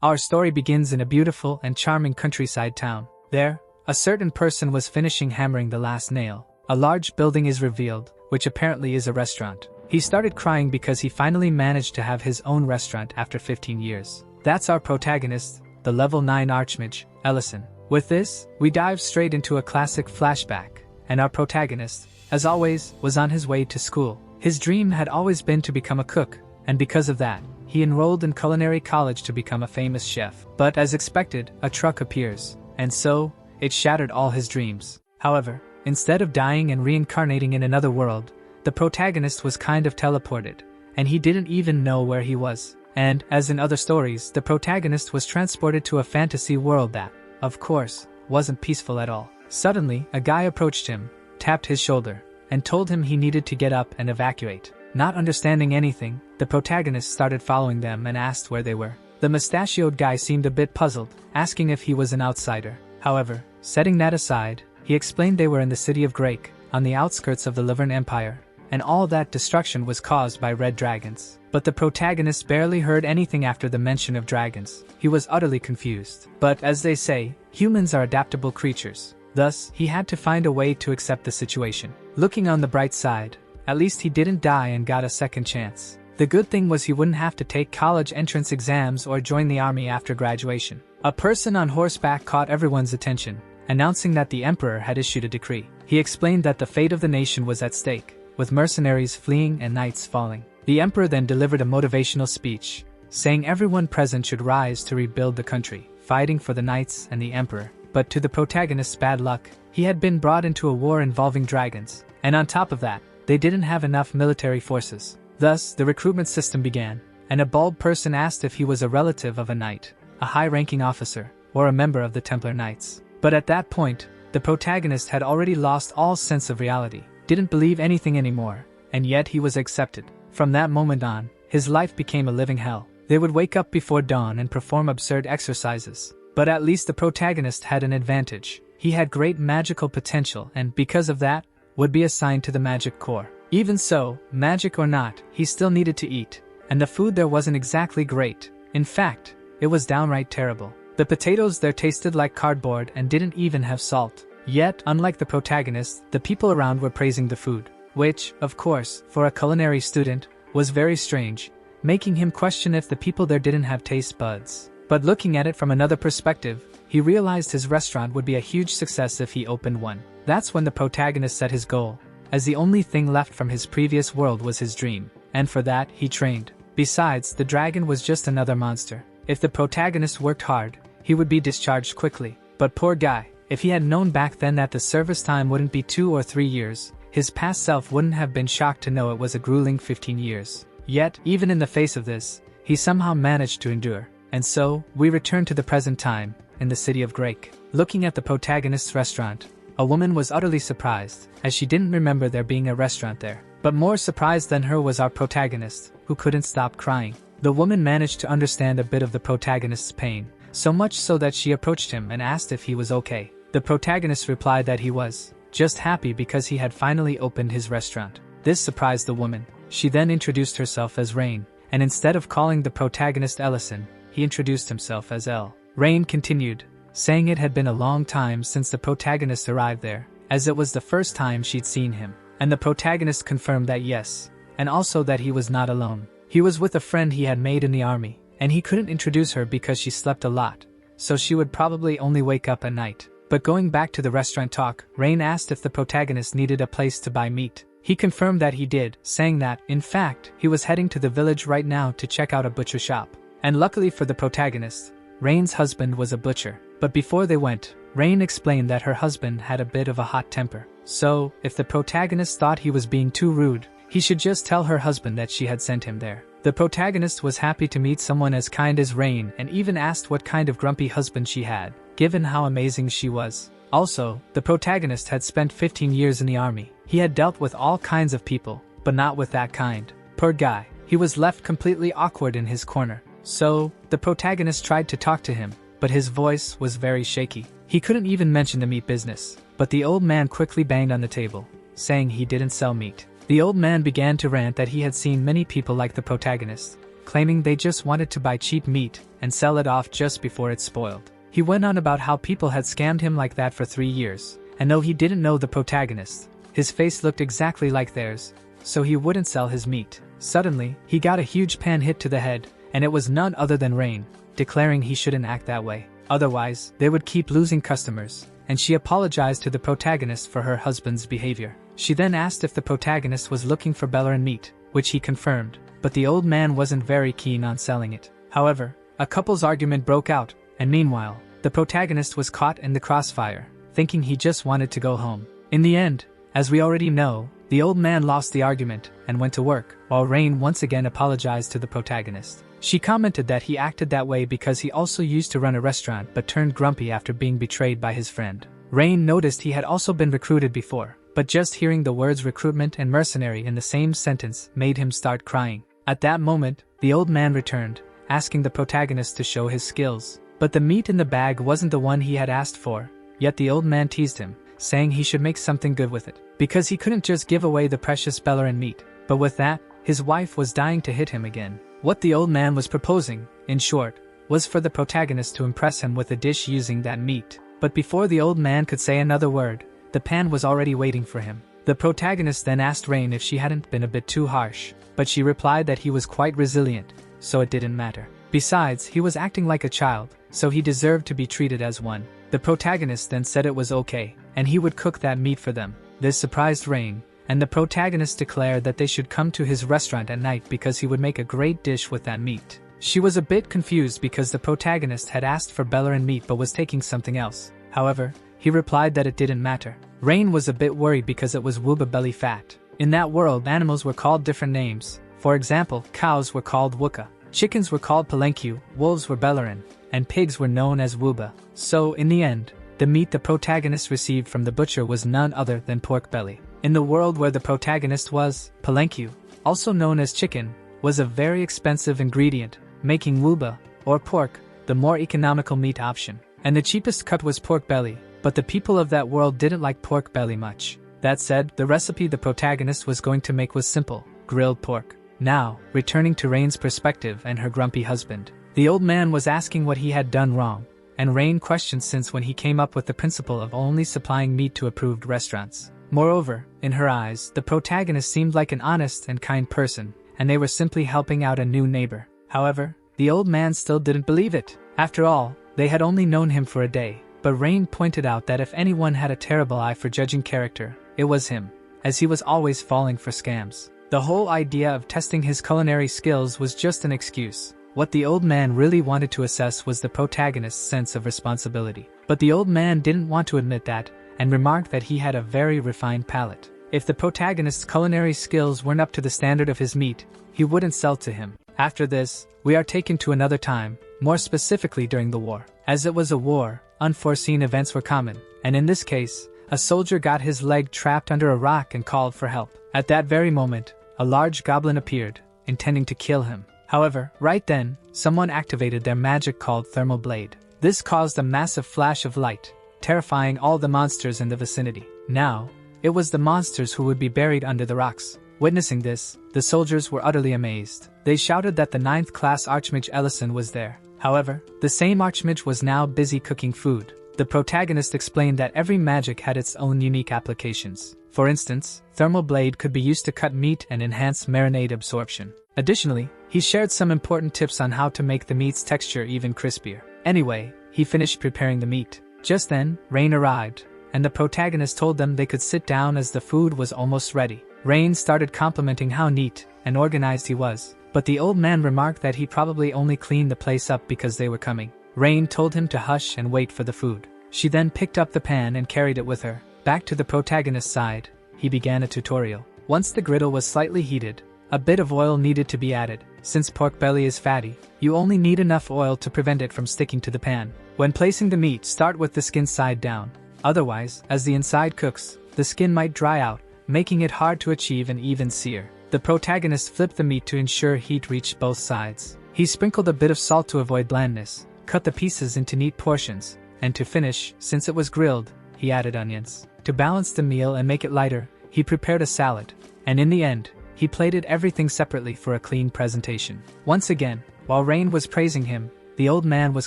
Our story begins in a beautiful and charming countryside town. There, a certain person was finishing hammering the last nail. A large building is revealed, which apparently is a restaurant. He started crying because he finally managed to have his own restaurant after 15 years. That's our protagonist, the level 9 Archmage, Ellison. With this, we dive straight into a classic flashback, and our protagonist, as always, was on his way to school. His dream had always been to become a cook, and because of that, he enrolled in culinary college to become a famous chef. But as expected, a truck appears, and so, it shattered all his dreams. However, instead of dying and reincarnating in another world, the protagonist was kind of teleported, and he didn't even know where he was. And, as in other stories, the protagonist was transported to a fantasy world that, of course, wasn't peaceful at all. Suddenly, a guy approached him, tapped his shoulder, and told him he needed to get up and evacuate. Not understanding anything, the protagonist started following them and asked where they were. The mustachioed guy seemed a bit puzzled, asking if he was an outsider. However, setting that aside, he explained they were in the city of Grake, on the outskirts of the Laverne Empire, and all that destruction was caused by red dragons. But the protagonist barely heard anything after the mention of dragons. He was utterly confused. But as they say, humans are adaptable creatures. Thus, he had to find a way to accept the situation. Looking on the bright side, at least he didn't die and got a second chance. The good thing was he wouldn't have to take college entrance exams or join the army after graduation. A person on horseback caught everyone's attention, announcing that the emperor had issued a decree. He explained that the fate of the nation was at stake, with mercenaries fleeing and knights falling. The emperor then delivered a motivational speech, saying everyone present should rise to rebuild the country, fighting for the knights and the emperor. But to the protagonist's bad luck, he had been brought into a war involving dragons, and on top of that, they didn't have enough military forces. Thus, the recruitment system began, and a bald person asked if he was a relative of a knight, a high-ranking officer, or a member of the Templar Knights. But at that point, the protagonist had already lost all sense of reality, didn't believe anything anymore, and yet he was accepted. From that moment on, his life became a living hell. They would wake up before dawn and perform absurd exercises. But at least the protagonist had an advantage. He had great magical potential and, because of that, would be assigned to the magic corps. Even so, magic or not, he still needed to eat, and the food there wasn't exactly great. In fact, it was downright terrible. The potatoes there tasted like cardboard and didn't even have salt. Yet, unlike the protagonist, the people around were praising the food, which, of course, for a culinary student, was very strange, making him question if the people there didn't have taste buds. But looking at it from another perspective, he realized his restaurant would be a huge success if he opened one. That's when the protagonist set his goal, as the only thing left from his previous world was his dream, and for that he trained. Besides, the dragon was just another monster. If the protagonist worked hard, he would be discharged quickly. But poor guy, if he had known back then that the service time wouldn't be 2 or 3 years, his past self wouldn't have been shocked to know it was a grueling 15 years. Yet, even in the face of this, he somehow managed to endure. And so, we return to the present time, in the city of Grake. Looking at the protagonist's restaurant, a woman was utterly surprised, as she didn't remember there being a restaurant there. But more surprised than her was our protagonist, who couldn't stop crying. The woman managed to understand a bit of the protagonist's pain, so much so that she approached him and asked if he was okay. The protagonist replied that he was just happy because he had finally opened his restaurant. This surprised the woman. She then introduced herself as Rain, and instead of calling the protagonist Ellison, he introduced himself as Elle. Rain continued, saying it had been a long time since the protagonist arrived there, as it was the first time she'd seen him. And the protagonist confirmed that yes, and also that he was not alone. He was with a friend he had made in the army, and he couldn't introduce her because she slept a lot, so she would probably only wake up at night. But going back to the restaurant talk, Rain asked if the protagonist needed a place to buy meat. He confirmed that he did, saying that, in fact, he was heading to the village right now to check out a butcher shop. And luckily for the protagonist, Rain's husband was a butcher. But before they went, Rain explained that her husband had a bit of a hot temper. So, if the protagonist thought he was being too rude, he should just tell her husband that she had sent him there. The protagonist was happy to meet someone as kind as Rain and even asked what kind of grumpy husband she had, given how amazing she was. Also, the protagonist had spent 15 years in the army. He had dealt with all kinds of people, but not with that kind. Poor guy, he was left completely awkward in his corner. So, the protagonist tried to talk to him, but his voice was very shaky. He couldn't even mention the meat business, but the old man quickly banged on the table, saying he didn't sell meat. The old man began to rant that he had seen many people like the protagonist, claiming they just wanted to buy cheap meat and sell it off just before it spoiled. He went on about how people had scammed him like that for 3 years, and though he didn't know the protagonist, his face looked exactly like theirs, so he wouldn't sell his meat. Suddenly, he got a huge pan hit to the head, and it was none other than Rain, declaring he shouldn't act that way. Otherwise, they would keep losing customers, and she apologized to the protagonist for her husband's behavior. She then asked if the protagonist was looking for Bellerin meat, which he confirmed, but the old man wasn't very keen on selling it. However, a couple's argument broke out, and meanwhile, the protagonist was caught in the crossfire, thinking he just wanted to go home. In the end, as we already know, the old man lost the argument and went to work, while Rain once again apologized to the protagonist. She commented that he acted that way because he also used to run a restaurant but turned grumpy after being betrayed by his friend. Rain noticed he had also been recruited before, but just hearing the words recruitment and mercenary in the same sentence made him start crying. At that moment, the old man returned, asking the protagonist to show his skills. But the meat in the bag wasn't the one he had asked for, yet the old man teased him, saying he should make something good with it, because he couldn't just give away the precious Bellerin meat. But with that, his wife was dying to hit him again. What the old man was proposing, in short, was for the protagonist to impress him with a dish using that meat. But before the old man could say another word, the pan was already waiting for him. The protagonist then asked Rain if she hadn't been a bit too harsh, but she replied that he was quite resilient, so it didn't matter. Besides, he was acting like a child, so he deserved to be treated as one. The protagonist then said it was okay, and he would cook that meat for them. This surprised Rain, and the protagonist declared that they should come to his restaurant at night because he would make a great dish with that meat. She was a bit confused because the protagonist had asked for Bellerin meat but was taking something else. However, he replied that it didn't matter. Rain was a bit worried because it was Wuba belly fat. In that world, animals were called different names. For example, cows were called Wuka, chickens were called Palenque, wolves were Bellerin, and pigs were known as Wuba. So, in the end, the meat the protagonist received from the butcher was none other than pork belly. In the world where the protagonist was, Palenque, also known as chicken, was a very expensive ingredient, making Wuba, or pork, the more economical meat option. And the cheapest cut was pork belly, but the people of that world didn't like pork belly much. That said, the recipe the protagonist was going to make was simple: grilled pork. Now, returning to Rain's perspective and her grumpy husband. The old man was asking what he had done wrong, and Rain questioned since when he came up with the principle of only supplying meat to approved restaurants. Moreover, in her eyes, the protagonist seemed like an honest and kind person, and they were simply helping out a new neighbor. However, the old man still didn't believe it. After all, they had only known him for a day, but Rain pointed out that if anyone had a terrible eye for judging character, it was him, as he was always falling for scams. The whole idea of testing his culinary skills was just an excuse. What the old man really wanted to assess was the protagonist's sense of responsibility. But the old man didn't want to admit that, and remarked that he had a very refined palate. If the protagonist's culinary skills weren't up to the standard of his meat, he wouldn't sell to him. After this, we are taken to another time, more specifically during the war. As it was a war, unforeseen events were common, and in this case, a soldier got his leg trapped under a rock and called for help. At that very moment, a large goblin appeared, intending to kill him. However, right then, someone activated their magic called Thermal Blade. This caused a massive flash of light, terrifying all the monsters in the vicinity. Now, it was the monsters who would be buried under the rocks. Witnessing this, the soldiers were utterly amazed. They shouted that the 9th class Archmage Ellison was there. However, the same Archmage was now busy cooking food. The protagonist explained that every magic had its own unique applications. For instance, Thermal Blade could be used to cut meat and enhance marinade absorption. Additionally, he shared some important tips on how to make the meat's texture even crispier. Anyway, he finished preparing the meat. Just then, Rain arrived, and the protagonist told them they could sit down as the food was almost ready. Rain started complimenting how neat and organized he was, but the old man remarked that he probably only cleaned the place up because they were coming. Rain told him to hush and wait for the food. She then picked up the pan and carried it with her. Back to the protagonist's side, he began a tutorial. Once the griddle was slightly heated, a bit of oil needed to be added. Since pork belly is fatty, you only need enough oil to prevent it from sticking to the pan. When placing the meat, start with the skin side down. Otherwise, as the inside cooks, the skin might dry out, making it hard to achieve an even sear. The protagonist flipped the meat to ensure heat reached both sides. He sprinkled a bit of salt to avoid blandness, cut the pieces into neat portions, and to finish, since it was grilled, he added onions. To balance the meal and make it lighter, he prepared a salad, and in the end, he plated everything separately for a clean presentation. Once again, while Rain was praising him, the old man was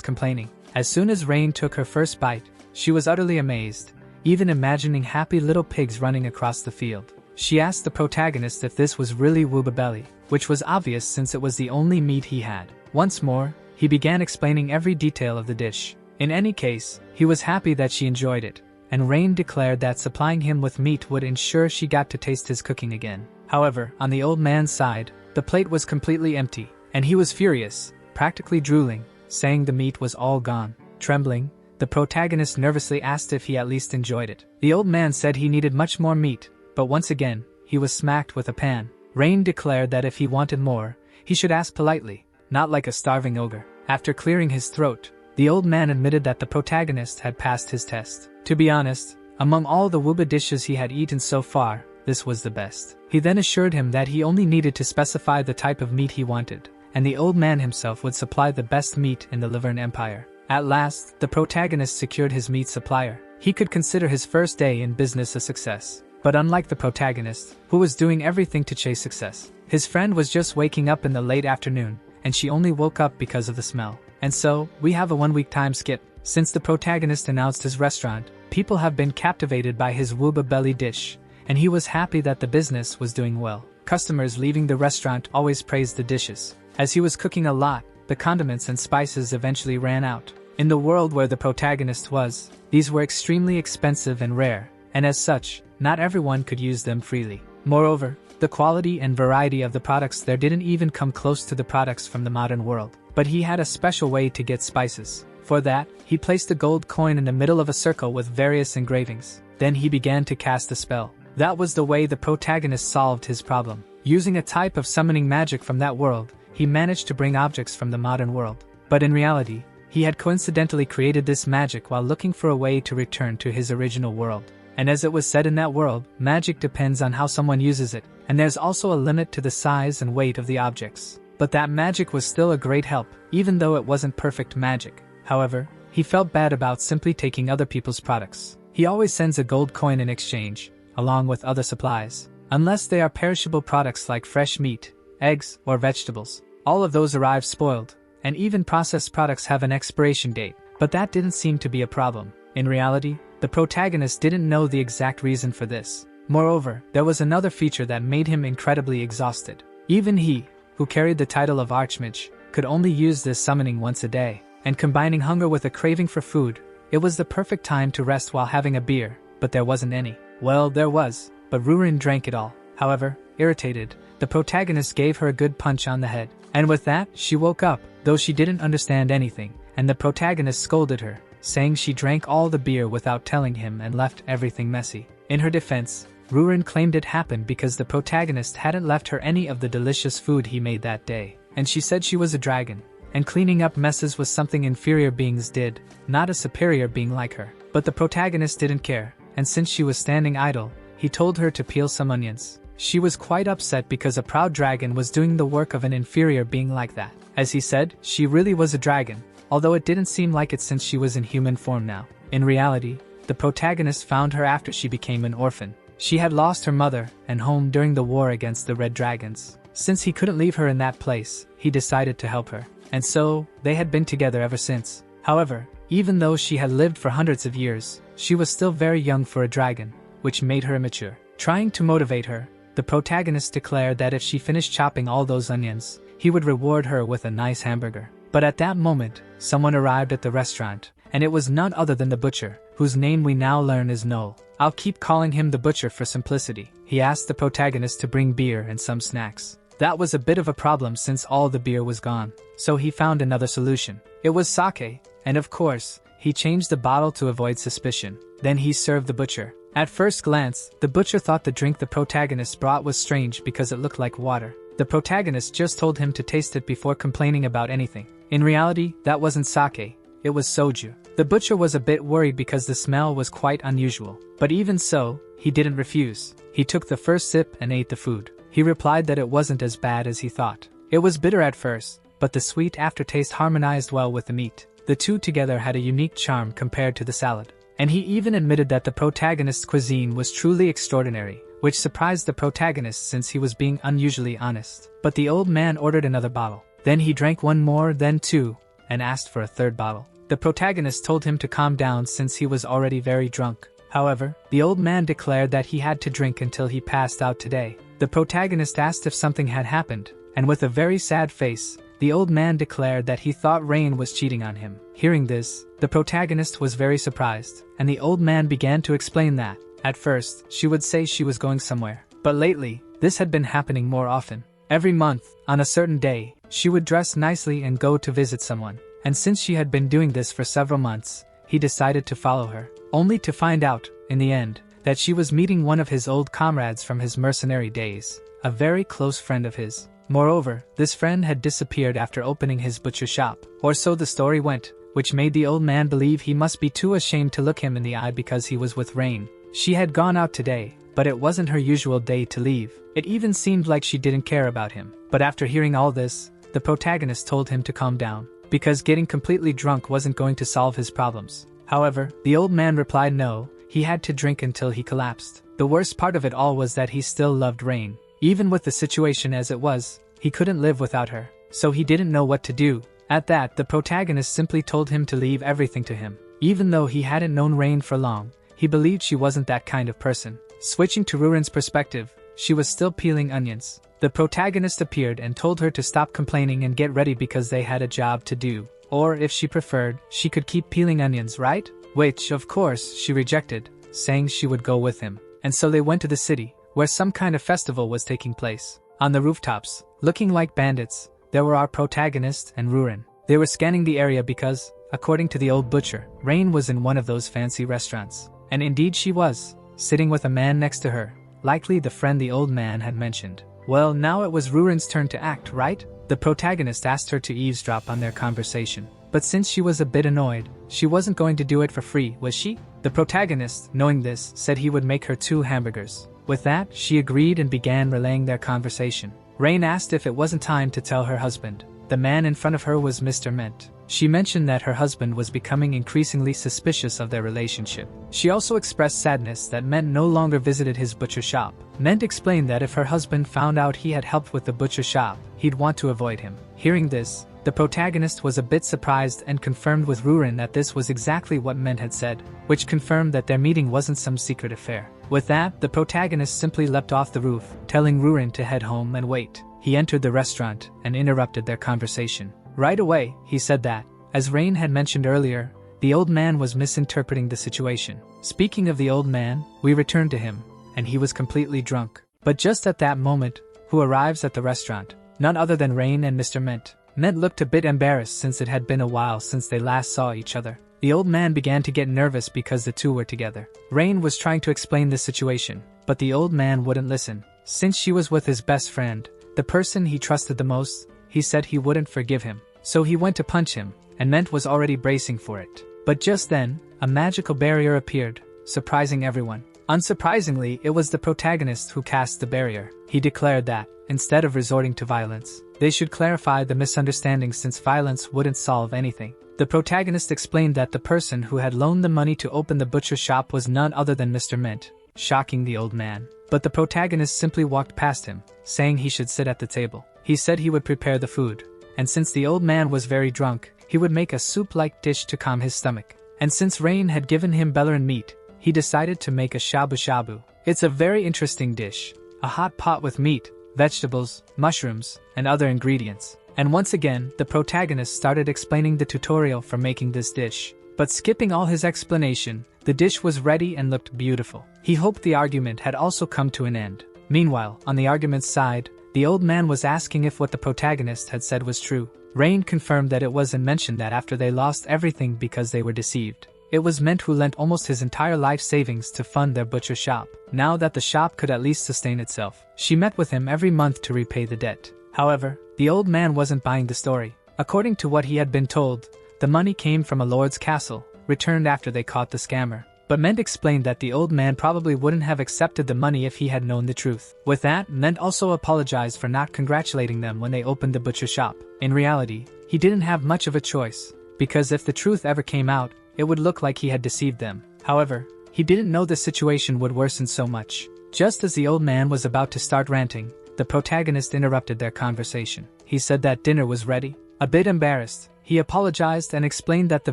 complaining. As soon as Rain took her first bite, she was utterly amazed, even imagining happy little pigs running across the field. She asked the protagonist if this was really Wooba belly, which was obvious since it was the only meat he had. Once more, he began explaining every detail of the dish. In any case, he was happy that she enjoyed it, and Rain declared that supplying him with meat would ensure she got to taste his cooking again. However, on the old man's side, the plate was completely empty, and he was furious, practically drooling, saying the meat was all gone. Trembling, the protagonist nervously asked if he at least enjoyed it. The old man said he needed much more meat, but once again, he was smacked with a pan. Rain declared that if he wanted more, he should ask politely, not like a starving ogre. After clearing his throat, the old man admitted that the protagonist had passed his test. To be honest, among all the Wooba dishes he had eaten so far, this was the best. He then assured him that he only needed to specify the type of meat he wanted, and the old man himself would supply the best meat in the Laverne Empire. At last, the protagonist secured his meat supplier. He could consider his first day in business a success. But unlike the protagonist, who was doing everything to chase success, his friend was just waking up in the late afternoon, and she only woke up because of the smell. And so, we have a 1-week time skip. Since the protagonist announced his restaurant, people have been captivated by his Wooba belly dish, and he was happy that the business was doing well. Customers leaving the restaurant always praised the dishes. As he was cooking a lot, the condiments and spices eventually ran out. In the world where the protagonist was, these were extremely expensive and rare, and as such, not everyone could use them freely. Moreover, the quality and variety of the products there didn't even come close to the products from the modern world. But he had a special way to get spices. For that, he placed a gold coin in the middle of a circle with various engravings. Then he began to cast a spell. That was the way the protagonist solved his problem. Using a type of summoning magic from that world, he managed to bring objects from the modern world. But in reality, he had coincidentally created this magic while looking for a way to return to his original world. And as it was said in that world, magic depends on how someone uses it, and there's also a limit to the size and weight of the objects. But that magic was still a great help, even though it wasn't perfect magic. However, he felt bad about simply taking other people's products. He always sends a gold coin in exchange, along with other supplies. Unless they are perishable products like fresh meat, eggs, or vegetables. All of those arrive spoiled, and even processed products have an expiration date. But that didn't seem to be a problem. In reality, the protagonist didn't know the exact reason for this. Moreover, there was another feature that made him incredibly exhausted. Even he, who carried the title of Archmage, could only use this summoning once a day. And combining hunger with a craving for food, it was the perfect time to rest while having a beer, but there wasn't any. Well, there was, but Rurin drank it all. However, irritated, the protagonist gave her a good punch on the head. And with that, she woke up, though she didn't understand anything, and the protagonist scolded her, saying she drank all the beer without telling him and left everything messy. In her defense, Rurin claimed it happened because the protagonist hadn't left her any of the delicious food he made that day, and she said she was a dragon, and cleaning up messes was something inferior beings did, not a superior being like her. But the protagonist didn't care, and since she was standing idle, he told her to peel some onions. She was quite upset because a proud dragon was doing the work of an inferior being like that. As he said, she really was a dragon, although it didn't seem like it since she was in human form now. In reality, the protagonist found her after she became an orphan. She had lost her mother and home during the war against the Red Dragons. Since he couldn't leave her in that place, he decided to help her. And so, they had been together ever since. However, even though she had lived for hundreds of years, she was still very young for a dragon, which made her immature. Trying to motivate her, the protagonist declared that if she finished chopping all those onions, he would reward her with a nice hamburger. But at that moment, someone arrived at the restaurant, and it was none other than the butcher, whose name we now learn is Noel. I'll keep calling him the butcher for simplicity. He asked the protagonist to bring beer and some snacks. That was a bit of a problem since all the beer was gone, so he found another solution. It was sake, and of course, he changed the bottle to avoid suspicion. Then he served the butcher. At first glance, the butcher thought the drink the protagonist brought was strange because it looked like water. The protagonist just told him to taste it before complaining about anything. In reality, that wasn't sake, it was soju. The butcher was a bit worried because the smell was quite unusual. But even so, he didn't refuse. He took the first sip and ate the food. He replied that it wasn't as bad as he thought. It was bitter at first, but the sweet aftertaste harmonized well with the meat. The two together had a unique charm compared to the salad. And he even admitted that the protagonist's cuisine was truly extraordinary, which surprised the protagonist since he was being unusually honest. But the old man ordered another bottle. Then he drank one more, then two, and asked for a third bottle. The protagonist told him to calm down since he was already very drunk. However, the old man declared that he had to drink until he passed out today. The protagonist asked if something had happened, and with a very sad face, the old man declared that he thought Rain was cheating on him. Hearing this, the protagonist was very surprised, and the old man began to explain that, at first, she would say she was going somewhere. But lately, this had been happening more often. Every month, on a certain day, she would dress nicely and go to visit someone. And since she had been doing this for several months, he decided to follow her, only to find out, in the end, that she was meeting one of his old comrades from his mercenary days, a very close friend of his. Moreover, this friend had disappeared after opening his butcher shop, or so the story went, which made the old man believe he must be too ashamed to look him in the eye because he was with Rain. She had gone out today, but it wasn't her usual day to leave. It even seemed like she didn't care about him. But after hearing all this, the protagonist told him to calm down, because getting completely drunk wasn't going to solve his problems. However, the old man replied no, he had to drink until he collapsed. The worst part of it all was that he still loved Rain. Even with the situation as it was, he couldn't live without her, so he didn't know what to do. At that, the protagonist simply told him to leave everything to him. Even though he hadn't known Rain for long, he believed she wasn't that kind of person. Switching to Rurin's perspective, she was still peeling onions. The protagonist appeared and told her to stop complaining and get ready because they had a job to do. Or if she preferred, she could keep peeling onions, right? Which, of course, she rejected, saying she would go with him. And so they went to the city, where some kind of festival was taking place. On the rooftops, looking like bandits, there were our protagonist and Rurin. They were scanning the area because, according to the old butcher, Rain was in one of those fancy restaurants. And indeed she was, sitting with a man next to her, likely the friend the old man had mentioned. Well, now it was Rurin's turn to act, right? The protagonist asked her to eavesdrop on their conversation. But since she was a bit annoyed, she wasn't going to do it for free, was she? The protagonist, knowing this, said he would make her 2 hamburgers. With that, she agreed and began relaying their conversation. Rain asked if it wasn't time to tell her husband. The man in front of her was Mr. Mint. She mentioned that her husband was becoming increasingly suspicious of their relationship. She also expressed sadness that Mint no longer visited his butcher shop. Mint explained that if her husband found out he had helped with the butcher shop, he'd want to avoid him. Hearing this, the protagonist was a bit surprised and confirmed with Rurin that this was exactly what Mint had said, which confirmed that their meeting wasn't some secret affair. With that, the protagonist simply leapt off the roof, telling Rurin to head home and wait. He entered the restaurant and interrupted their conversation. Right away, he said that, as Rain had mentioned earlier, the old man was misinterpreting the situation. Speaking of the old man, we returned to him, and he was completely drunk. But just at that moment, who arrives at the restaurant? None other than Rain and Mr. Mint. Mint looked a bit embarrassed since it had been a while since they last saw each other. The old man began to get nervous because the two were together. Rain was trying to explain the situation, but the old man wouldn't listen. Since she was with his best friend, the person he trusted the most, he said he wouldn't forgive him. So he went to punch him, and Mint was already bracing for it. But just then, a magical barrier appeared, surprising everyone. Unsurprisingly, it was the protagonist who cast the barrier. He declared that, instead of resorting to violence, they should clarify the misunderstanding since violence wouldn't solve anything. The protagonist explained that the person who had loaned the money to open the butcher shop was none other than Mr. Mint, shocking the old man. But the protagonist simply walked past him, saying he should sit at the table. He said he would prepare the food, and since the old man was very drunk, he would make a soup-like dish to calm his stomach. And since Rain had given him Bellerin meat, he decided to make a shabu-shabu. It's a very interesting dish, a hot pot with meat, vegetables, mushrooms, and other ingredients. And once again, the protagonist started explaining the tutorial for making this dish. But skipping all his explanation, the dish was ready and looked beautiful. He hoped the argument had also come to an end. Meanwhile, on the argument's side, the old man was asking if what the protagonist had said was true. Rain confirmed that it was and mentioned that after they lost everything because they were deceived. It was Mint who lent almost his entire life savings to fund their butcher shop. Now that the shop could at least sustain itself, she met with him every month to repay the debt. However, the old man wasn't buying the story. According to what he had been told, the money came from a lord's castle, returned after they caught the scammer. But Mint explained that the old man probably wouldn't have accepted the money if he had known the truth. With that, Mint also apologized for not congratulating them when they opened the butcher shop. In reality, he didn't have much of a choice, because if the truth ever came out, it would look like he had deceived them. However, he didn't know the situation would worsen so much. Just as the old man was about to start ranting, the protagonist interrupted their conversation. He said that dinner was ready. A bit embarrassed, he apologized and explained that the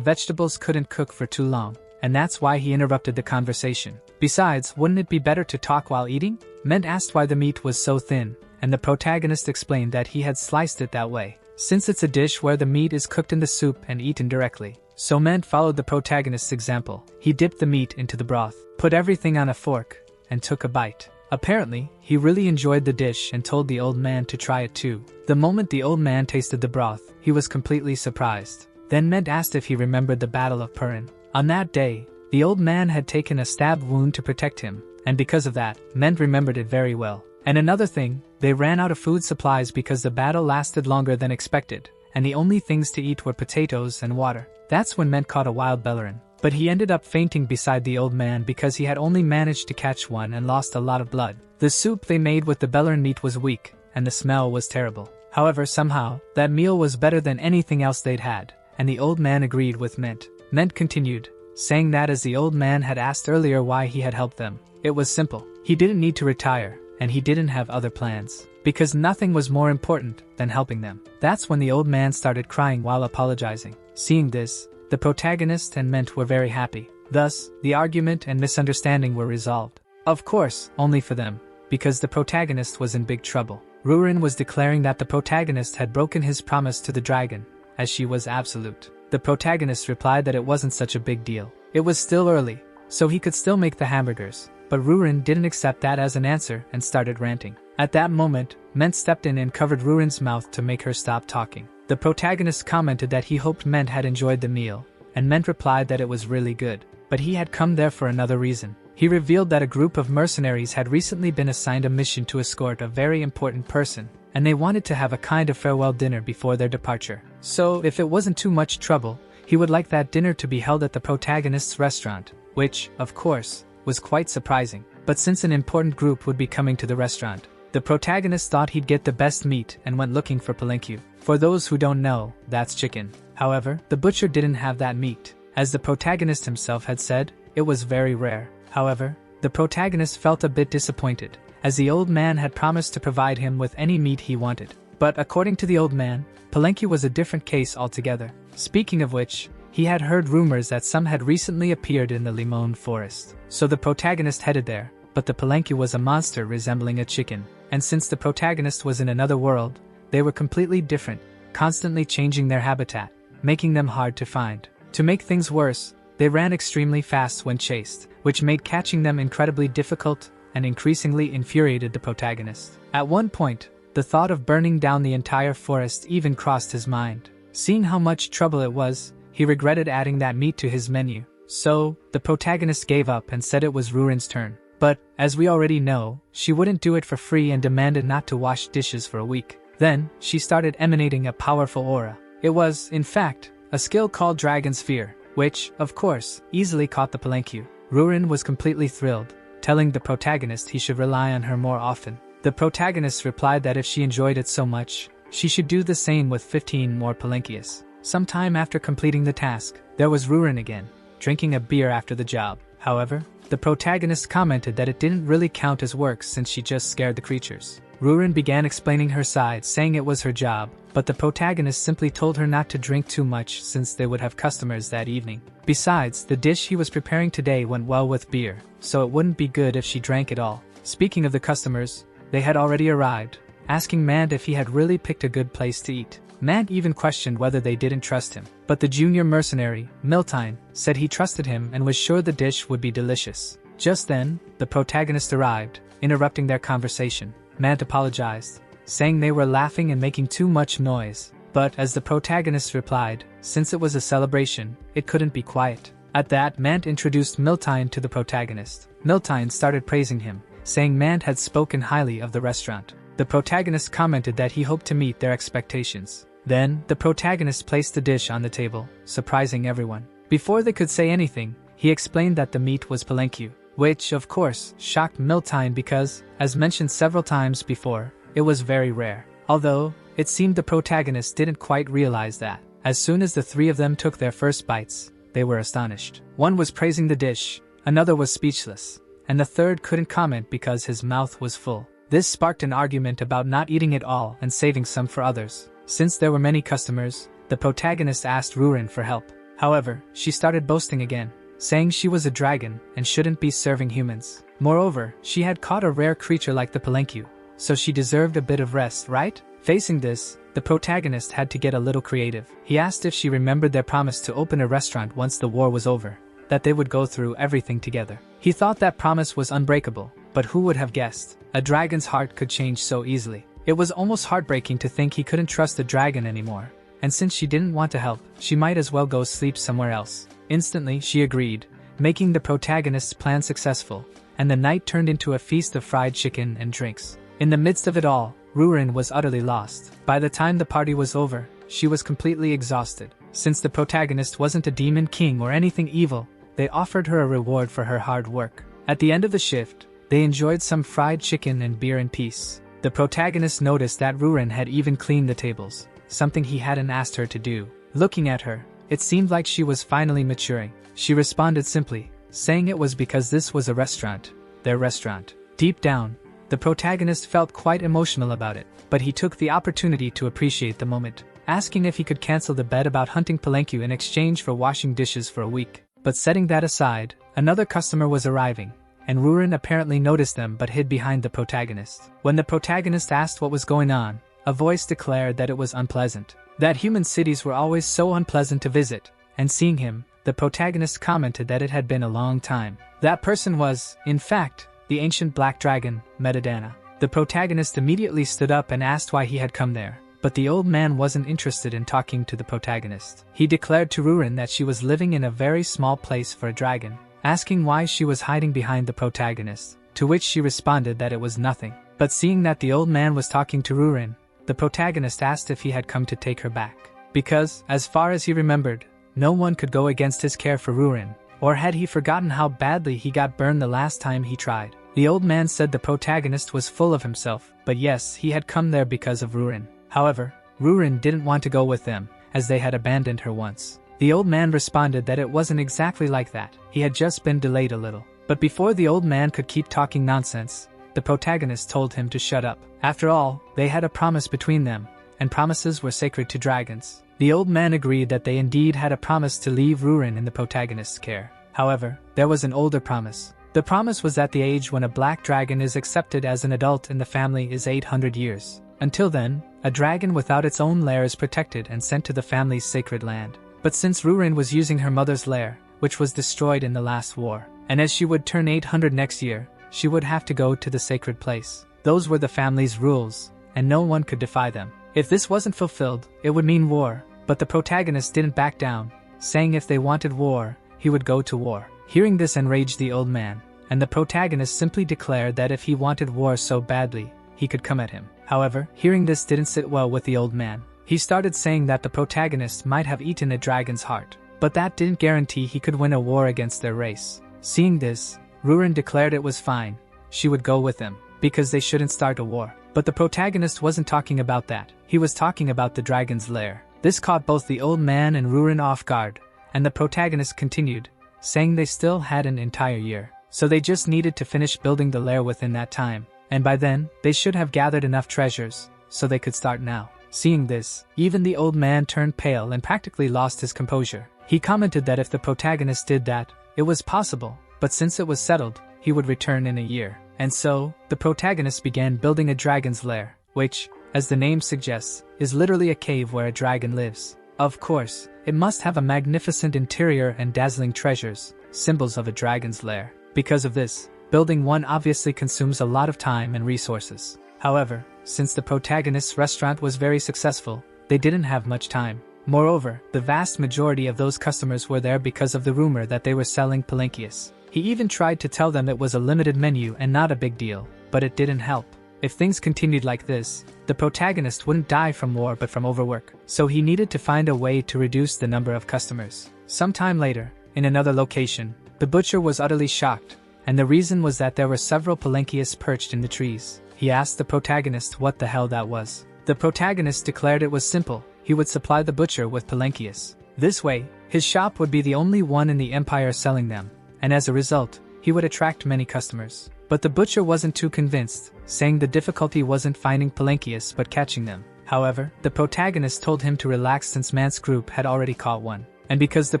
vegetables couldn't cook for too long, and that's why he interrupted the conversation. Besides, wouldn't it be better to talk while eating? Ment asked why the meat was so thin, and the protagonist explained that he had sliced it that way, since it's a dish where the meat is cooked in the soup and eaten directly. So Ment followed the protagonist's example. He dipped the meat into the broth, put everything on a fork, and took a bite. Apparently, he really enjoyed the dish and told the old man to try it too. The moment the old man tasted the broth, he was completely surprised. Then Ment asked if he remembered the Battle of Purin. On that day, the old man had taken a stab wound to protect him, and because of that, Ment remembered it very well. And another thing, they ran out of food supplies because the battle lasted longer than expected, and the only things to eat were potatoes and water. That's when Ment caught a wild Bellerin. But he ended up fainting beside the old man because he had only managed to catch one and lost a lot of blood. The soup they made with the Bellerin meat was weak, and the smell was terrible. However, somehow, that meal was better than anything else they'd had, and the old man agreed with Ment. Ment continued, saying that as the old man had asked earlier why he had helped them, it was simple. He didn't need to retire, and he didn't have other plans, because nothing was more important than helping them. That's when the old man started crying while apologizing. Seeing this, the protagonist and Ment were very happy. Thus, the argument and misunderstanding were resolved. Of course, only for them, because the protagonist was in big trouble. Rurin was declaring that the protagonist had broken his promise to the dragon, as she was absolute. The protagonist replied that it wasn't such a big deal. It was still early, so he could still make the hamburgers. But Rurin didn't accept that as an answer and started ranting. At that moment, Ment stepped in and covered Rurin's mouth to make her stop talking. The protagonist commented that he hoped Ment had enjoyed the meal, and Ment replied that it was really good, but he had come there for another reason. He revealed that a group of mercenaries had recently been assigned a mission to escort a very important person, and they wanted to have a kind of farewell dinner before their departure. So, if it wasn't too much trouble, he would like that dinner to be held at the protagonist's restaurant, which, of course, was quite surprising. But since an important group would be coming to the restaurant, the protagonist thought he'd get the best meat and went looking for palenque. For those who don't know, that's chicken. However, the butcher didn't have that meat. As the protagonist himself had said, it was very rare. However, the protagonist felt a bit disappointed, as the old man had promised to provide him with any meat he wanted. But according to the old man, palenque was a different case altogether. Speaking of which, he had heard rumors that some had recently appeared in the Limon forest. So the protagonist headed there, but the palenque was a monster resembling a chicken. And since the protagonist was in another world, they were completely different, constantly changing their habitat, making them hard to find. To make things worse, they ran extremely fast when chased, which made catching them incredibly difficult and increasingly infuriated the protagonist. At one point, the thought of burning down the entire forest even crossed his mind. Seeing how much trouble it was, he regretted adding that meat to his menu. So, the protagonist gave up and said it was Rurin's turn. But, as we already know, she wouldn't do it for free and demanded not to wash dishes for a week. Then, she started emanating a powerful aura. It was, in fact, a skill called Dragon Sphere, which, of course, easily caught the palenque. Rurin was completely thrilled, telling the protagonist he should rely on her more often. The protagonist replied that if she enjoyed it so much, she should do the same with 15 more palenques. Sometime after completing the task, there was Rurin again, drinking a beer after the job. However, the protagonist commented that it didn't really count as work since she just scared the creatures. Rurin began explaining her side, saying it was her job, but the protagonist simply told her not to drink too much since they would have customers that evening. Besides, the dish he was preparing today went well with beer, so it wouldn't be good if she drank it all. Speaking of the customers, they had already arrived, asking Mand if he had really picked a good place to eat. Mand even questioned whether they didn't trust him, but the junior mercenary, Miltine, said he trusted him and was sure the dish would be delicious. Just then, the protagonist arrived, interrupting their conversation. Mand apologized, saying they were laughing and making too much noise. But as the protagonist replied, since it was a celebration, it couldn't be quiet. At that, Mand introduced Miltine to the protagonist. Miltine started praising him, saying Mand had spoken highly of the restaurant. The protagonist commented that he hoped to meet their expectations. Then, the protagonist placed the dish on the table, surprising everyone. Before they could say anything, he explained that the meat was palenque, which, of course, shocked Miltine because, as mentioned several times before, it was very rare. Although, it seemed the protagonist didn't quite realize that. As soon as the three of them took their first bites, they were astonished. One was praising the dish, another was speechless, and the third couldn't comment because his mouth was full. This sparked an argument about not eating it all and saving some for others. Since there were many customers, the protagonist asked Rurin for help. However, she started boasting again, saying she was a dragon and shouldn't be serving humans. Moreover, she had caught a rare creature like the palenque, so she deserved a bit of rest, right? Facing this, the protagonist had to get a little creative. He asked if she remembered their promise to open a restaurant once the war was over, that they would go through everything together. He thought that promise was unbreakable, but who would have guessed? A dragon's heart could change so easily. It was almost heartbreaking to think he couldn't trust the dragon anymore, and since she didn't want to help, she might as well go sleep somewhere else. Instantly, she agreed, making the protagonist's plan successful, and the night turned into a feast of fried chicken and drinks. In the midst of it all, Rurin was utterly lost. By the time the party was over, she was completely exhausted. Since the protagonist wasn't a demon king or anything evil, they offered her a reward for her hard work. At the end of the shift, they enjoyed some fried chicken and beer in peace. The protagonist noticed that Rurin had even cleaned the tables, something he hadn't asked her to do. Looking at her, it seemed like she was finally maturing. She responded simply, saying it was because this was a restaurant, their restaurant. Deep down, the protagonist felt quite emotional about it, but he took the opportunity to appreciate the moment, asking if he could cancel the bet about hunting palenque in exchange for washing dishes for a week. But setting that aside, another customer was arriving, and Rurin apparently noticed them but hid behind the protagonist. When the protagonist asked what was going on, a voice declared that it was unpleasant, that human cities were always so unpleasant to visit, and seeing him, the protagonist commented that it had been a long time. That person was, in fact, the ancient black dragon, Metadana. The protagonist immediately stood up and asked why he had come there, but the old man wasn't interested in talking to the protagonist. He declared to Rurin that she was living in a very small place for a dragon, asking why she was hiding behind the protagonist, to which she responded that it was nothing. But seeing that the old man was talking to Rurin, the protagonist asked if he had come to take her back, because, as far as he remembered, no one could go against his care for Rurin, or had he forgotten how badly he got burned the last time he tried? The old man said the protagonist was full of himself, but yes, he had come there because of Rurin. However, Rurin didn't want to go with them, as they had abandoned her once. The old man responded that it wasn't exactly like that, he had just been delayed a little. But before the old man could keep talking nonsense, the protagonist told him to shut up. After all, they had a promise between them, and promises were sacred to dragons. The old man agreed that they indeed had a promise to leave Rurin in the protagonist's care. However, there was an older promise. The promise was that the age when a black dragon is accepted as an adult in the family is 800 years. Until then, a dragon without its own lair is protected and sent to the family's sacred land. But since Rurin was using her mother's lair, which was destroyed in the last war, and as she would turn 800 next year, she would have to go to the sacred place. Those were the family's rules, and no one could defy them. If this wasn't fulfilled, it would mean war, but the protagonist didn't back down, saying if they wanted war, he would go to war. Hearing this enraged the old man, and the protagonist simply declared that if he wanted war so badly, he could come at him. However, hearing this didn't sit well with the old man. He started saying that the protagonist might have eaten a dragon's heart, but that didn't guarantee he could win a war against their race. Seeing this, Rurin declared it was fine, she would go with them, because they shouldn't start a war. But the protagonist wasn't talking about that, he was talking about the dragon's lair. This caught both the old man and Rurin off guard, and the protagonist continued, saying they still had an entire year, so they just needed to finish building the lair within that time, and by then, they should have gathered enough treasures, so they could start now. Seeing this, even the old man turned pale and practically lost his composure. He commented that if the protagonist did that, it was possible, but since it was settled, he would return in a year. And so, the protagonist began building a dragon's lair, which, as the name suggests, is literally a cave where a dragon lives. Of course, it must have a magnificent interior and dazzling treasures, symbols of a dragon's lair. Because of this, building one obviously consumes a lot of time and resources. However, since the protagonist's restaurant was very successful, they didn't have much time. Moreover, the vast majority of those customers were there because of the rumor that they were selling palenques. He even tried to tell them it was a limited menu and not a big deal, but it didn't help. If things continued like this, the protagonist wouldn't die from war but from overwork, so he needed to find a way to reduce the number of customers. Sometime later, in another location, the butcher was utterly shocked, and the reason was that there were several palenques perched in the trees. He asked the protagonist what the hell that was. The protagonist declared it was simple, he would supply the butcher with palenques. This way, his shop would be the only one in the empire selling them, and as a result, he would attract many customers. But the butcher wasn't too convinced, saying the difficulty wasn't finding Palanquias but catching them. However, the protagonist told him to relax since Man's group had already caught one. And because the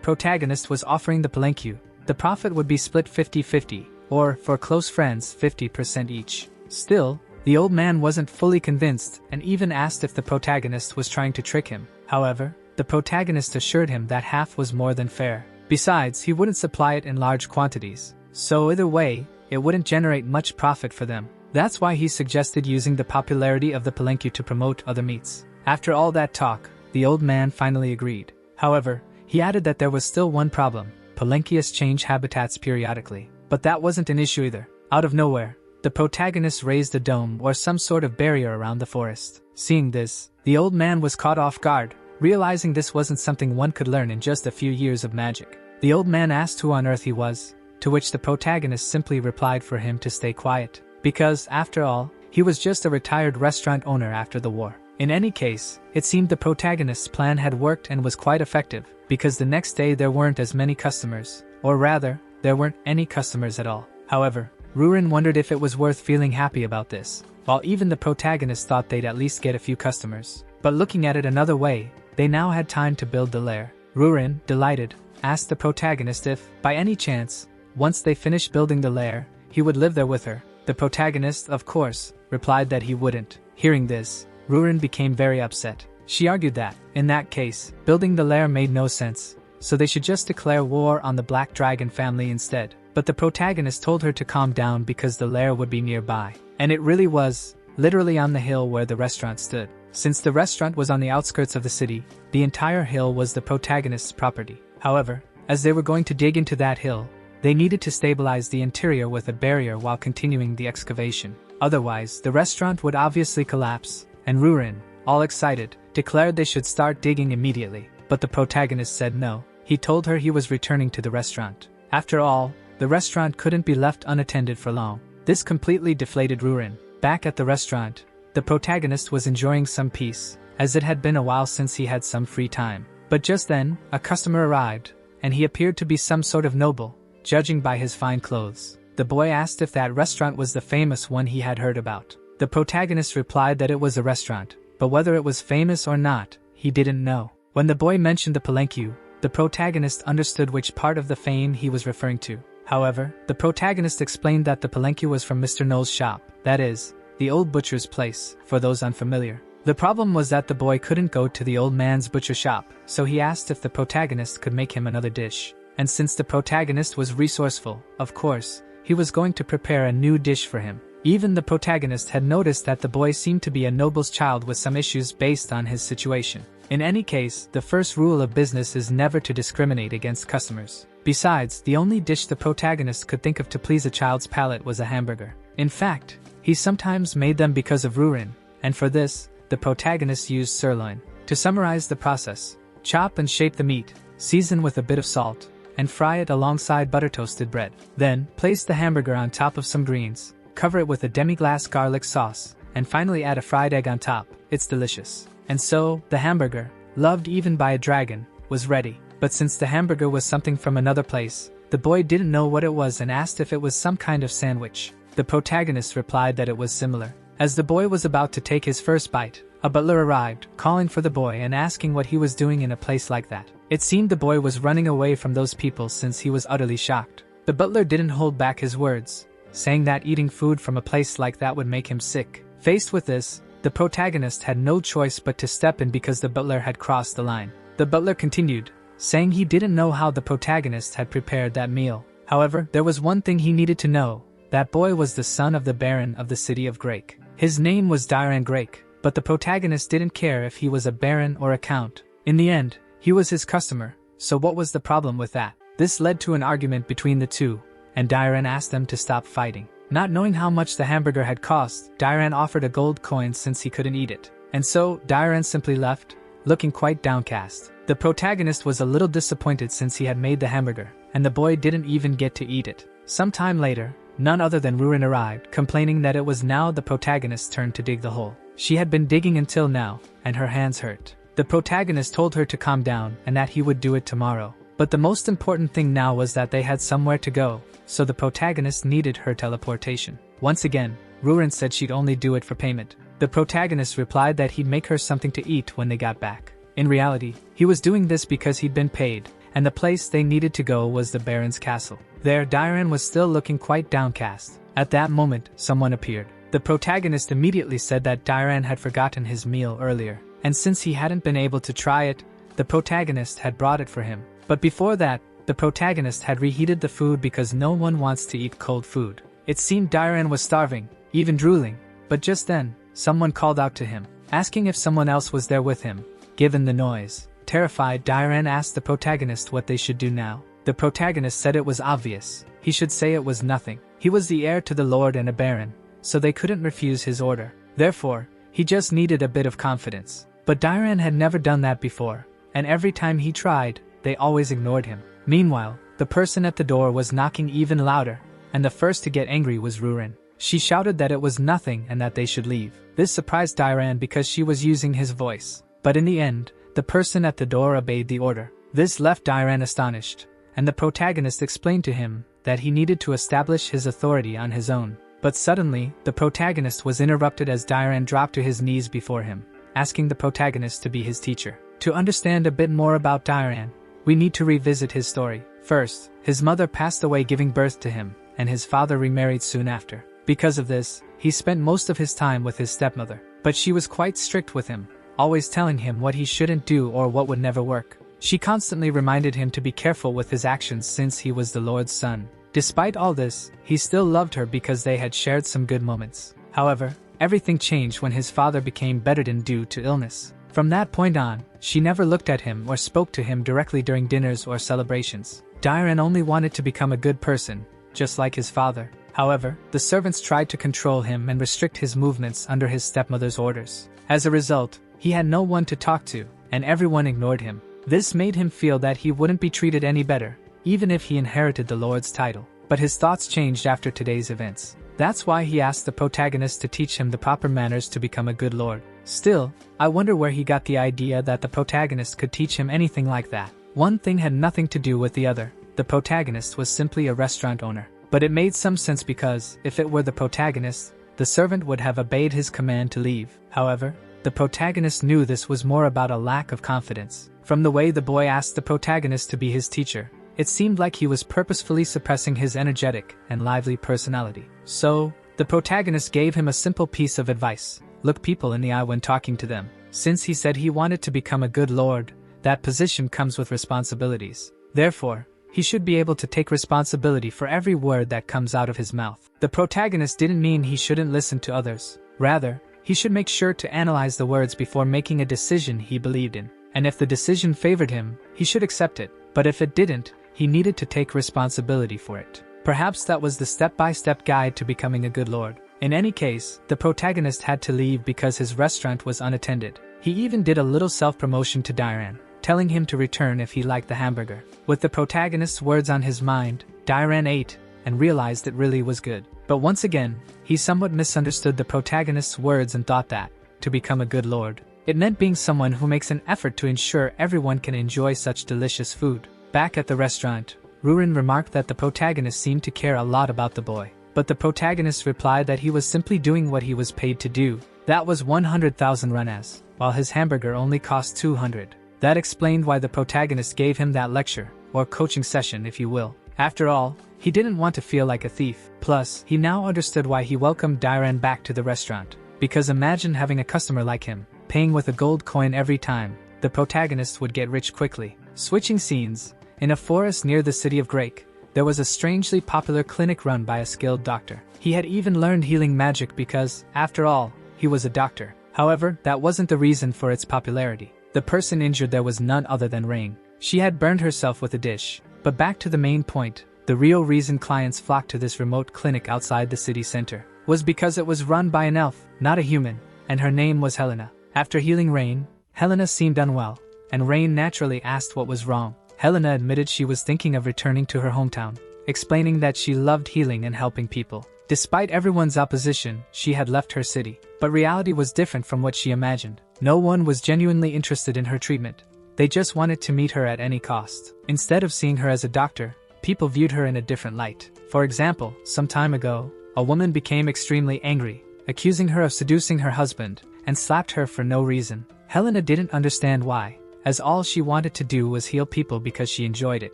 protagonist was offering the Palanque, the profit would be split 50-50, or, for close friends, 50% each. Still, the old man wasn't fully convinced and even asked if the protagonist was trying to trick him. However, the protagonist assured him that half was more than fair. Besides, he wouldn't supply it in large quantities, so either way, it wouldn't generate much profit for them. That's why he suggested using the popularity of the Palanque to promote other meats. After all that talk, the old man finally agreed. However, he added that there was still one problem: Palanquias change habitats periodically. But that wasn't an issue either. Out of nowhere, the protagonist raised a dome or some sort of barrier around the forest. Seeing this, the old man was caught off guard, realizing this wasn't something one could learn in just a few years of magic. The old man asked who on earth he was, to which the protagonist simply replied for him to stay quiet, because, after all, he was just a retired restaurant owner after the war. In any case, it seemed the protagonist's plan had worked and was quite effective, because the next day there weren't as many customers, or rather, there weren't any customers at all. However, Rurin wondered if it was worth feeling happy about this, while even the protagonist thought they'd at least get a few customers. But looking at it another way, they now had time to build the lair. Rurin, delighted, asked the protagonist if, by any chance, once they finished building the lair, he would live there with her. The protagonist, of course, replied that he wouldn't. Hearing this, Rurin became very upset. She argued that, in that case, building the lair made no sense, so they should just declare war on the Black Dragon family instead. But the protagonist told her to calm down because the lair would be nearby. And it really was, literally on the hill where the restaurant stood. Since the restaurant was on the outskirts of the city, the entire hill was the protagonist's property. However, as they were going to dig into that hill, they needed to stabilize the interior with a barrier while continuing the excavation. Otherwise, the restaurant would obviously collapse, and Rurin, all excited, declared they should start digging immediately. But the protagonist said no. He told her he was returning to the restaurant. After all, the restaurant couldn't be left unattended for long. This completely deflated Rurin. Back at the restaurant, the protagonist was enjoying some peace, as it had been a while since he had some free time. But just then, a customer arrived, and he appeared to be some sort of noble, judging by his fine clothes. The boy asked if that restaurant was the famous one he had heard about. The protagonist replied that it was a restaurant, but whether it was famous or not, he didn't know. When the boy mentioned the Palanque, the protagonist understood which part of the fame he was referring to. However, the protagonist explained that the Palanque was from Mr. No's shop, that is, the old butcher's place, for those unfamiliar. The problem was that the boy couldn't go to the old man's butcher shop, so he asked if the protagonist could make him another dish. And since the protagonist was resourceful, of course, he was going to prepare a new dish for him. Even the protagonist had noticed that the boy seemed to be a noble's child with some issues based on his situation. In any case, the first rule of business is never to discriminate against customers. Besides, the only dish the protagonist could think of to please a child's palate was a hamburger. In fact, he sometimes made them because of Rurin, and for this, the protagonist used sirloin. To summarize the process: chop and shape the meat, season with a bit of salt, and fry it alongside butter-toasted bread. Then, place the hamburger on top of some greens, cover it with a demi-glace garlic sauce, and finally add a fried egg on top. It's delicious. And so, the hamburger, loved even by a dragon, was ready. But since the hamburger was something from another place, the boy didn't know what it was and asked if it was some kind of sandwich. The protagonist replied that it was similar. As the boy was about to take his first bite, a butler arrived, calling for the boy and asking what he was doing in a place like that. It seemed the boy was running away from those people since he was utterly shocked. The butler didn't hold back his words, saying that eating food from a place like that would make him sick. Faced with this, the protagonist had no choice but to step in because the butler had crossed the line. The butler continued, saying he didn't know how the protagonist had prepared that meal. However, there was one thing he needed to know. That boy was the son of the Baron of the city of Grake. His name was Diran Grake, but the protagonist didn't care if he was a baron or a count. In the end, he was his customer, so what was the problem with that? This led to an argument between the two, and Diran asked them to stop fighting. Not knowing how much the hamburger had cost, Diran offered a gold coin since he couldn't eat it. And so, Diran simply left, looking quite downcast. The protagonist was a little disappointed since he had made the hamburger, and the boy didn't even get to eat it. Some time later, none other than Rurin arrived, complaining that it was now the protagonist's turn to dig the hole. She had been digging until now, and her hands hurt. The protagonist told her to calm down and that he would do it tomorrow. But the most important thing now was that they had somewhere to go, so the protagonist needed her teleportation. Once again, Rurin said she'd only do it for payment. The protagonist replied that he'd make her something to eat when they got back. In reality, he was doing this because he'd been paid, and the place they needed to go was the Baron's castle. There, Dairan was still looking quite downcast. At that moment, someone appeared. The protagonist immediately said that Dairan had forgotten his meal earlier, and since he hadn't been able to try it, the protagonist had brought it for him. But before that, the protagonist had reheated the food because no one wants to eat cold food. It seemed Dairan was starving, even drooling, but just then, someone called out to him, asking if someone else was there with him. Given the noise, terrified, Dairan asked the protagonist what they should do now. The protagonist said it was obvious. He should say it was nothing. He was the heir to the lord and a baron, so they couldn't refuse his order. Therefore, he just needed a bit of confidence. But Dairan had never done that before, and every time he tried, they always ignored him. Meanwhile, the person at the door was knocking even louder, and the first to get angry was Rurin. She shouted that it was nothing and that they should leave. This surprised Dairan because she was using his voice. But in the end, the person at the door obeyed the order. This left Dairan astonished, and the protagonist explained to him that he needed to establish his authority on his own. But suddenly, the protagonist was interrupted as Dairan dropped to his knees before him, asking the protagonist to be his teacher. To understand a bit more about Dairan, we need to revisit his story. First, his mother passed away giving birth to him, and his father remarried soon after. Because of this, he spent most of his time with his stepmother. But she was quite strict with him, always telling him what he shouldn't do or what would never work. She constantly reminded him to be careful with his actions since he was the Lord's son. Despite all this, he still loved her because they had shared some good moments. However, everything changed when his father became bedridden due to illness. From that point on, she never looked at him or spoke to him directly during dinners or celebrations. Dairan only wanted to become a good person, just like his father. However, the servants tried to control him and restrict his movements under his stepmother's orders. As a result, he had no one to talk to, and everyone ignored him. This made him feel that he wouldn't be treated any better, even if he inherited the Lord's title. But his thoughts changed after today's events. That's why he asked the protagonist to teach him the proper manners to become a good lord. Still, I wonder where he got the idea that the protagonist could teach him anything like that. One thing had nothing to do with the other. The protagonist was simply a restaurant owner. But it made some sense because, if it were the protagonist, the servant would have obeyed his command to leave. However, the protagonist knew this was more about a lack of confidence. From the way the boy asked the protagonist to be his teacher, it seemed like he was purposefully suppressing his energetic and lively personality. So, the protagonist gave him a simple piece of advice: look people in the eye when talking to them. Since he said he wanted to become a good lord, that position comes with responsibilities. Therefore, he should be able to take responsibility for every word that comes out of his mouth. The protagonist didn't mean he shouldn't listen to others. Rather, he should make sure to analyze the words before making a decision he believed in. And if the decision favored him, he should accept it. But if it didn't, he needed to take responsibility for it. Perhaps that was the step-by-step guide to becoming a good lord. In any case, the protagonist had to leave because his restaurant was unattended. He even did a little self-promotion to Dairan, telling him to return if he liked the hamburger. With the protagonist's words on his mind, Dairan ate and realized it really was good. But once again, he somewhat misunderstood the protagonist's words and thought that, to become a good lord, it meant being someone who makes an effort to ensure everyone can enjoy such delicious food. Back at the restaurant, Rurin remarked that the protagonist seemed to care a lot about the boy. But the protagonist replied that he was simply doing what he was paid to do. That was 100,000 runas, while his hamburger only cost 200. That explained why the protagonist gave him that lecture, or coaching session if you will. After all, he didn't want to feel like a thief. Plus, he now understood why he welcomed Dairan back to the restaurant. Because imagine having a customer like him, paying with a gold coin every time. The protagonist would get rich quickly. Switching scenes, in a forest near the city of Drake, there was a strangely popular clinic run by a skilled doctor. He had even learned healing magic because, after all, he was a doctor. However, that wasn't the reason for its popularity. The person injured there was none other than Rain. She had burned herself with a dish. But back to the main point, the real reason clients flocked to this remote clinic outside the city center was because it was run by an elf, not a human, and her name was Helena. After healing Rain, Helena seemed unwell, and Rain naturally asked what was wrong. Helena admitted she was thinking of returning to her hometown, explaining that she loved healing and helping people. Despite everyone's opposition, she had left her city. But reality was different from what she imagined. No one was genuinely interested in her treatment. They just wanted to meet her at any cost. Instead of seeing her as a doctor, people viewed her in a different light. For example, some time ago, a woman became extremely angry, accusing her of seducing her husband, and slapped her for no reason. Helena didn't understand why, as all she wanted to do was heal people because she enjoyed it.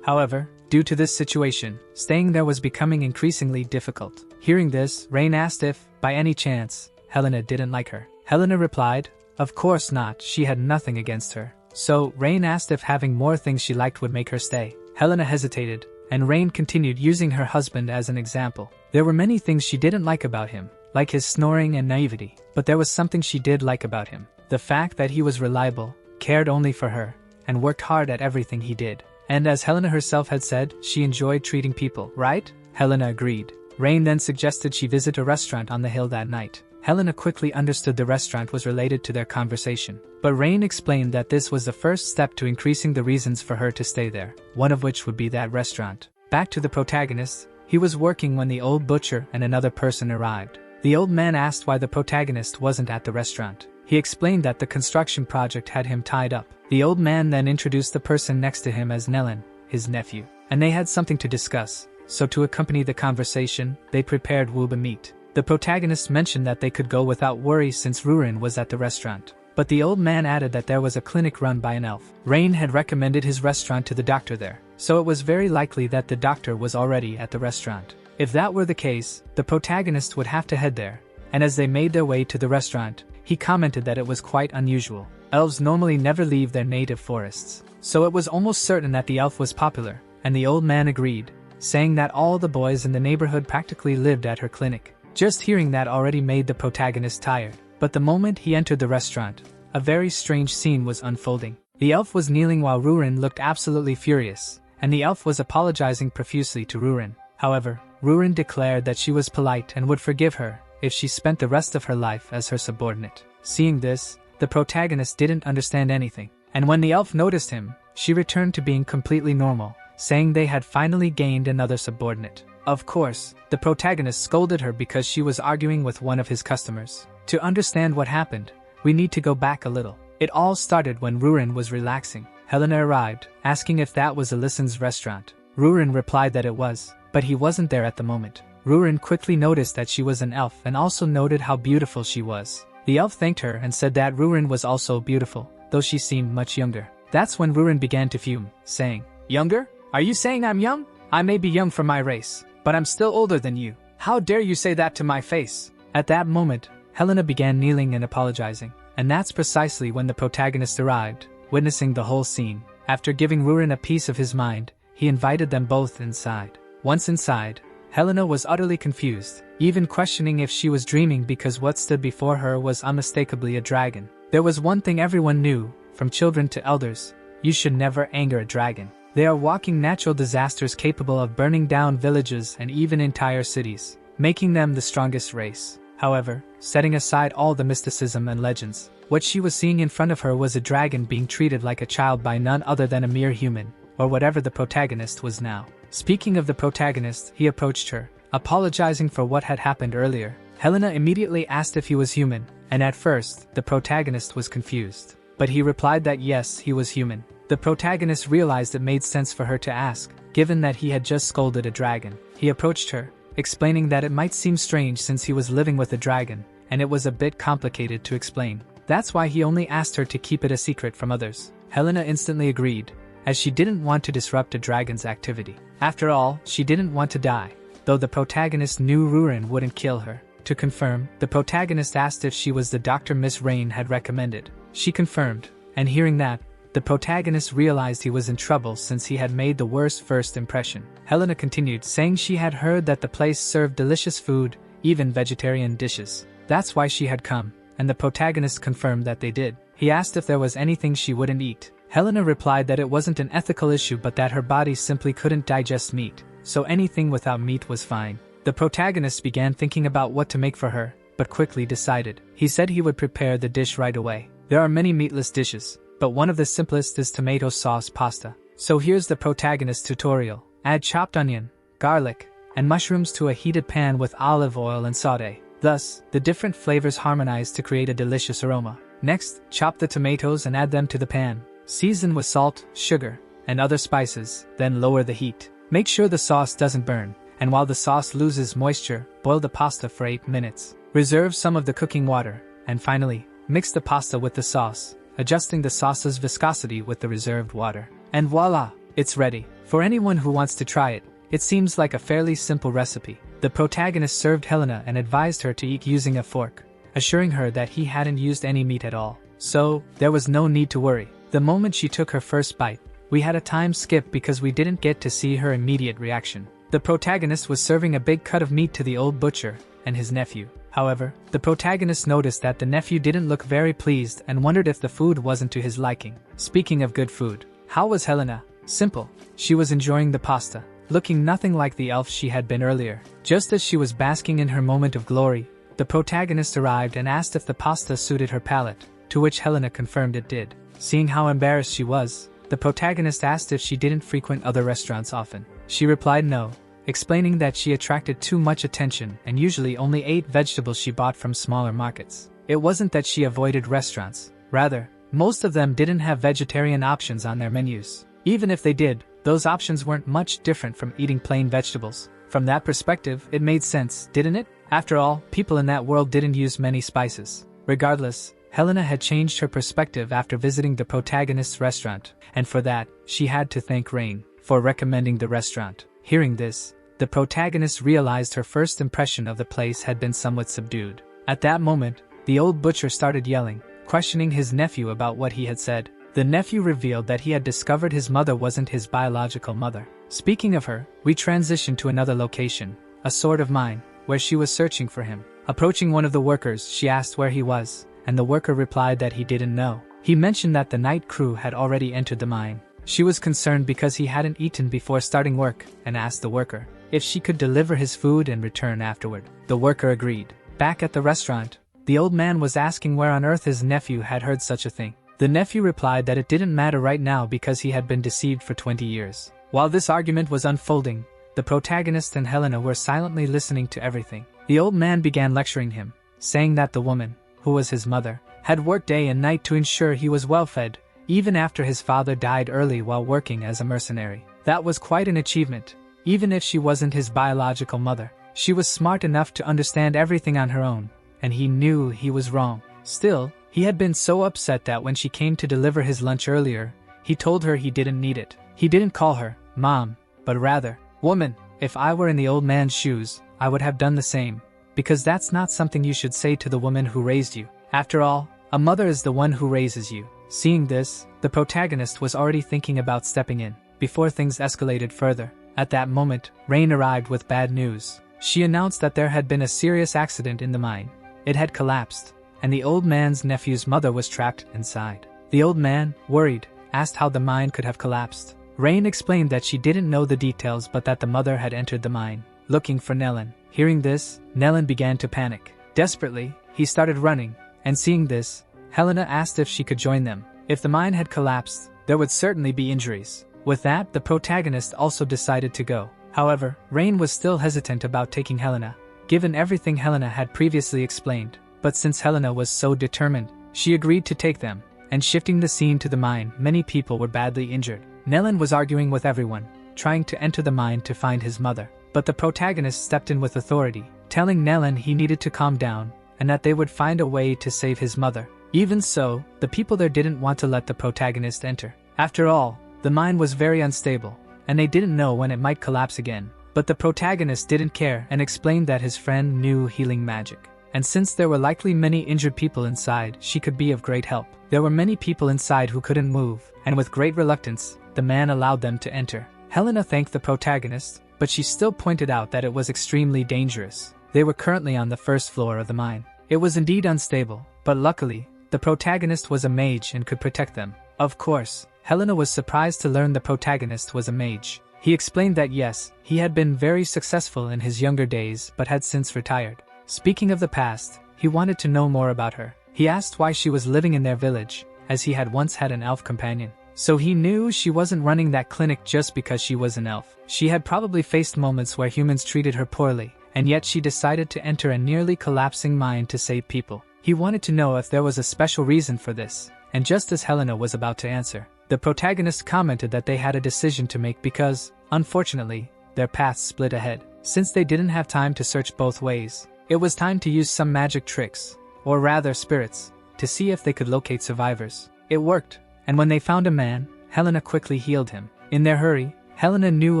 However, due to this situation, staying there was becoming increasingly difficult. Hearing this, Rain asked if, by any chance, Helena didn't like her. Helena replied, of course not, she had nothing against her. So, Rain asked if having more things she liked would make her stay. Helena hesitated, and Rain continued using her husband as an example. There were many things she didn't like about him, like his snoring and naivety, but there was something she did like about him. The fact that he was reliable, cared only for her, and worked hard at everything he did. And as Helena herself had said, she enjoyed treating people, right? Helena agreed. Rain then suggested she visit a restaurant on the hill that night. Helena quickly understood the restaurant was related to their conversation, but Rain explained that this was the first step to increasing the reasons for her to stay there, one of which would be that restaurant. Back to the protagonist, he was working when the old butcher and another person arrived. The old man asked why the protagonist wasn't at the restaurant. He explained that the construction project had him tied up. The old man then introduced the person next to him as Nellen, his nephew, and they had something to discuss, so to accompany the conversation, they prepared Wuba meat. The protagonist mentioned that they could go without worry since Rurin was at the restaurant. But the old man added that there was a clinic run by an elf. Rain had recommended his restaurant to the doctor there, so it was very likely that the doctor was already at the restaurant. If that were the case, the protagonist would have to head there, and as they made their way to the restaurant, he commented that it was quite unusual. Elves normally never leave their native forests, so it was almost certain that the elf was popular, and the old man agreed, saying that all the boys in the neighborhood practically lived at her clinic. Just hearing that already made the protagonist tired, but the moment he entered the restaurant, a very strange scene was unfolding. The elf was kneeling while Rurin looked absolutely furious, and the elf was apologizing profusely to Rurin. However, Rurin declared that she was polite and would forgive her if she spent the rest of her life as her subordinate. Seeing this, the protagonist didn't understand anything, and when the elf noticed him, she returned to being completely normal, saying they had finally gained another subordinate. Of course, the protagonist scolded her because she was arguing with one of his customers. To understand what happened, we need to go back a little. It all started when Rurin was relaxing. Helena arrived, asking if that was Alyssan's restaurant. Rurin replied that it was, but he wasn't there at the moment. Rurin quickly noticed that she was an elf and also noted how beautiful she was. The elf thanked her and said that Rurin was also beautiful, though she seemed much younger. That's when Rurin began to fume, saying, "Younger? Are you saying I'm young? I may be young for my race, but I'm still older than you. How dare you say that to my face?" At that moment, Helena began kneeling and apologizing, and that's precisely when the protagonist arrived, witnessing the whole scene. After giving Rurin a piece of his mind, he invited them both inside. Once inside, Helena was utterly confused, even questioning if she was dreaming because what stood before her was unmistakably a dragon. There was one thing everyone knew, from children to elders: you should never anger a dragon. They are walking natural disasters capable of burning down villages and even entire cities, making them the strongest race. However, setting aside all the mysticism and legends, what she was seeing in front of her was a dragon being treated like a child by none other than a mere human, or whatever the protagonist was now. Speaking of the protagonist, he approached her, apologizing for what had happened earlier. Helena immediately asked if he was human, and at first, the protagonist was confused. But he replied that yes, he was human. The protagonist realized it made sense for her to ask, given that he had just scolded a dragon. He approached her, explaining that it might seem strange since he was living with a dragon, and it was a bit complicated to explain. That's why he only asked her to keep it a secret from others. Helena instantly agreed, as she didn't want to disrupt a dragon's activity. After all, she didn't want to die, though the protagonist knew Rurin wouldn't kill her. To confirm, the protagonist asked if she was the doctor Miss Rain had recommended. She confirmed, and hearing that, the protagonist realized he was in trouble since he had made the worst first impression. Helena continued, saying she had heard that the place served delicious food, even vegetarian dishes. That's why she had come, and the protagonist confirmed that they did. He asked if there was anything she wouldn't eat. Helena replied that it wasn't an ethical issue but that her body simply couldn't digest meat, so anything without meat was fine. The protagonist began thinking about what to make for her, but quickly decided. He said he would prepare the dish right away. There are many meatless dishes, but one of the simplest is tomato sauce pasta. So here's the protagonist tutorial. Add chopped onion, garlic, and mushrooms to a heated pan with olive oil and saute. Thus, the different flavors harmonize to create a delicious aroma. Next, chop the tomatoes and add them to the pan. Season with salt, sugar, and other spices, then lower the heat. Make sure the sauce doesn't burn, and while the sauce loses moisture, boil the pasta for 8 minutes. Reserve some of the cooking water, and finally, mix the pasta with the sauce, adjusting the sauce's viscosity with the reserved water. And voila! It's ready. For anyone who wants to try it, it seems like a fairly simple recipe. The protagonist served Helena and advised her to eat using a fork, assuring her that he hadn't used any meat at all. So, there was no need to worry. The moment she took her first bite, we had a time skip because we didn't get to see her immediate reaction. The protagonist was serving a big cut of meat to the old butcher and his nephew. However, the protagonist noticed that the nephew didn't look very pleased and wondered if the food wasn't to his liking. Speaking of good food, how was Helena? Simple. She was enjoying the pasta, looking nothing like the elf she had been earlier. Just as she was basking in her moment of glory, the protagonist arrived and asked if the pasta suited her palate, to which Helena confirmed it did. Seeing how embarrassed she was, the protagonist asked if she didn't frequent other restaurants often. She replied no, explaining that she attracted too much attention and usually only ate vegetables she bought from smaller markets. It wasn't that she avoided restaurants. Rather, most of them didn't have vegetarian options on their menus. Even if they did, those options weren't much different from eating plain vegetables. From that perspective, it made sense, didn't it? After all, people in that world didn't use many spices. Regardless, Helena had changed her perspective after visiting the protagonist's restaurant, and for that, she had to thank Rain for recommending the restaurant. Hearing this, the protagonist realized her first impression of the place had been somewhat subdued. At that moment, the old butcher started yelling, questioning his nephew about what he had said. The nephew revealed that he had discovered his mother wasn't his biological mother. Speaking of her, we transitioned to another location, a sort of mine, where she was searching for him. Approaching one of the workers, she asked where he was, and the worker replied that he didn't know. He mentioned that the night crew had already entered the mine. She was concerned because he hadn't eaten before starting work and asked the worker if she could deliver his food and return afterward. The worker agreed. Back at the restaurant, the old man was asking where on earth his nephew had heard such a thing. The nephew replied that it didn't matter right now because he had been deceived for 20 years. While this argument was unfolding, the protagonist and Helena were silently listening to everything. The old man began lecturing him, saying that the woman, who was his mother, had worked day and night to ensure he was well fed, even after his father died early while working as a mercenary. That was quite an achievement, even if she wasn't his biological mother. She was smart enough to understand everything on her own, and he knew he was wrong. Still, he had been so upset that when she came to deliver his lunch earlier, he told her he didn't need it. He didn't call her Mom, but rather, Woman. If I were in the old man's shoes, I would have done the same, because that's not something you should say to the woman who raised you. After all, a mother is the one who raises you. Seeing this, the protagonist was already thinking about stepping in, before things escalated further. At that moment, Rain arrived with bad news. She announced that there had been a serious accident in the mine. It had collapsed, and the old man's nephew's mother was trapped inside. The old man, worried, asked how the mine could have collapsed. Rain explained that she didn't know the details but that the mother had entered the mine, looking for Nellen. Hearing this, Nellen began to panic. Desperately, he started running, and seeing this, Helena asked if she could join them. If the mine had collapsed, there would certainly be injuries. With that, the protagonist also decided to go. However, Rain was still hesitant about taking Helena, given everything Helena had previously explained. But since Helena was so determined, she agreed to take them, and shifting the scene to the mine, many people were badly injured. Nellen was arguing with everyone, trying to enter the mine to find his mother. But the protagonist stepped in with authority, telling Nellen he needed to calm down, and that they would find a way to save his mother. Even so, the people there didn't want to let the protagonist enter. After all, the mine was very unstable, and they didn't know when it might collapse again. But the protagonist didn't care and explained that his friend knew healing magic. And since there were likely many injured people inside, she could be of great help. There were many people inside who couldn't move, and with great reluctance, the man allowed them to enter. Helena thanked the protagonist, but she still pointed out that it was extremely dangerous. They were currently on the first floor of the mine. It was indeed unstable, but luckily, the protagonist was a mage and could protect them. Of course, Helena was surprised to learn the protagonist was a mage. He explained that yes, he had been very successful in his younger days but had since retired. Speaking of the past, he wanted to know more about her. He asked why she was living in their village, as he had once had an elf companion. So he knew she wasn't running that clinic just because she was an elf. She had probably faced moments where humans treated her poorly, and yet she decided to enter a nearly collapsing mine to save people. He wanted to know if there was a special reason for this, and just as Helena was about to answer, The protagonist commented that they had a decision to make because, unfortunately, their paths split ahead. Since they didn't have time to search both ways, it was time to use some magic tricks, or rather spirits, to see if they could locate survivors. It worked, and when they found a man, Helena quickly healed him. In their hurry, Helena knew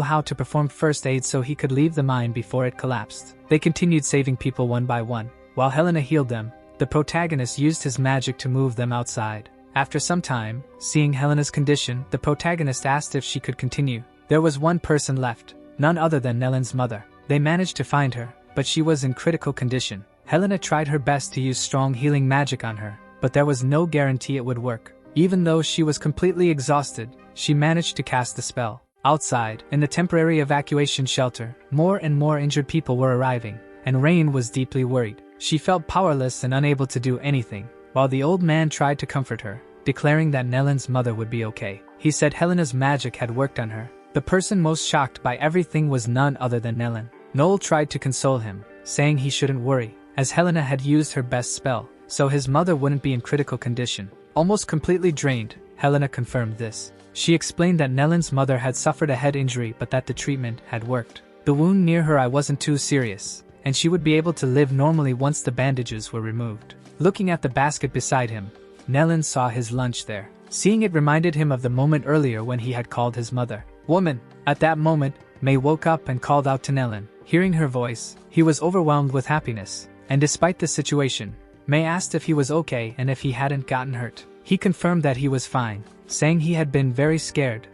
how to perform first aid so he could leave the mine before it collapsed. They continued saving people one by one. While Helena healed them, the protagonist used his magic to move them outside. After some time, seeing Helena's condition, the protagonist asked if she could continue. There was one person left, none other than Nelin's mother. They managed to find her, but she was in critical condition. Helena tried her best to use strong healing magic on her, but there was no guarantee it would work. Even though she was completely exhausted, she managed to cast the spell. Outside, in the temporary evacuation shelter, more and more injured people were arriving, and Rain was deeply worried. She felt powerless and unable to do anything, while the old man tried to comfort her, declaring that Nelin's mother would be okay. He said Helena's magic had worked on her. The person most shocked by everything was none other than Nelin. Noel tried to console him, saying he shouldn't worry, as Helena had used her best spell, so his mother wouldn't be in critical condition. Almost completely drained, Helena confirmed this. She explained that Nelin's mother had suffered a head injury but that the treatment had worked. The wound near her eye wasn't too serious, and she would be able to live normally once the bandages were removed. Looking at the basket beside him, Nelin saw his lunch there. Seeing it reminded him of the moment earlier when he had called his mother "woman." At that moment, May woke up and called out to Nelin. Hearing her voice, he was overwhelmed with happiness, and despite the situation, May asked if he was okay and if he hadn't gotten hurt. He confirmed that he was fine, saying he had been very scared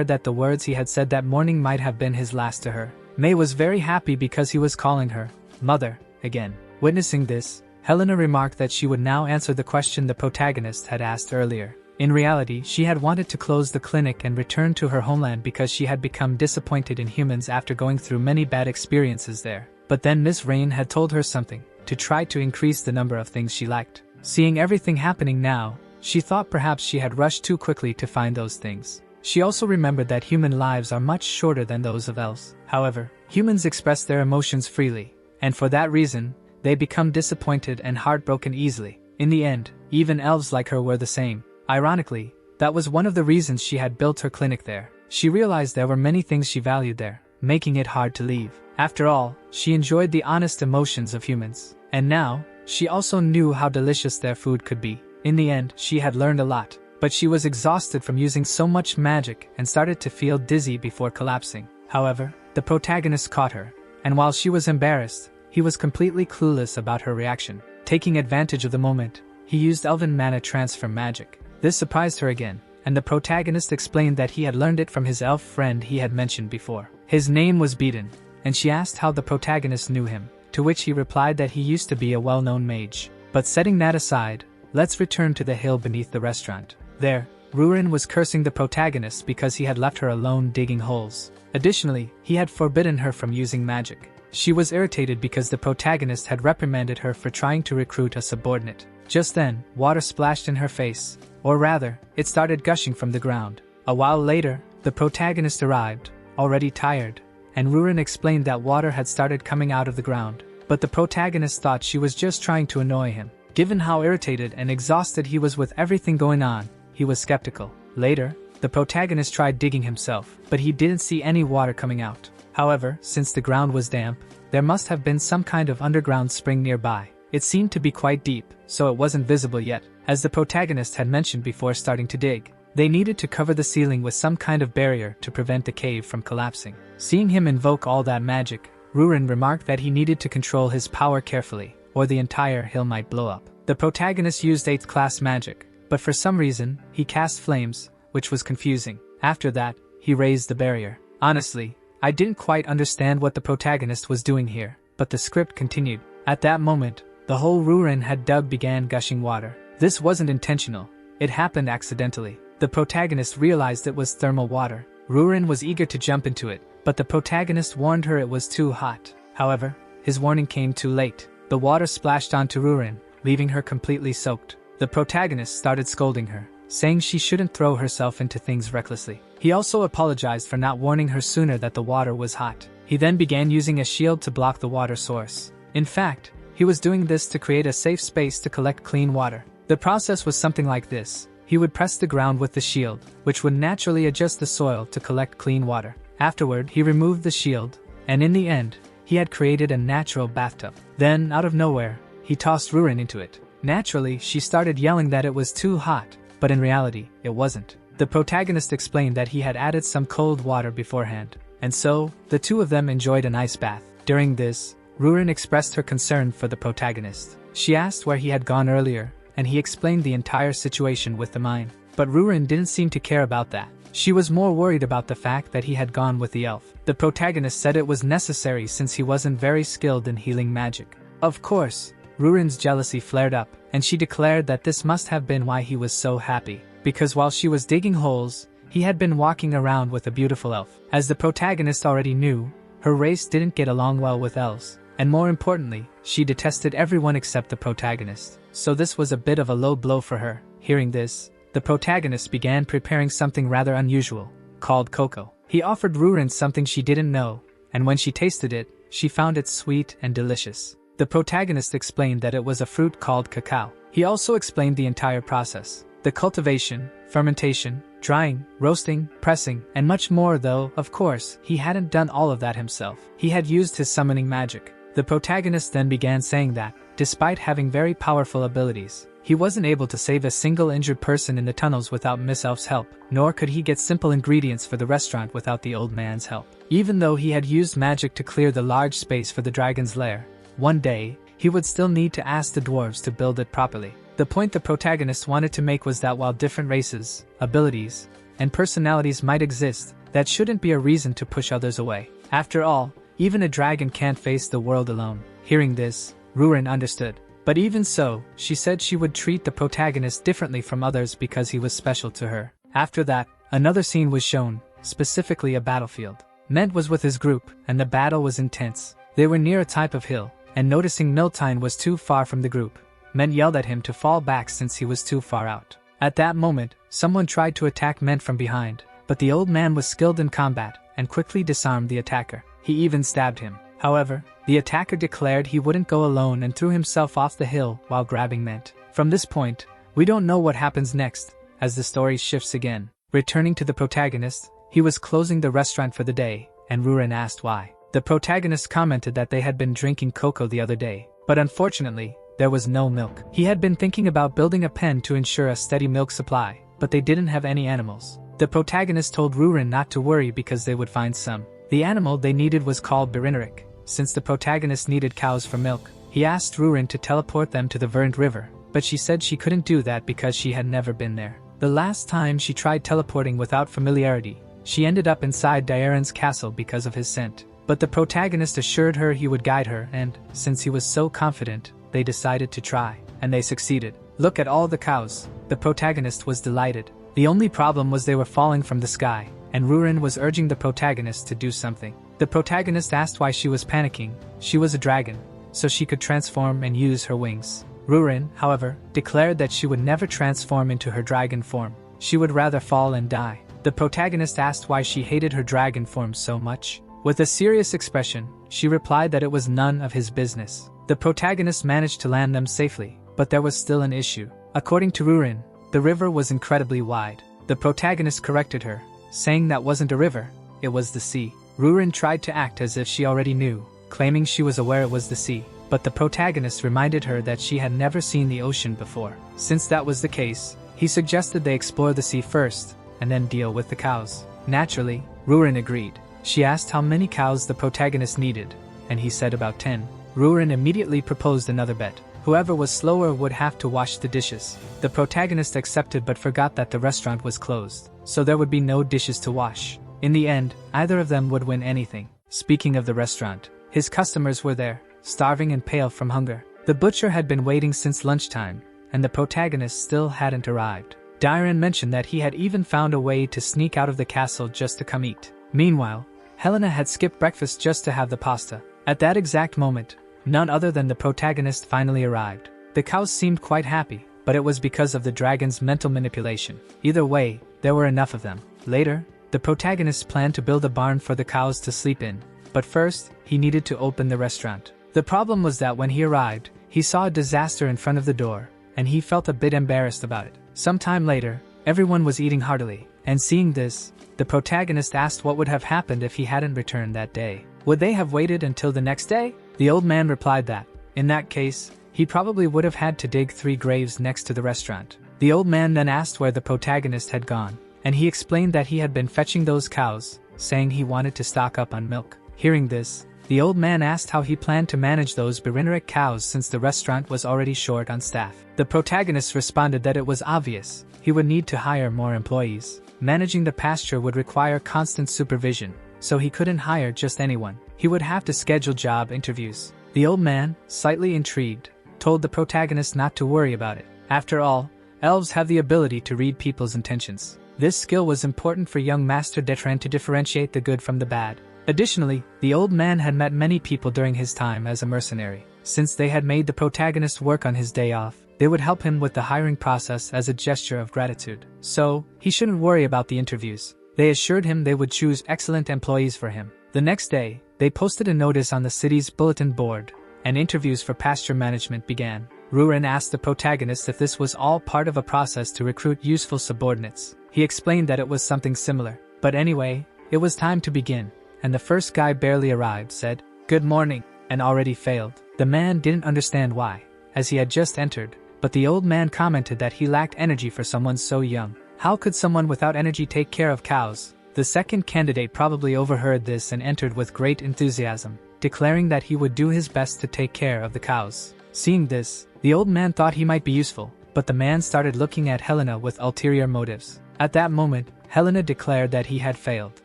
that the words he had said that morning might have been his last to her. May was very happy because he was calling her mother again. Witnessing this, Helena remarked that she would now answer the question the protagonist had asked earlier. In reality, she had wanted to close the clinic and return to her homeland because she had become disappointed in humans after going through many bad experiences there. But then Miss Rain had told her something, to try to increase the number of things she liked. Seeing everything happening now, she thought perhaps she had rushed too quickly to find those things. She also remembered that human lives are much shorter than those of elves. However, humans express their emotions freely, and for that reason, they become disappointed and heartbroken easily. In the end, even elves like her were the same. Ironically, that was one of the reasons she had built her clinic there. She realized there were many things she valued there, making it hard to leave. After all, she enjoyed the honest emotions of humans. And now, she also knew how delicious their food could be. In the end, she had learned a lot, but she was exhausted from using so much magic and started to feel dizzy before collapsing. However, the protagonist caught her, and while she was embarrassed, he was completely clueless about her reaction. Taking advantage of the moment, he used Elven Mana Transfer magic. This surprised her again, and the protagonist explained that he had learned it from his elf friend he had mentioned before. His name was Beaton, and she asked how the protagonist knew him, to which he replied that he used to be a well-known mage. But setting that aside, let's return to the hill beneath the restaurant. There, Rurin was cursing the protagonist because he had left her alone digging holes. Additionally, he had forbidden her from using magic. She was irritated because the protagonist had reprimanded her for trying to recruit a subordinate. Just then, water splashed in her face, or rather, it started gushing from the ground. A while later, the protagonist arrived, already tired, and Rurin explained that water had started coming out of the ground. But the protagonist thought she was just trying to annoy him. Given how irritated and exhausted he was with everything going on, he was skeptical. Later, the protagonist tried digging himself, but he didn't see any water coming out. However, since the ground was damp, there must have been some kind of underground spring nearby. It seemed to be quite deep, so it wasn't visible yet. As the protagonist had mentioned before starting to dig, they needed to cover the ceiling with some kind of barrier to prevent the cave from collapsing. Seeing him invoke all that magic, Rurin remarked that he needed to control his power carefully, or the entire hill might blow up. The protagonist used 8th class magic, but for some reason, he cast flames, which was confusing. After that, he raised the barrier. Honestly, I didn't quite understand what the protagonist was doing here, but the script continued. At that moment, the hole Rurin had dug began gushing water. This wasn't intentional, it happened accidentally. The protagonist realized it was thermal water. Rurin was eager to jump into it, but the protagonist warned her it was too hot. However, his warning came too late. The water splashed onto Rurin, leaving her completely soaked. The protagonist started scolding her, saying she shouldn't throw herself into things recklessly. He also apologized for not warning her sooner that the water was hot. He then began using a shield to block the water source. In fact, he was doing this to create a safe space to collect clean water. The process was something like this. he would press the ground with the shield, which would naturally adjust the soil to collect clean water. Afterward, he removed the shield, and in the end, he had created a natural bathtub. Then, out of nowhere, he tossed Rurin into it. Naturally, she started yelling that it was too hot, but in reality, it wasn't. The protagonist explained that he had added some cold water beforehand, and so, the two of them enjoyed an ice bath. During this, Rurin expressed her concern for the protagonist. She asked where he had gone earlier, and he explained the entire situation with the mine. But Rurin didn't seem to care about that. She was more worried about the fact that he had gone with the elf. The protagonist said it was necessary since he wasn't very skilled in healing magic. Of course, Rurin's jealousy flared up, and she declared that this must have been why he was so happy. Because while she was digging holes, he had been walking around with a beautiful elf. As the protagonist already knew, her race didn't get along well with elves, and more importantly, she detested everyone except the protagonist. So this was a bit of a low blow for her. Hearing this, the protagonist began preparing something rather unusual, called cocoa. He offered Rurin something she didn't know, and when she tasted it, she found it sweet and delicious. The protagonist explained that it was a fruit called cacao. He also explained the entire process: the cultivation, fermentation, drying, roasting, pressing, and much more, though, of course, he hadn't done all of that himself. He had used his summoning magic. The protagonist then began saying that, despite having very powerful abilities, he wasn't able to save a single injured person in the tunnels without Miss Elf's help, nor could he get simple ingredients for the restaurant without the old man's help. Even though he had used magic to clear the large space for the dragon's lair, one day, he would still need to ask the dwarves to build it properly. The point the protagonist wanted to make was that while different races, abilities, and personalities might exist, that shouldn't be a reason to push others away. After all, even a dragon can't face the world alone. Hearing this, Rurin understood. But even so, she said she would treat the protagonist differently from others because he was special to her. After that, another scene was shown, specifically a battlefield. Ment was with his group, and the battle was intense. They were near a type of hill, and noticing Miltine was too far from the group, Ment yelled at him to fall back since he was too far out. At that moment, someone tried to attack Ment from behind, but the old man was skilled in combat and quickly disarmed the attacker. He even stabbed him. However, the attacker declared he wouldn't go alone and threw himself off the hill while grabbing Ment. From this point, we don't know what happens next, as the story shifts again. Returning to the protagonist, he was closing the restaurant for the day, and Rurin asked why. The protagonist commented that they had been drinking cocoa the other day, but unfortunately, there was no milk. He had been thinking about building a pen to ensure a steady milk supply, but they didn't have any animals. The protagonist told Rurin not to worry because they would find some. The animal they needed was called Berineric. Since the protagonist needed cows for milk, he asked Rurin to teleport them to the Verdant River, but she said she couldn't do that because she had never been there. The last time she tried teleporting without familiarity, she ended up inside Diaron's castle because of his scent. But the protagonist assured her he would guide her, and, since he was so confident, they decided to try, and they succeeded. Look at all the cows. The protagonist was delighted. The only problem was they were falling from the sky, and Rurin was urging the protagonist to do something. The protagonist asked why she was panicking. She was a dragon, so she could transform and use her wings. Rurin, however, declared that she would never transform into her dragon form. She would rather fall and die. The protagonist asked why she hated her dragon form so much. With a serious expression, she replied that it was none of his business. The protagonist managed to land them safely, but there was still an issue. According to Rurin, the river was incredibly wide. The protagonist corrected her, saying that wasn't a river, it was the sea. Rurin tried to act as if she already knew, claiming she was aware it was the sea, but the protagonist reminded her that she had never seen the ocean before. Since that was the case, he suggested they explore the sea first, and then deal with the cows. Naturally, Rurin agreed. She asked how many cows the protagonist needed, and he said about 10. Rurin immediately proposed another bet. Whoever was slower would have to wash the dishes. The protagonist accepted but forgot that the restaurant was closed, so there would be no dishes to wash. In the end, either of them would win anything. Speaking of the restaurant, his customers were there, starving and pale from hunger. The butcher had been waiting since lunchtime, and the protagonist still hadn't arrived. Diron mentioned that he had even found a way to sneak out of the castle just to come eat. Meanwhile, Helena had skipped breakfast just to have the pasta. At that exact moment, none other than the protagonist finally arrived. The cows seemed quite happy, but it was because of the dragon's mental manipulation. Either way, there were enough of them. Later, the protagonist planned to build a barn for the cows to sleep in, but first, he needed to open the restaurant. The problem was that when he arrived, he saw a disaster in front of the door, and he felt a bit embarrassed about it. Sometime later, everyone was eating heartily, and seeing this, the protagonist asked what would have happened if he hadn't returned that day. Would they have waited until the next day? The old man replied that, in that case, he probably would have had to dig 3 graves next to the restaurant. The old man then asked where the protagonist had gone, and he explained that he had been fetching those cows, saying he wanted to stock up on milk. Hearing this, the old man asked how he planned to manage those Berineric cows since the restaurant was already short on staff. The protagonist responded that it was obvious, he would need to hire more employees. Managing the pasture would require constant supervision, so he couldn't hire just anyone. He would have to schedule job interviews. The old man, slightly intrigued, told the protagonist not to worry about it. After all, elves have the ability to read people's intentions. This skill was important for young Master Detran to differentiate the good from the bad. Additionally, the old man had met many people during his time as a mercenary. Since they had made the protagonist work on his day off, they would help him with the hiring process as a gesture of gratitude. So, he shouldn't worry about the interviews. They assured him they would choose excellent employees for him. The next day, they posted a notice on the city's bulletin board, and interviews for pasture management began. Ruren asked the protagonist if this was all part of a process to recruit useful subordinates. He explained that it was something similar. But anyway, it was time to begin, and the first guy barely arrived said, "Good morning," and already failed. The man didn't understand why, as he had just entered, but the old man commented that he lacked energy for someone so young. How could someone without energy take care of cows? The second candidate probably overheard this and entered with great enthusiasm, declaring that he would do his best to take care of the cows. Seeing this, the old man thought he might be useful, but the man started looking at Helena with ulterior motives. At that moment, Helena declared that he had failed.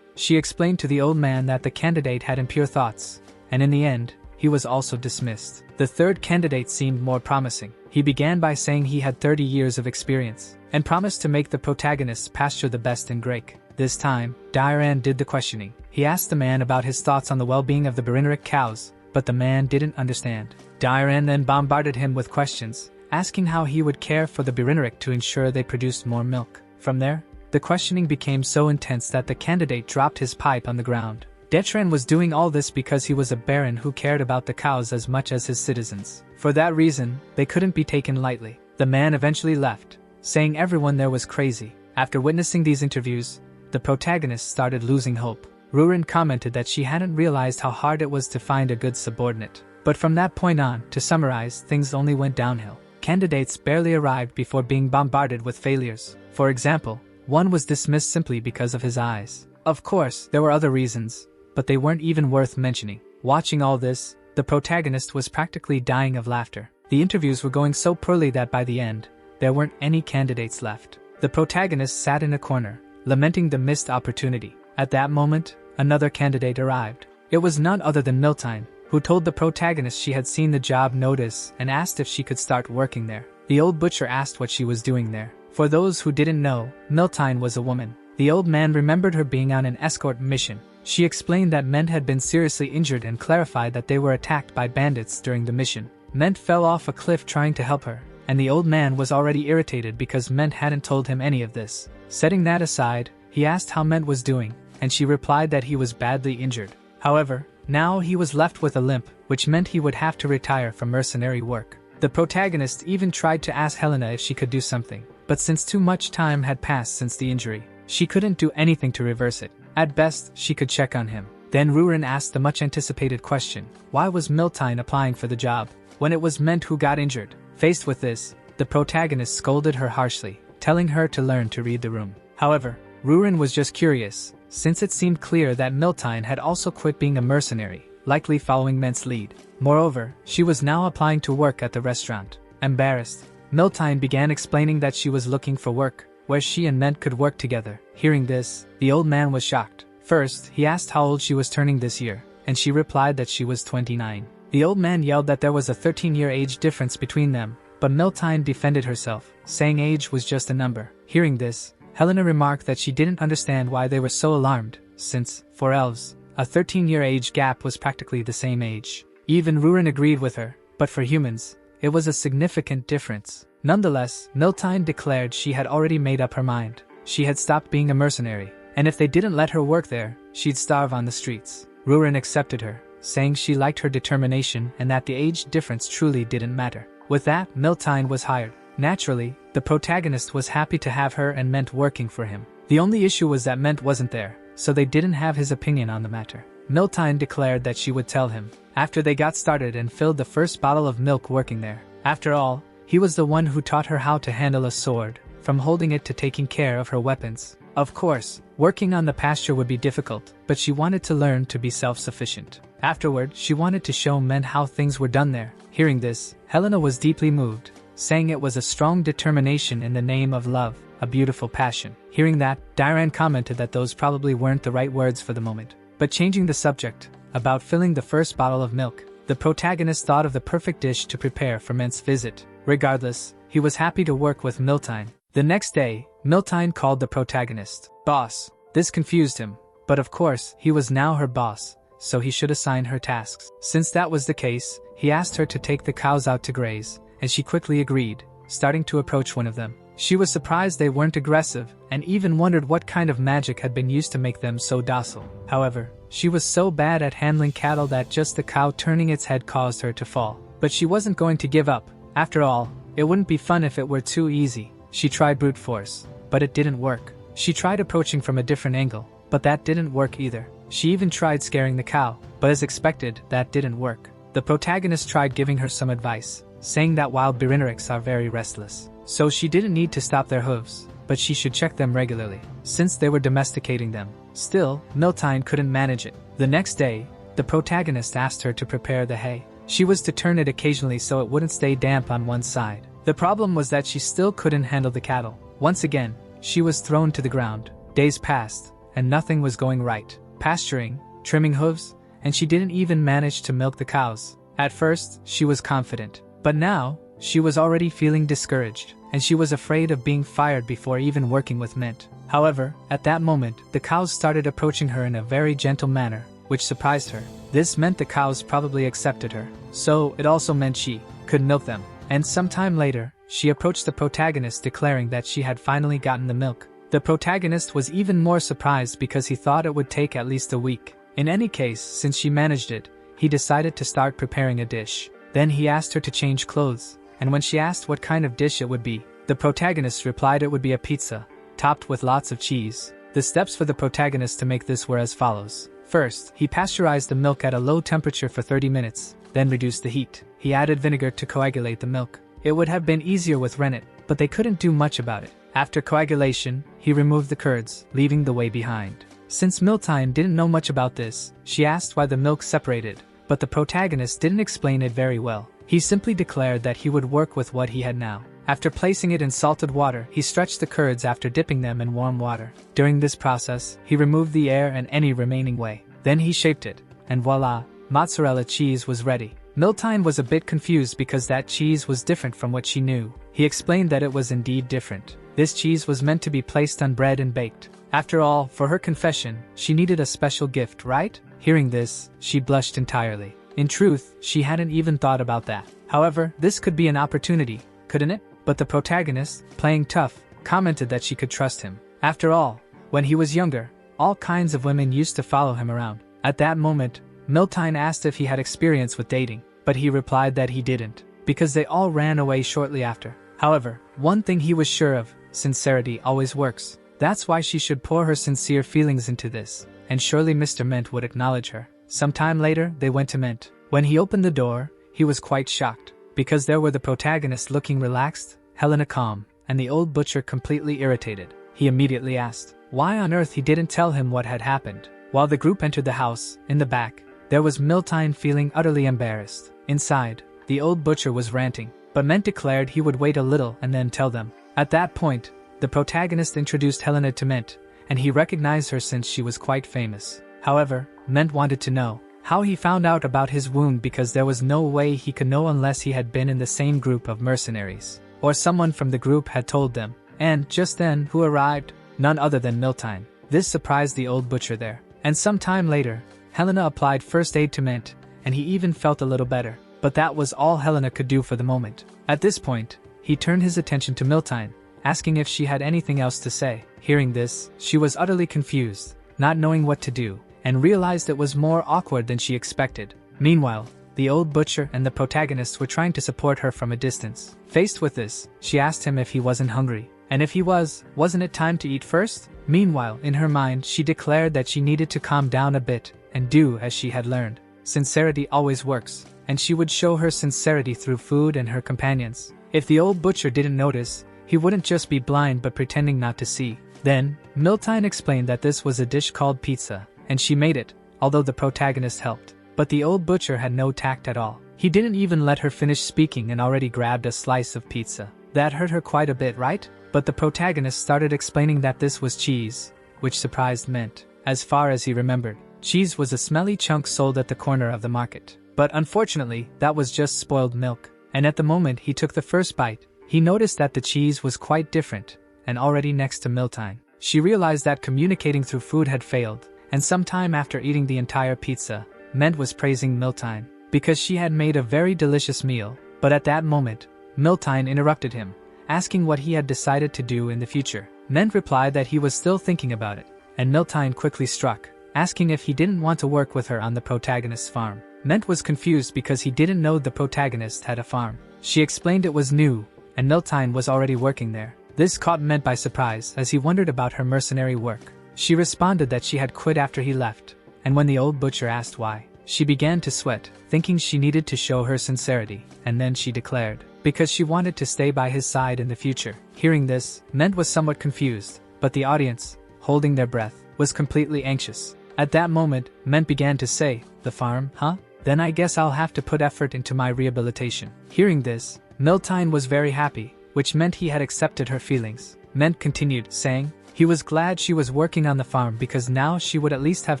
She explained to the old man that the candidate had impure thoughts, and in the end, he was also dismissed. The third candidate seemed more promising. He began by saying he had 30 years of experience, and promised to make the protagonist's pasture the best in Drake. This time, Dairan did the questioning. He asked the man about his thoughts on the well-being of the Berineric cows, but the man didn't understand. Dairan then bombarded him with questions, asking how he would care for the Berineric to ensure they produced more milk. From there, the questioning became so intense that the candidate dropped his pipe on the ground. Detran was doing all this because he was a baron who cared about the cows as much as his citizens. For that reason, they couldn't be taken lightly. The man eventually left, saying everyone there was crazy. After witnessing these interviews, the protagonist started losing hope. Ruren commented that she hadn't realized how hard it was to find a good subordinate. But from that point on, to summarize, things only went downhill. Candidates barely arrived before being bombarded with failures. For example, one was dismissed simply because of his eyes. Of course, there were other reasons, but they weren't even worth mentioning. Watching all this, the protagonist was practically dying of laughter. The interviews were going so poorly that by the end, there weren't any candidates left. The protagonist sat in a corner, lamenting the missed opportunity. At that moment, another candidate arrived. It was none other than Miltine, who told the protagonist she had seen the job notice and asked if she could start working there. The old butcher asked what she was doing there. For those who didn't know, Miltine was a woman. The old man remembered her being on an escort mission. She explained that Ment had been seriously injured and clarified that they were attacked by bandits during the mission. Ment fell off a cliff trying to help her, and the old man was already irritated because Ment hadn't told him any of this. Setting that aside, he asked how Ment was doing, and she replied that he was badly injured. However, now he was left with a limp, which meant he would have to retire from mercenary work. The protagonist even tried to ask Helena if she could do something, but since too much time had passed since the injury, she couldn't do anything to reverse it. At best, she could check on him. Then Ruren asked the much-anticipated question, why was Miltine applying for the job, when it was Ment who got injured? Faced with this, the protagonist scolded her harshly, telling her to learn to read the room. However, Ruren was just curious, since it seemed clear that Miltine had also quit being a mercenary, likely following Ment's lead. Moreover, she was now applying to work at the restaurant. Embarrassed, Miltine began explaining that she was looking for work, where she and Ment could work together. Hearing this, the old man was shocked. First, he asked how old she was turning this year, and she replied that she was 29. The old man yelled that there was a 13-year age difference between them, but Miltine defended herself, saying age was just a number. Hearing this, Helena remarked that she didn't understand why they were so alarmed, since, for elves, a 13-year age gap was practically the same age. Even Ruren agreed with her, but for humans, it was a significant difference. Nonetheless, Miltine declared she had already made up her mind. She had stopped being a mercenary, and if they didn't let her work there, she'd starve on the streets. Ruren accepted her, saying she liked her determination and that the age difference truly didn't matter. With that, Miltine was hired. Naturally, the protagonist was happy to have her and Ment working for him. The only issue was that Ment wasn't there, so they didn't have his opinion on the matter. Miltine declared that she would tell him, after they got started and filled the first bottle of milk working there. After all, he was the one who taught her how to handle a sword, from holding it to taking care of her weapons. Of course, working on the pasture would be difficult, but she wanted to learn to be self-sufficient. Afterward, she wanted to show men how things were done there. Hearing this, Helena was deeply moved, saying it was a strong determination in the name of love, a beautiful passion. Hearing that, Diran commented that those probably weren't the right words for the moment. But changing the subject, about filling the first bottle of milk, the protagonist thought of the perfect dish to prepare for Ment's visit. Regardless, he was happy to work with Miltine. The next day, Miltine called the protagonist boss. This confused him, but of course, he was now her boss, so he should assign her tasks. Since that was the case, he asked her to take the cows out to graze, and she quickly agreed, starting to approach one of them. She was surprised they weren't aggressive, and even wondered what kind of magic had been used to make them so docile. However, she was so bad at handling cattle that just the cow turning its head caused her to fall. But she wasn't going to give up. After all, it wouldn't be fun if it were too easy. She tried brute force, but it didn't work. She tried approaching from a different angle, but that didn't work either. She even tried scaring the cow, but as expected, that didn't work. The protagonist tried giving her some advice, saying that wild Birinerics are very restless, so she didn't need to stop their hooves, but she should check them regularly, since they were domesticating them. Still, Miltine couldn't manage it. The next day, the protagonist asked her to prepare the hay. She was to turn it occasionally so it wouldn't stay damp on one side. The problem was that she still couldn't handle the cattle. Once again, she was thrown to the ground. Days passed, and nothing was going right. Pasturing, trimming hooves, and she didn't even manage to milk the cows. At first, she was confident, but now, she was already feeling discouraged, and she was afraid of being fired before even working with Mint. However, at that moment, the cows started approaching her in a very gentle manner, which surprised her. This meant the cows probably accepted her, so it also meant she could milk them. And sometime later, she approached the protagonist declaring that she had finally gotten the milk. The protagonist was even more surprised because he thought it would take at least a week. In any case, since she managed it, he decided to start preparing a dish. Then he asked her to change clothes, and when she asked what kind of dish it would be, the protagonist replied it would be a pizza, topped with lots of cheese. The steps for the protagonist to make this were as follows. First, he pasteurized the milk at a low temperature for 30 minutes, then reduced the heat. He added vinegar to coagulate the milk. It would have been easier with rennet, but they couldn't do much about it. After coagulation, he removed the curds, leaving the whey behind. Since Miltine didn't know much about this, she asked why the milk separated, but the protagonist didn't explain it very well. He simply declared that he would work with what he had now. After placing it in salted water, he stretched the curds after dipping them in warm water. During this process, he removed the air and any remaining whey. Then he shaped it, and voila, mozzarella cheese was ready. Miltine was a bit confused because that cheese was different from what she knew. He explained that it was indeed different. This cheese was meant to be placed on bread and baked. After all, for her confession, she needed a special gift, right? Hearing this, she blushed entirely. In truth, she hadn't even thought about that. However, this could be an opportunity, couldn't it? But the protagonist, playing tough, commented that she could trust him. After all, when he was younger, all kinds of women used to follow him around. At that moment, Miltine asked if he had experience with dating, but he replied that he didn't, because they all ran away shortly after. However, one thing he was sure of, sincerity always works. That's why she should pour her sincere feelings into this, and surely Mr. Mint would acknowledge her. Sometime later, they went to Mint. When he opened the door, he was quite shocked, because there were the protagonist looking relaxed, Helena calm, and the old butcher completely irritated. He immediately asked why on earth he didn't tell him what had happened. While the group entered the house, in the back, there was Miltine feeling utterly embarrassed. Inside, the old butcher was ranting, but Ment declared he would wait a little and then tell them. At that point, the protagonist introduced Helena to Ment, and he recognized her since she was quite famous. However, Ment wanted to know how he found out about his wound because there was no way he could know unless he had been in the same group of mercenaries, or someone from the group had told them. And just then, who arrived? None other than Miltine. This surprised the old butcher there. And some time later, Helena applied first aid to Ment, and he even felt a little better. But that was all Helena could do for the moment. At this point, he turned his attention to Miltine, asking if she had anything else to say. Hearing this, she was utterly confused, not knowing what to do, and realized it was more awkward than she expected. Meanwhile, the old butcher and the protagonist were trying to support her from a distance. Faced with this, she asked him if he wasn't hungry. And if he wasn't it time to eat first? Meanwhile, in her mind, she declared that she needed to calm down a bit and do as she had learned. Sincerity always works, and she would show her sincerity through food and her companions. If the old butcher didn't notice, he wouldn't just be blind but pretending not to see. Then, Miltine explained that this was a dish called pizza, and she made it, although the protagonist helped. But the old butcher had no tact at all. He didn't even let her finish speaking and already grabbed a slice of pizza. That hurt her quite a bit, right? But the protagonist started explaining that this was cheese, which surprised Mint. As far as he remembered, cheese was a smelly chunk sold at the corner of the market. But unfortunately, that was just spoiled milk. And at the moment he took the first bite, he noticed that the cheese was quite different, and already next to Miltine. She realized that communicating through food had failed, and sometime after eating the entire pizza, Mint was praising Miltine because she had made a very delicious meal. But at that moment, Miltine interrupted him, asking what he had decided to do in the future. Mint replied that he was still thinking about it, and Miltine quickly struck, asking if he didn't want to work with her on the protagonist's farm. Mint was confused because he didn't know the protagonist had a farm. She explained it was new, and Miltine was already working there. This caught Mint by surprise as he wondered about her mercenary work. She responded that she had quit after he left, and when the old butcher asked why, she began to sweat, thinking she needed to show her sincerity, and then she declared, because she wanted to stay by his side in the future. Hearing this, Mint was somewhat confused, but the audience, holding their breath, was completely anxious. At that moment, Mint began to say, "The farm, huh? Then I guess I'll have to put effort into my rehabilitation." Hearing this, Miltine was very happy, which meant he had accepted her feelings. Mint continued, saying, he was glad she was working on the farm because now she would at least have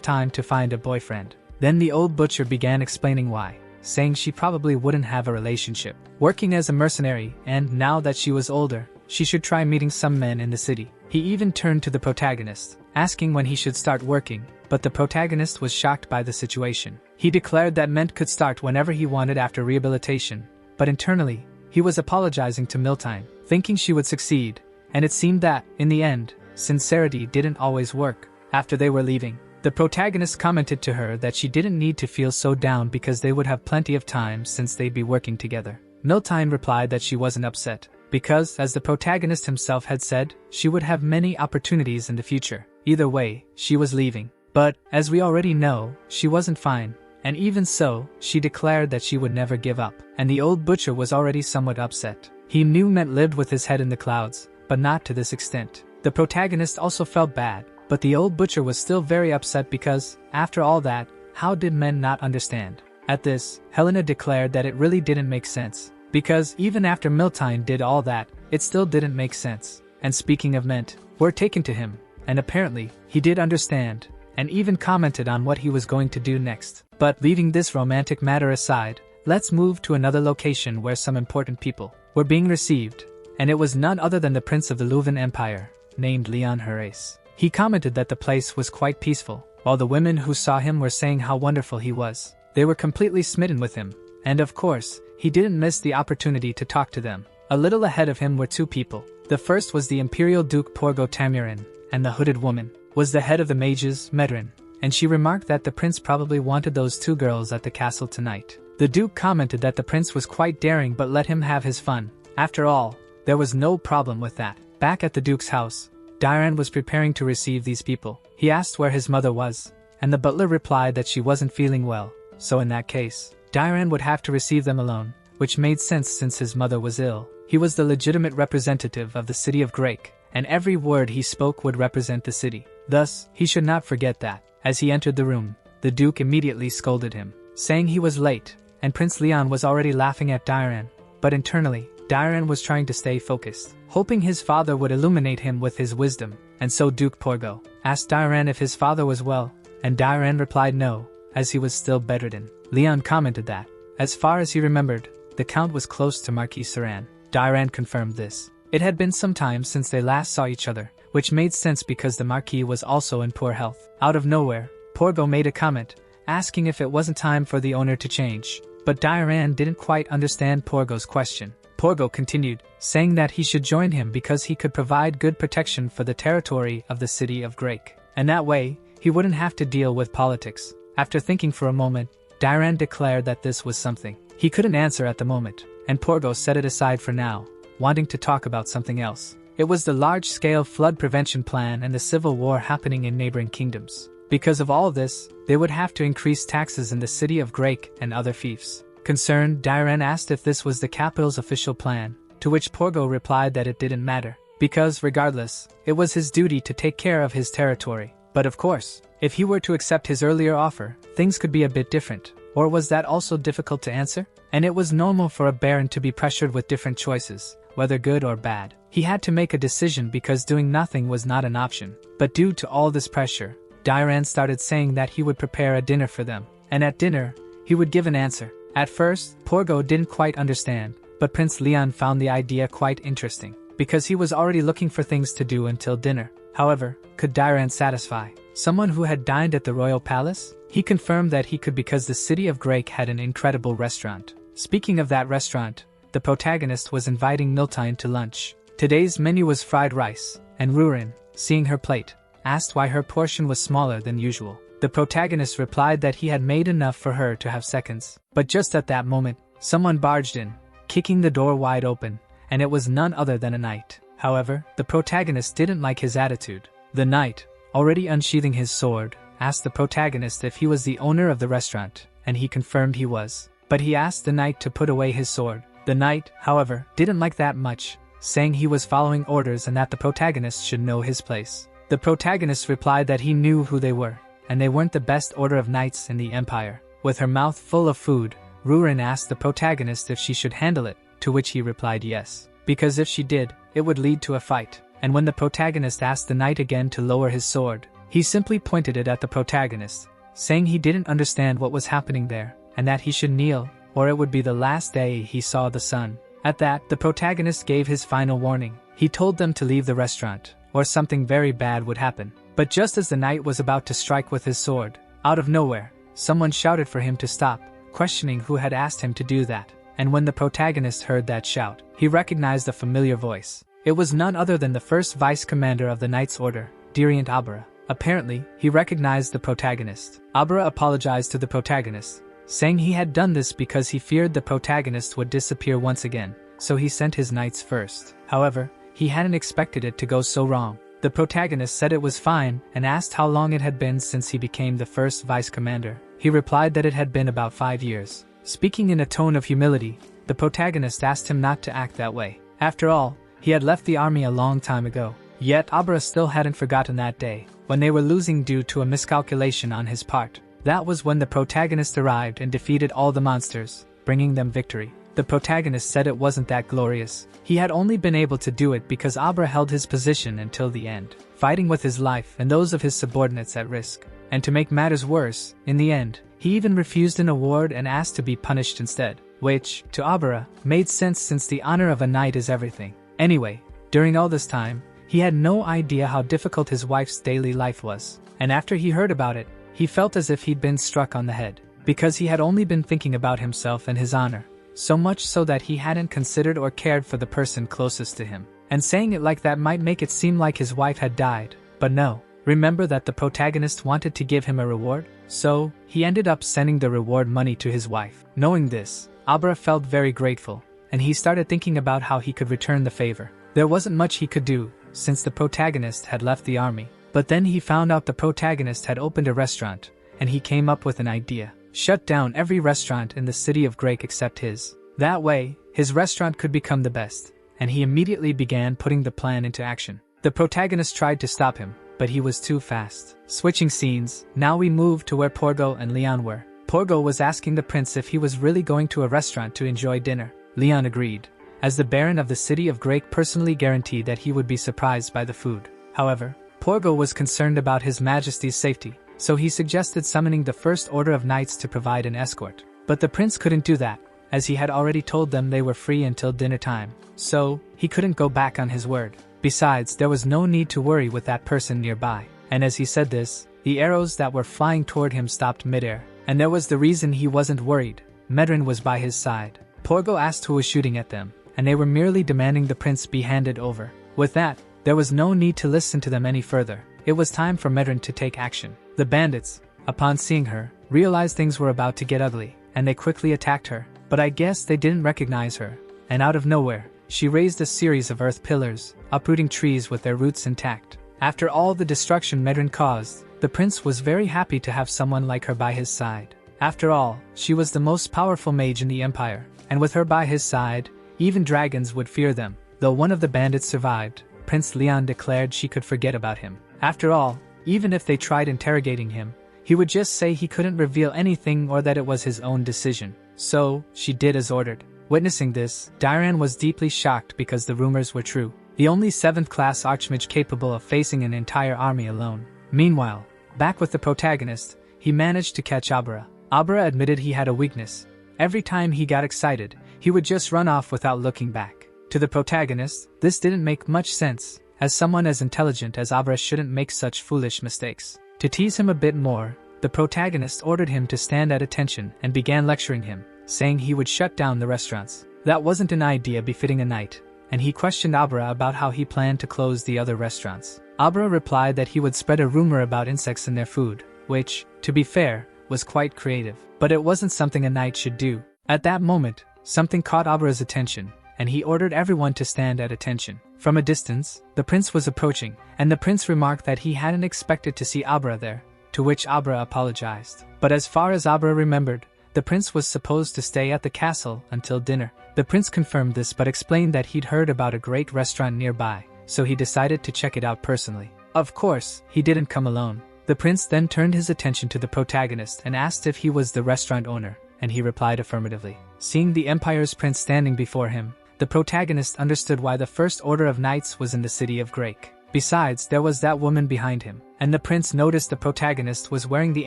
time to find a boyfriend. Then the old butcher began explaining why, saying she probably wouldn't have a relationship working as a mercenary, and now that she was older, she should try meeting some men in the city. He even turned to the protagonist, asking when he should start working, but the protagonist was shocked by the situation. He declared that Mint could start whenever he wanted after rehabilitation, but internally, he was apologizing to Miltine, thinking she would succeed, and it seemed that, in the end, sincerity didn't always work. After they were leaving, the protagonist commented to her that she didn't need to feel so down because they would have plenty of time since they'd be working together. Miltine replied that she wasn't upset, because, as the protagonist himself had said, she would have many opportunities in the future. Either way, she was leaving. But, as we already know, she wasn't fine, and even so, she declared that she would never give up, and the old butcher was already somewhat upset. He knew Mint lived with his head in the clouds, but not to this extent. The protagonist also felt bad, but the old butcher was still very upset because, after all that, how did men not understand? At this, Helena declared that it really didn't make sense, because even after Miltine did all that, it still didn't make sense. And speaking of Mint, word taken to him, and apparently, he did understand, and even commented on what he was going to do next. But leaving this romantic matter aside, let's move to another location where some important people were being received, and it was none other than the Prince of the Luvan Empire, named Leon Herres. He commented that the place was quite peaceful, while the women who saw him were saying how wonderful he was. They were completely smitten with him, and of course, he didn't miss the opportunity to talk to them. A little ahead of him were two people. The first was the Imperial Duke Porgo Tamurin, and the hooded woman was the head of the mages, Medrin, and she remarked that the prince probably wanted those two girls at the castle tonight. The Duke commented that the prince was quite daring but let him have his fun. After all, there was no problem with that. Back at the Duke's house, Diran was preparing to receive these people. He asked where his mother was, and the butler replied that she wasn't feeling well, so in that case, Diran would have to receive them alone, which made sense since his mother was ill. He was the legitimate representative of the city of Grake, and every word he spoke would represent the city. Thus, he should not forget that. As he entered the room, the Duke immediately scolded him, saying he was late, and Prince Leon was already laughing at Diran, but internally, Diran was trying to stay focused, hoping his father would illuminate him with his wisdom, and so Duke Porgo asked Diran if his father was well, and Diran replied no, as he was still bedridden. Leon commented that, as far as he remembered, the Count was close to Marquis Saran. Diran confirmed this. It had been some time since they last saw each other, which made sense because the Marquis was also in poor health. Out of nowhere, Porgo made a comment, asking if it wasn't time for the owner to change, but Diran didn't quite understand Porgo's question. Porgo continued, saying that he should join him because he could provide good protection for the territory of the city of Grake, and that way, he wouldn't have to deal with politics. After thinking for a moment, Dairan declared that this was something he couldn't answer at the moment, and Porgo set it aside for now, wanting to talk about something else. It was the large-scale flood prevention plan and the civil war happening in neighboring kingdoms. Because of all this, they would have to increase taxes in the city of Grake and other fiefs. Concerned, Dairan asked if this was the capital's official plan, to which Porgo replied that it didn't matter, because regardless, it was his duty to take care of his territory. But of course, if he were to accept his earlier offer, things could be a bit different. Or was that also difficult to answer? And it was normal for a baron to be pressured with different choices, whether good or bad. He had to make a decision because doing nothing was not an option. But due to all this pressure, Dairan started saying that he would prepare a dinner for them, and at dinner, he would give an answer. At first, Porgo didn't quite understand, but Prince Leon found the idea quite interesting, because he was already looking for things to do until dinner. However, could Dairan satisfy someone who had dined at the royal palace? He confirmed that he could because the city of Grake had an incredible restaurant. Speaking of that restaurant, the protagonist was inviting Miltine to lunch. Today's menu was fried rice, and Rurin, seeing her plate, asked why her portion was smaller than usual. The protagonist replied that he had made enough for her to have seconds. But just at that moment, someone barged in, kicking the door wide open, and it was none other than a knight. However, the protagonist didn't like his attitude. The knight, already unsheathing his sword, asked the protagonist if he was the owner of the restaurant, and he confirmed he was. But he asked the knight to put away his sword. The knight, however, didn't like that much, saying he was following orders and that the protagonist should know his place. The protagonist replied that he knew who they were, and they weren't the best order of knights in the empire. With her mouth full of food, Rurin asked the protagonist if she should handle it, to which he replied yes, because if she did, it would lead to a fight. And when the protagonist asked the knight again to lower his sword, he simply pointed it at the protagonist, saying he didn't understand what was happening there, and that he should kneel, or it would be the last day he saw the sun. At that, the protagonist gave his final warning. He told them to leave the restaurant, or something very bad would happen. But just as the knight was about to strike with his sword, out of nowhere, someone shouted for him to stop, questioning who had asked him to do that. And when the protagonist heard that shout, he recognized a familiar voice. It was none other than the first vice commander of the Knight's Order, Diriant Abra. Apparently, he recognized the protagonist. Abra apologized to the protagonist, saying he had done this because he feared the protagonist would disappear once again, so he sent his knights first. However, he hadn't expected it to go so wrong. The protagonist said it was fine and asked how long it had been since he became the first vice commander. He replied that it had been about 5 years. Speaking in a tone of humility, the protagonist asked him not to act that way. After all, he had left the army a long time ago. Yet Abra still hadn't forgotten that day, when they were losing due to a miscalculation on his part. That was when the protagonist arrived and defeated all the monsters, bringing them victory. The protagonist said it wasn't that glorious. He had only been able to do it because Abra held his position until the end, fighting with his life and those of his subordinates at risk. And to make matters worse, in the end, he even refused an award and asked to be punished instead, which, to Abra, made sense since the honor of a knight is everything. Anyway, during all this time, he had no idea how difficult his wife's daily life was, and after he heard about it, he felt as if he'd been struck on the head, because he had only been thinking about himself and his honor, so much so that he hadn't considered or cared for the person closest to him. And saying it like that might make it seem like his wife had died, but no. Remember that the protagonist wanted to give him a reward? So, he ended up sending the reward money to his wife. Knowing this, Abra felt very grateful, and he started thinking about how he could return the favor. There wasn't much he could do, since the protagonist had left the army. But then he found out the protagonist had opened a restaurant, and he came up with an idea. Shut down every restaurant in the city of Grake except his. That way, his restaurant could become the best, and he immediately began putting the plan into action. The protagonist tried to stop him, but he was too fast. Switching scenes, now we move to where Porgo and Leon were. Porgo was asking the prince if he was really going to a restaurant to enjoy dinner. Leon agreed, as the Baron of the city of Grake personally guaranteed that he would be surprised by the food. However, Porgo was concerned about His Majesty's safety, so he suggested summoning the First Order of Knights to provide an escort. But the prince couldn't do that, as he had already told them they were free until dinner time, so he couldn't go back on his word. Besides, there was no need to worry with that person nearby. And as he said this, the arrows that were flying toward him stopped midair. And there was the reason he wasn't worried. Medrin was by his side. Porgo asked who was shooting at them, and they were merely demanding the prince be handed over. With that, there was no need to listen to them any further. It was time for Medrin to take action. The bandits, upon seeing her, realized things were about to get ugly, and they quickly attacked her. But I guess they didn't recognize her, and out of nowhere, she raised a series of earth pillars, uprooting trees with their roots intact. After all the destruction Medrin caused, the prince was very happy to have someone like her by his side. After all, she was the most powerful mage in the empire, and with her by his side, even dragons would fear them. Though one of the bandits survived, Prince Leon declared she could forget about him. After all, even if they tried interrogating him, he would just say he couldn't reveal anything or that it was his own decision. So, she did as ordered. Witnessing this, Diran was deeply shocked because the rumors were true. The only 7th class archmage capable of facing an entire army alone. Meanwhile, back with the protagonist, he managed to catch Abra. Abra admitted he had a weakness. Every time he got excited, he would just run off without looking back. To the protagonist, this didn't make much sense, as someone as intelligent as Abra shouldn't make such foolish mistakes. To tease him a bit more, the protagonist ordered him to stand at attention and began lecturing him, saying he would shut down the restaurants. That wasn't an idea befitting a knight, and he questioned Abra about how he planned to close the other restaurants. Abra replied that he would spread a rumor about insects in their food, which, to be fair, was quite creative. But it wasn't something a knight should do. At that moment, something caught Abra's attention, and he ordered everyone to stand at attention. From a distance, the prince was approaching, and the prince remarked that he hadn't expected to see Abra there, to which Abra apologized. But as far as Abra remembered, the prince was supposed to stay at the castle until dinner. The prince confirmed this but explained that he'd heard about a great restaurant nearby, so he decided to check it out personally. Of course, he didn't come alone. The prince then turned his attention to the protagonist and asked if he was the restaurant owner, and he replied affirmatively. Seeing the empire's prince standing before him, the protagonist understood why the first order of knights was in the city of Grake. Besides, there was that woman behind him, and the prince noticed the protagonist was wearing the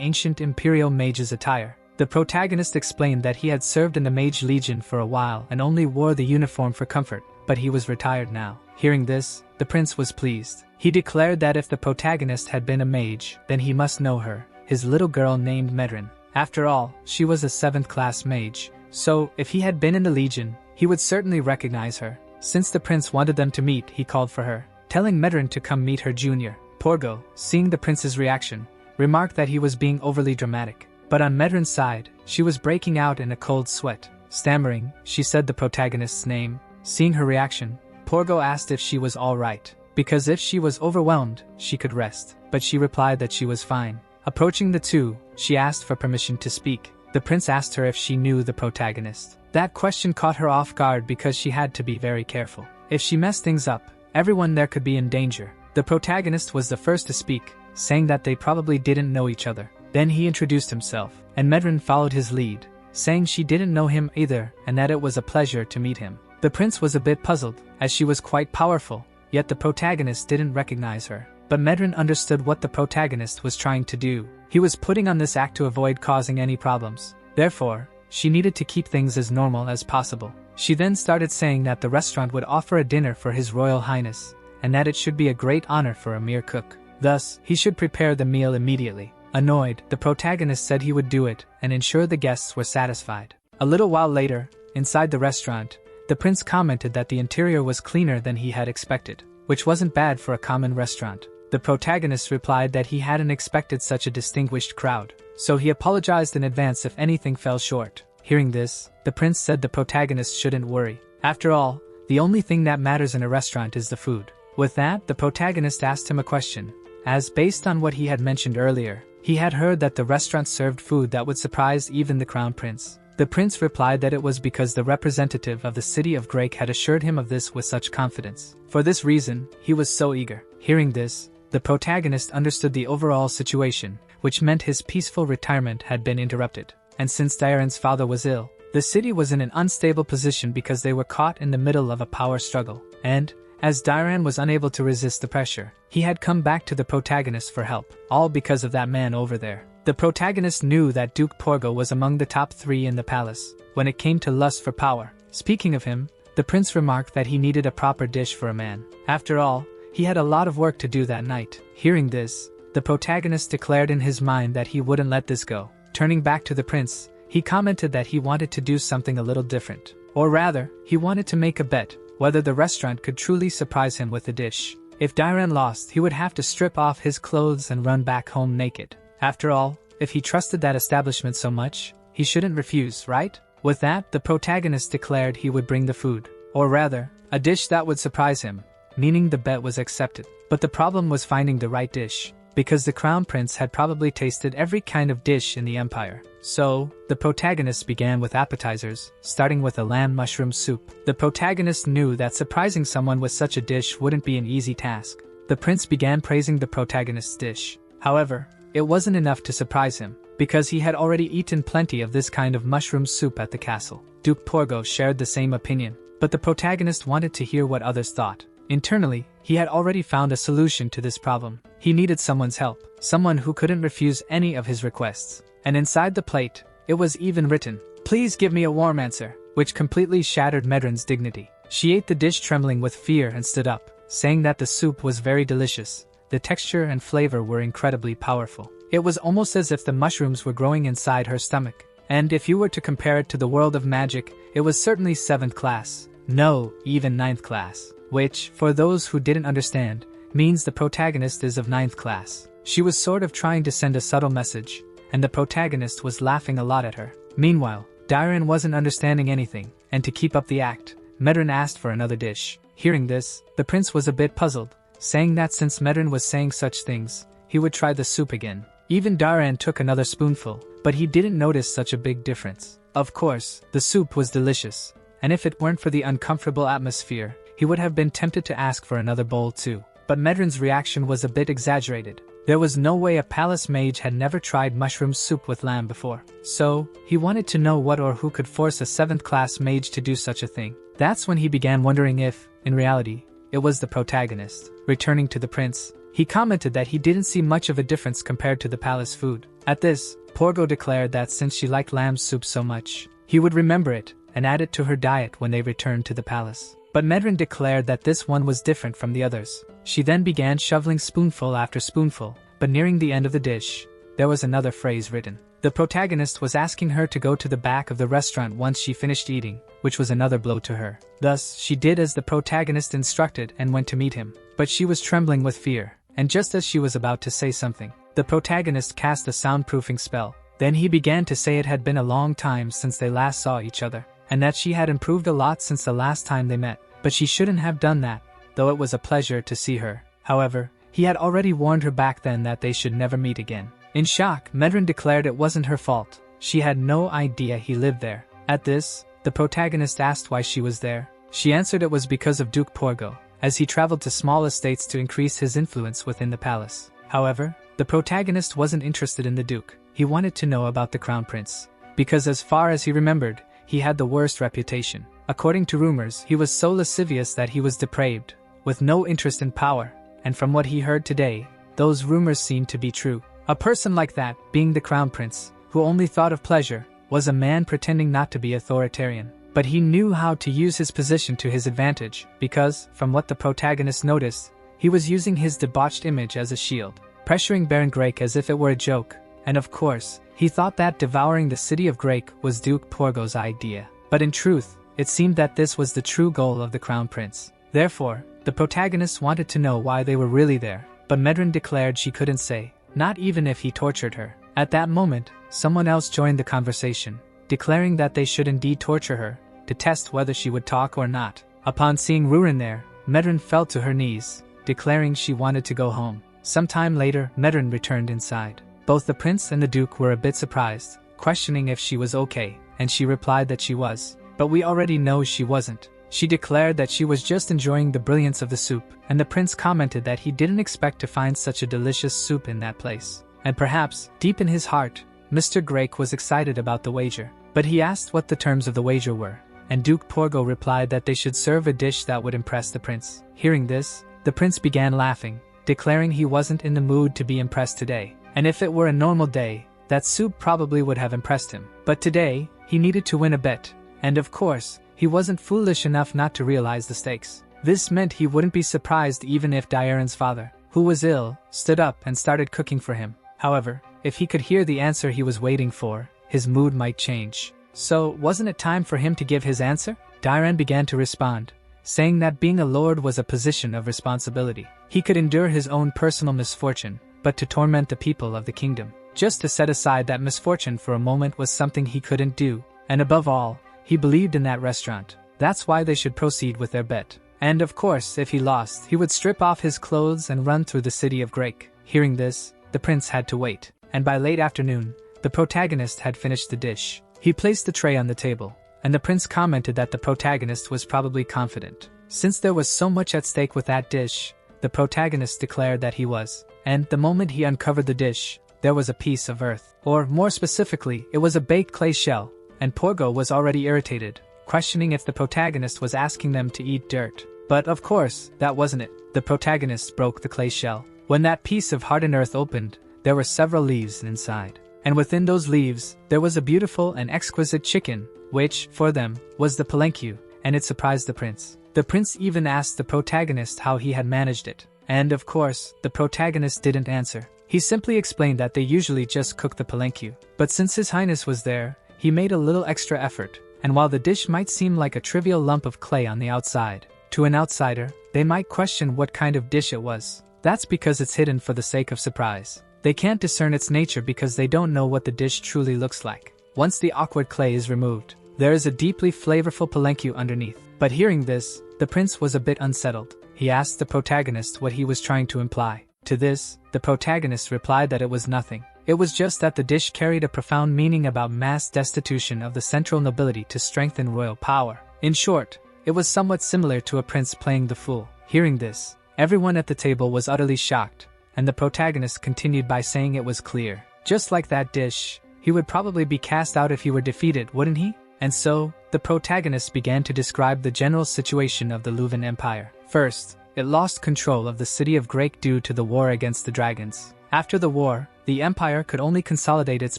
ancient imperial mage's attire. The protagonist explained that he had served in the Mage Legion for a while and only wore the uniform for comfort, but he was retired now. Hearing this, the prince was pleased. He declared that if the protagonist had been a mage, then he must know her, his little girl named Medrin. After all, she was a 7th class mage, so if he had been in the Legion, he would certainly recognize her. Since the prince wanted them to meet, he called for her, telling Medrin to come meet her junior. Porgo, seeing the prince's reaction, remarked that he was being overly dramatic. But on Medrin's side, she was breaking out in a cold sweat. Stammering, she said the protagonist's name. Seeing her reaction, Porgo asked if she was all right, because if she was overwhelmed, she could rest. But she replied that she was fine. Approaching the two, she asked for permission to speak. The prince asked her if she knew the protagonist. That question caught her off guard because she had to be very careful. If she messed things up, everyone there could be in danger. The protagonist was the first to speak, saying that they probably didn't know each other. Then he introduced himself, and Medrin followed his lead, saying she didn't know him either and that it was a pleasure to meet him. The prince was a bit puzzled, as she was quite powerful, yet the protagonist didn't recognize her. But Medrin understood what the protagonist was trying to do. He was putting on this act to avoid causing any problems. Therefore, she needed to keep things as normal as possible. She then started saying that the restaurant would offer a dinner for His Royal Highness, and that it should be a great honor for a mere cook. Thus, he should prepare the meal immediately. Annoyed, the protagonist said he would do it and ensure the guests were satisfied. A little while later, inside the restaurant, the prince commented that the interior was cleaner than he had expected, which wasn't bad for a common restaurant. The protagonist replied that he hadn't expected such a distinguished crowd, so he apologized in advance if anything fell short. Hearing this, the prince said the protagonist shouldn't worry. After all, the only thing that matters in a restaurant is the food. With that, the protagonist asked him a question, as based on what he had mentioned earlier, he had heard that the restaurant served food that would surprise even the crown prince. The prince replied that it was because the representative of the city of Grake had assured him of this with such confidence. For this reason, he was so eager. Hearing this, the protagonist understood the overall situation, which meant his peaceful retirement had been interrupted. And since Diren's father was ill, the city was in an unstable position because they were caught in the middle of a power struggle. And, as Diren was unable to resist the pressure, he had come back to the protagonist for help, all because of that man over there. The protagonist knew that Duke Porgo was among the top 3 in the palace, when it came to lust for power. Speaking of him, the prince remarked that he needed a proper dish for a man. After all, he had a lot of work to do that night. Hearing this, the protagonist declared in his mind that he wouldn't let this go. Turning back to the prince, he commented that he wanted to do something a little different. Or rather, he wanted to make a bet whether the restaurant could truly surprise him with a dish. If Diren lost, he would have to strip off his clothes and run back home naked. After all, if he trusted that establishment so much, he shouldn't refuse, right? With that, the protagonist declared he would bring the food. Or rather, a dish that would surprise him, meaning the bet was accepted. But the problem was finding the right dish, because the crown prince had probably tasted every kind of dish in the empire. So, the protagonist began with appetizers, starting with a lamb mushroom soup. The protagonist knew that surprising someone with such a dish wouldn't be an easy task. The prince began praising the protagonist's dish. However, it wasn't enough to surprise him, because he had already eaten plenty of this kind of mushroom soup at the castle. Duke Porgo shared the same opinion, but the protagonist wanted to hear what others thought. Internally, he had already found a solution to this problem. He needed someone's help, someone who couldn't refuse any of his requests. And inside the plate, it was even written, "Please give me a warm answer," which completely shattered Medrin's dignity. She ate the dish trembling with fear and stood up, saying that the soup was very delicious. The texture and flavor were incredibly powerful. It was almost as if the mushrooms were growing inside her stomach. And if you were to compare it to the world of magic, it was certainly 7th class. No, even 9th class. Which, for those who didn't understand, means the protagonist is of 9th class. She was sort of trying to send a subtle message, and the protagonist was laughing a lot at her. Meanwhile, Dairen wasn't understanding anything, and to keep up the act, Medrin asked for another dish. Hearing this, the prince was a bit puzzled, saying that since Medrin was saying such things, he would try the soup again. Even Dairen took another spoonful, but he didn't notice such a big difference. Of course, the soup was delicious, and if it weren't for the uncomfortable atmosphere, he would have been tempted to ask for another bowl too. But Medrin's reaction was a bit exaggerated. There was no way a palace mage had never tried mushroom soup with lamb before. So, he wanted to know what or who could force a 7th class mage to do such a thing. That's when he began wondering if, in reality, it was the protagonist. Returning to the prince, he commented that he didn't see much of a difference compared to the palace food. At this, Porgo declared that since she liked lamb soup so much, he would remember it and add it to her diet when they returned to the palace. But Medrin declared that this one was different from the others. She then began shoveling spoonful after spoonful, but nearing the end of the dish, there was another phrase written. The protagonist was asking her to go to the back of the restaurant once she finished eating, which was another blow to her. Thus, she did as the protagonist instructed and went to meet him. But she was trembling with fear, and just as she was about to say something, the protagonist cast a soundproofing spell. Then he began to say it had been a long time since they last saw each other, and that she had improved a lot since the last time they met. But she shouldn't have done that, though it was a pleasure to see her. However, he had already warned her back then that they should never meet again. In shock, Medrin declared it wasn't her fault. She had no idea he lived there. At this, the protagonist asked why she was there. She answered it was because of Duke Porgo, as he traveled to small estates to increase his influence within the palace. However, the protagonist wasn't interested in the Duke. He wanted to know about the Crown Prince, because as far as he remembered, he had the worst reputation. According to rumors, he was so lascivious that he was depraved, with no interest in power, and from what he heard today, those rumors seemed to be true. A person like that, being the Crown Prince, who only thought of pleasure, was a man pretending not to be authoritarian. But he knew how to use his position to his advantage, because, from what the protagonist noticed, he was using his debauched image as a shield, pressuring Baron Grake as if it were a joke. And of course, he thought that devouring the city of Grake was Duke Porgo's idea. But in truth, it seemed that this was the true goal of the Crown Prince. Therefore, the protagonist wanted to know why they were really there, but Medrin declared she couldn't say, not even if he tortured her. At that moment, someone else joined the conversation, declaring that they should indeed torture her, to test whether she would talk or not. Upon seeing Rurin there, Medrin fell to her knees, declaring she wanted to go home. Some time later, Medrin returned inside. Both the prince and the duke were a bit surprised, questioning if she was okay, and she replied that she was. But we already know she wasn't. She declared that she was just enjoying the brilliance of the soup, and the prince commented that he didn't expect to find such a delicious soup in that place. And perhaps, deep in his heart, Mr. Grake was excited about the wager. But he asked what the terms of the wager were, and Duke Porgo replied that they should serve a dish that would impress the prince. Hearing this, the prince began laughing, declaring he wasn't in the mood to be impressed today. And if it were a normal day, that soup probably would have impressed him. But today, he needed to win a bet. And of course, he wasn't foolish enough not to realize the stakes. This meant he wouldn't be surprised even if Dairen's father, who was ill, stood up and started cooking for him. However, if he could hear the answer he was waiting for, his mood might change. So, wasn't it time for him to give his answer? Dairen began to respond, saying that being a lord was a position of responsibility. He could endure his own personal misfortune, but to torment the people of the kingdom, just to set aside that misfortune for a moment was something he couldn't do, and above all, he believed in that restaurant. That's why they should proceed with their bet. And of course, if he lost, he would strip off his clothes and run through the city of Grake. Hearing this, the prince had to wait, and by late afternoon, the protagonist had finished the dish. He placed the tray on the table, and the prince commented that the protagonist was probably confident. Since there was so much at stake with that dish, the protagonist declared that he was, and the moment he uncovered the dish, there was a piece of earth, or more specifically, it was a baked clay shell, and Porgo was already irritated, questioning if the protagonist was asking them to eat dirt. But of course, that wasn't it. The protagonist broke the clay shell. When that piece of hardened earth opened, there were several leaves inside, and within those leaves, there was a beautiful and exquisite chicken, which, for them, was the palenque, and it surprised the prince. The prince even asked the protagonist how he had managed it, and of course, the protagonist didn't answer. He simply explained that they usually just cook the palenque, but since His Highness was there, he made a little extra effort, and while the dish might seem like a trivial lump of clay on the outside, to an outsider, they might question what kind of dish it was. That's because it's hidden for the sake of surprise. They can't discern its nature because they don't know what the dish truly looks like. Once the awkward clay is removed, there is a deeply flavorful palenque underneath. But hearing this, the prince was a bit unsettled. He asked the protagonist what he was trying to imply. To this, the protagonist replied that it was nothing. It was just that the dish carried a profound meaning about mass destitution of the central nobility to strengthen royal power. In short, it was somewhat similar to a prince playing the fool. Hearing this, everyone at the table was utterly shocked, and the protagonist continued by saying it was clear. Just like that dish, he would probably be cast out if he were defeated, wouldn't he? And so, the protagonist began to describe the general situation of the Luvan Empire. First, it lost control of the city of Grake due to the war against the dragons. After the war, the empire could only consolidate its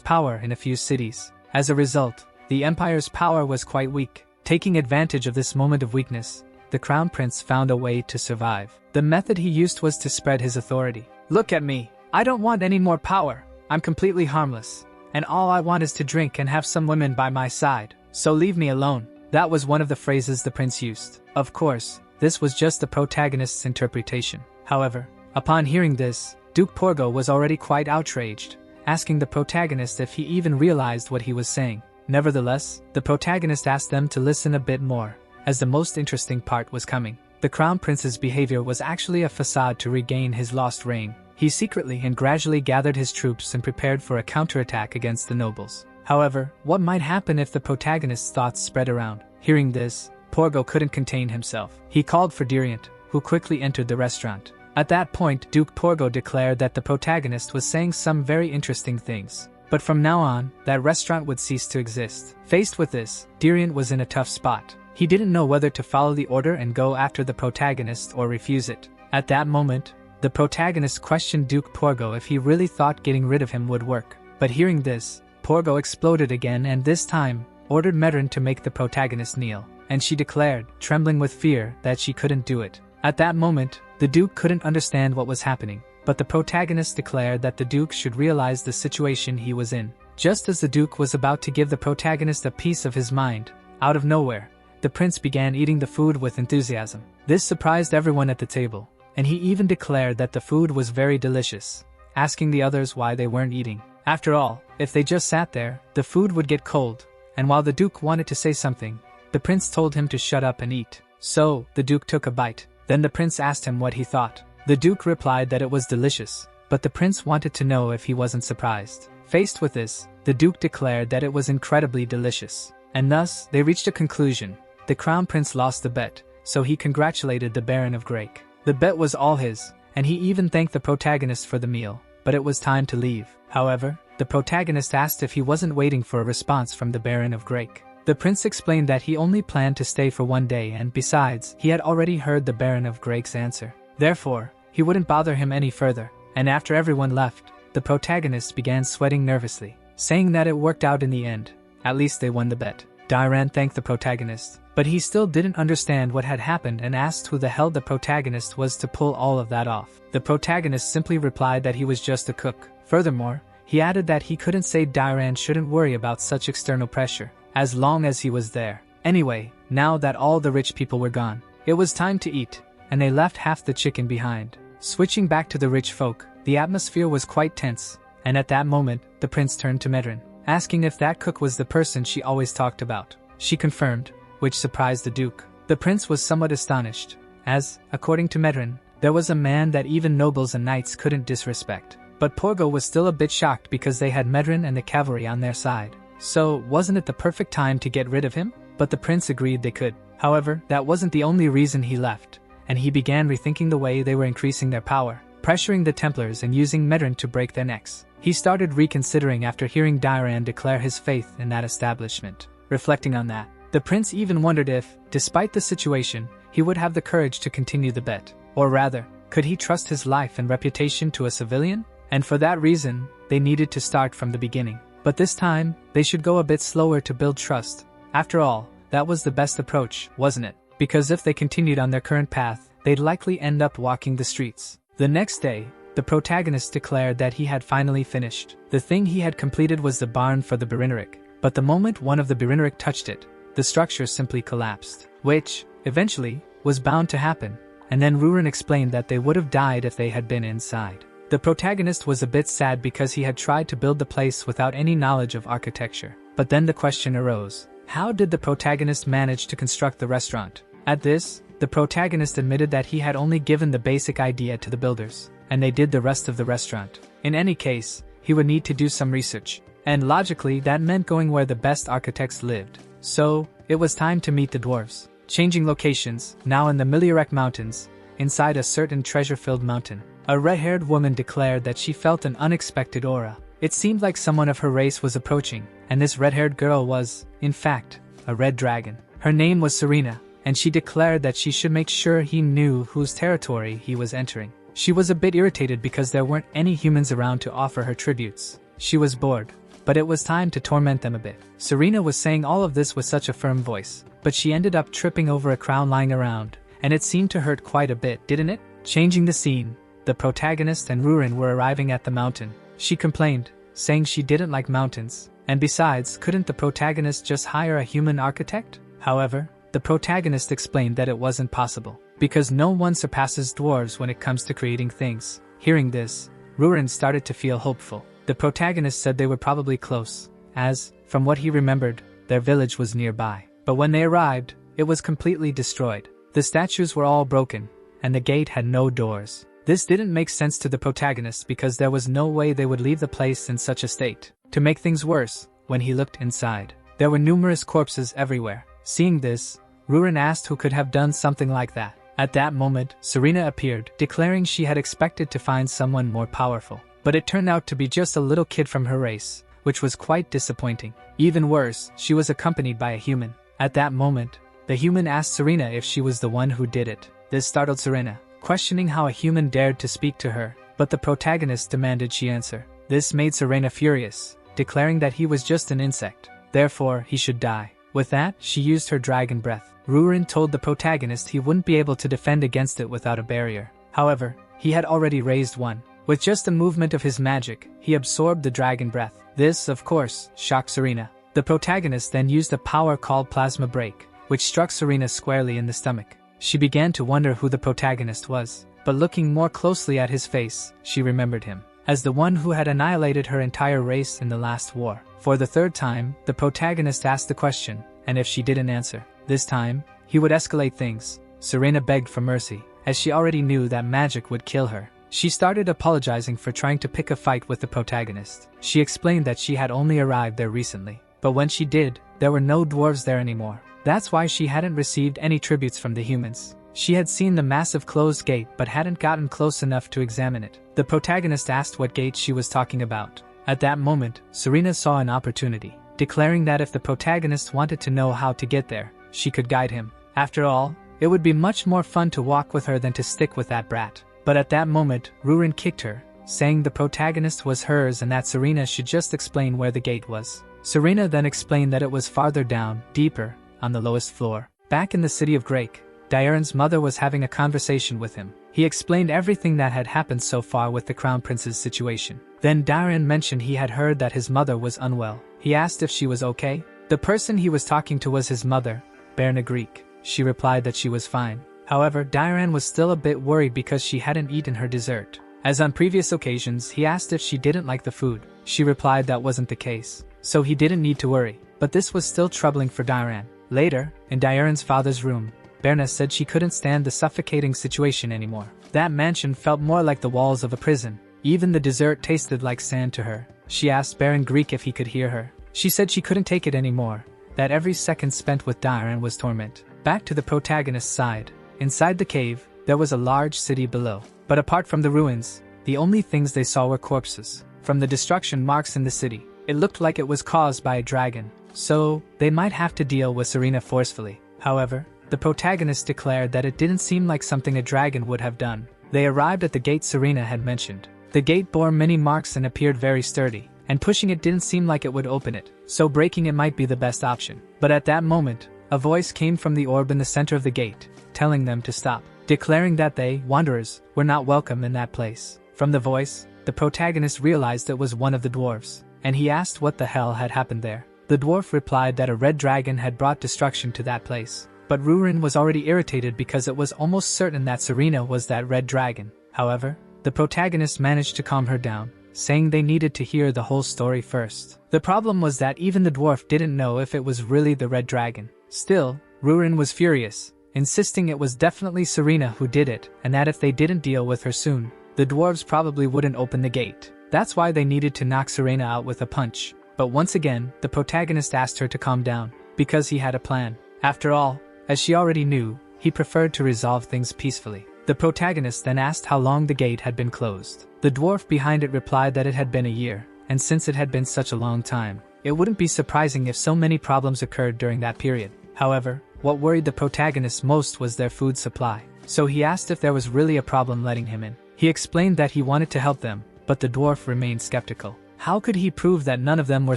power in a few cities. As a result, the empire's power was quite weak. Taking advantage of this moment of weakness, the crown prince found a way to survive. The method he used was to spread his authority. Look at me. I don't want any more power. I'm completely harmless. And all I want is to drink and have some women by my side. So leave me alone. That was one of the phrases the prince used. Of course, this was just the protagonist's interpretation. However, upon hearing this, Duke Porgo was already quite outraged, asking the protagonist if he even realized what he was saying. Nevertheless, the protagonist asked them to listen a bit more, as the most interesting part was coming. The crown prince's behavior was actually a facade to regain his lost reign. He secretly and gradually gathered his troops and prepared for a counterattack against the nobles. However, what might happen if the protagonist's thoughts spread around? Hearing this, Porgo couldn't contain himself. He called for Diriant, who quickly entered the restaurant. At that point, Duke Porgo declared that the protagonist was saying some very interesting things. But from now on, that restaurant would cease to exist. Faced with this, Diriant was in a tough spot. He didn't know whether to follow the order and go after the protagonist or refuse it. At that moment, the protagonist questioned Duke Porgo if he really thought getting rid of him would work. But hearing this, Porgo exploded again and this time, ordered Medrin to make the protagonist kneel. And she declared, trembling with fear, that she couldn't do it. At that moment, the Duke couldn't understand what was happening. But the protagonist declared that the Duke should realize the situation he was in. Just as the Duke was about to give the protagonist a piece of his mind, out of nowhere, the prince began eating the food with enthusiasm. This surprised everyone at the table, and he even declared that the food was very delicious, asking the others why they weren't eating. After all, if they just sat there, the food would get cold, and while the Duke wanted to say something, the prince told him to shut up and eat. So, the Duke took a bite. Then the prince asked him what he thought. The Duke replied that it was delicious, but the prince wanted to know if he wasn't surprised. Faced with this, the Duke declared that it was incredibly delicious. And thus, they reached a conclusion. The crown prince lost the bet, so he congratulated the Baron of Grake. The bet was all his, and he even thanked the protagonist for the meal, but it was time to leave. However, the protagonist asked if he wasn't waiting for a response from the Baron of Grake. The prince explained that he only planned to stay for one day and besides, he had already heard the Baron of Grake's answer. Therefore, he wouldn't bother him any further, and after everyone left, the protagonist began sweating nervously, saying that it worked out in the end. At least they won the bet. Dairan thanked the protagonist, but he still didn't understand what had happened and asked who the hell the protagonist was to pull all of that off. The protagonist simply replied that he was just a cook. Furthermore, he added that he couldn't say Dairan shouldn't worry about such external pressure, as long as he was there. Anyway, now that all the rich people were gone, it was time to eat, and they left half the chicken behind. Switching back to the rich folk, the atmosphere was quite tense, and at that moment, the prince turned to Medrin, asking if that cook was the person she always talked about. She confirmed, which surprised the duke. The prince was somewhat astonished, as, according to Medrin, there was a man that even nobles and knights couldn't disrespect. But Porgo was still a bit shocked because they had Medrin and the cavalry on their side. So, wasn't it the perfect time to get rid of him? But the prince agreed they could. However, that wasn't the only reason he left, and he began rethinking the way they were increasing their power, pressuring the Templars and using Medrin to break their necks. He started reconsidering after hearing Dairan declare his faith in that establishment. Reflecting on that, the prince even wondered if, despite the situation, he would have the courage to continue the bet. Or rather, could he trust his life and reputation to a civilian? And for that reason, they needed to start from the beginning. But this time, they should go a bit slower to build trust. After all, that was the best approach, wasn't it? Because if they continued on their current path, they'd likely end up walking the streets. The next day, the protagonist declared that he had finally finished. The thing he had completed was the barn for the Birineric. But the moment one of the Birineric touched it, the structure simply collapsed. Which, eventually, was bound to happen. And then Rurin explained that they would have died if they had been inside. The protagonist was a bit sad because he had tried to build the place without any knowledge of architecture. But then the question arose. How did the protagonist manage to construct the restaurant? At this, the protagonist admitted that he had only given the basic idea to the builders, and they did the rest of the restaurant. In any case, he would need to do some research, and logically that meant going where the best architects lived. So, it was time to meet the dwarves. Changing locations, now in the Miliarek Mountains, inside a certain treasure-filled mountain. A red-haired woman declared that she felt an unexpected aura. It seemed like someone of her race was approaching, and this red-haired girl was, in fact, a red dragon. Her name was Serena, and she declared that she should make sure he knew whose territory he was entering. She was a bit irritated because there weren't any humans around to offer her tributes. She was bored, but it was time to torment them a bit. Serena was saying all of this with such a firm voice, but she ended up tripping over a crown lying around, and it seemed to hurt quite a bit, didn't it? Changing the scene, the protagonist and Rurin were arriving at the mountain. She complained, saying she didn't like mountains, and besides, couldn't the protagonist just hire a human architect? However, the protagonist explained that it wasn't possible, because no one surpasses dwarves when it comes to creating things. Hearing this, Rurin started to feel hopeful. The protagonist said they were probably close, as, from what he remembered, their village was nearby. But when they arrived, it was completely destroyed. The statues were all broken, and the gate had no doors. This didn't make sense to the protagonist because there was no way they would leave the place in such a state. To make things worse, when he looked inside, there were numerous corpses everywhere. Seeing this, Rurin asked who could have done something like that. At that moment, Serena appeared, declaring she had expected to find someone more powerful. But it turned out to be just a little kid from her race, which was quite disappointing. Even worse, she was accompanied by a human. At that moment, the human asked Serena if she was the one who did it. This startled Serena, questioning how a human dared to speak to her, but the protagonist demanded she answer. This made Serena furious, declaring that he was just an insect, therefore he should die. With that, she used her dragon breath. Rurin told the protagonist he wouldn't be able to defend against it without a barrier. However, he had already raised one. With just a movement of his magic, he absorbed the dragon breath. This, of course, shocked Serena. The protagonist then used a power called Plasma Break, which struck Serena squarely in the stomach. She began to wonder who the protagonist was, but looking more closely at his face, she remembered him as the one who had annihilated her entire race in the last war. For the third time, the protagonist asked the question, and if she didn't answer, this time, he would escalate things. Serena begged for mercy, as she already knew that magic would kill her. She started apologizing for trying to pick a fight with the protagonist. She explained that she had only arrived there recently, but when she did, there were no dwarves there anymore. That's why she hadn't received any tributes from the humans. She had seen the massive closed gate but hadn't gotten close enough to examine it. The protagonist asked what gate she was talking about. At that moment, Serena saw an opportunity, declaring that if the protagonist wanted to know how to get there, she could guide him. After all, it would be much more fun to walk with her than to stick with that brat. But at that moment, Rurin kicked her, saying the protagonist was hers and that Serena should just explain where the gate was. Serena then explained that it was farther down, deeper, on the lowest floor. Back in the city of Drake, Diaran's mother was having a conversation with him. He explained everything that had happened so far with the Crown Prince's situation. Then Diaran mentioned he had heard that his mother was unwell. He asked if she was okay. The person he was talking to was his mother, Berna Greek. She replied that she was fine. However, Diaran was still a bit worried because she hadn't eaten her dessert. As on previous occasions, he asked if she didn't like the food. She replied that wasn't the case, so he didn't need to worry. But this was still troubling for Diran. Later, in Diran's father's room, Berna said she couldn't stand the suffocating situation anymore. That mansion felt more like the walls of a prison. Even the dessert tasted like sand to her. She asked Baron Greek if he could hear her. She said she couldn't take it anymore, that every second spent with Diran was torment. Back to the protagonist's side. Inside the cave, there was a large city below. But apart from the ruins, the only things they saw were corpses. From the destruction marks in the city, it looked like it was caused by a dragon, so they might have to deal with Serena forcefully. However, the protagonist declared that it didn't seem like something a dragon would have done. They arrived at the gate Serena had mentioned. The gate bore many marks and appeared very sturdy, and pushing it didn't seem like it would open it, so breaking it might be the best option. But at that moment, a voice came from the orb in the center of the gate, telling them to stop, declaring that they, wanderers, were not welcome in that place. From the voice, the protagonist realized it was one of the dwarves, and he asked what the hell had happened there. The dwarf replied that a red dragon had brought destruction to that place. But Rurin was already irritated because it was almost certain that Serena was that red dragon. However, the protagonist managed to calm her down, saying they needed to hear the whole story first. The problem was that even the dwarf didn't know if it was really the red dragon. Still, Rurin was furious, insisting it was definitely Serena who did it, and that if they didn't deal with her soon, the dwarves probably wouldn't open the gate. That's why they needed to knock Serena out with a punch. But once again, the protagonist asked her to calm down, because he had a plan. After all, as she already knew, he preferred to resolve things peacefully. The protagonist then asked how long the gate had been closed. The dwarf behind it replied that it had been a year, and since it had been such a long time, it wouldn't be surprising if so many problems occurred during that period. However, what worried the protagonist most was their food supply, so he asked if there was really a problem letting him in. He explained that he wanted to help them, but the dwarf remained skeptical. How could he prove that none of them were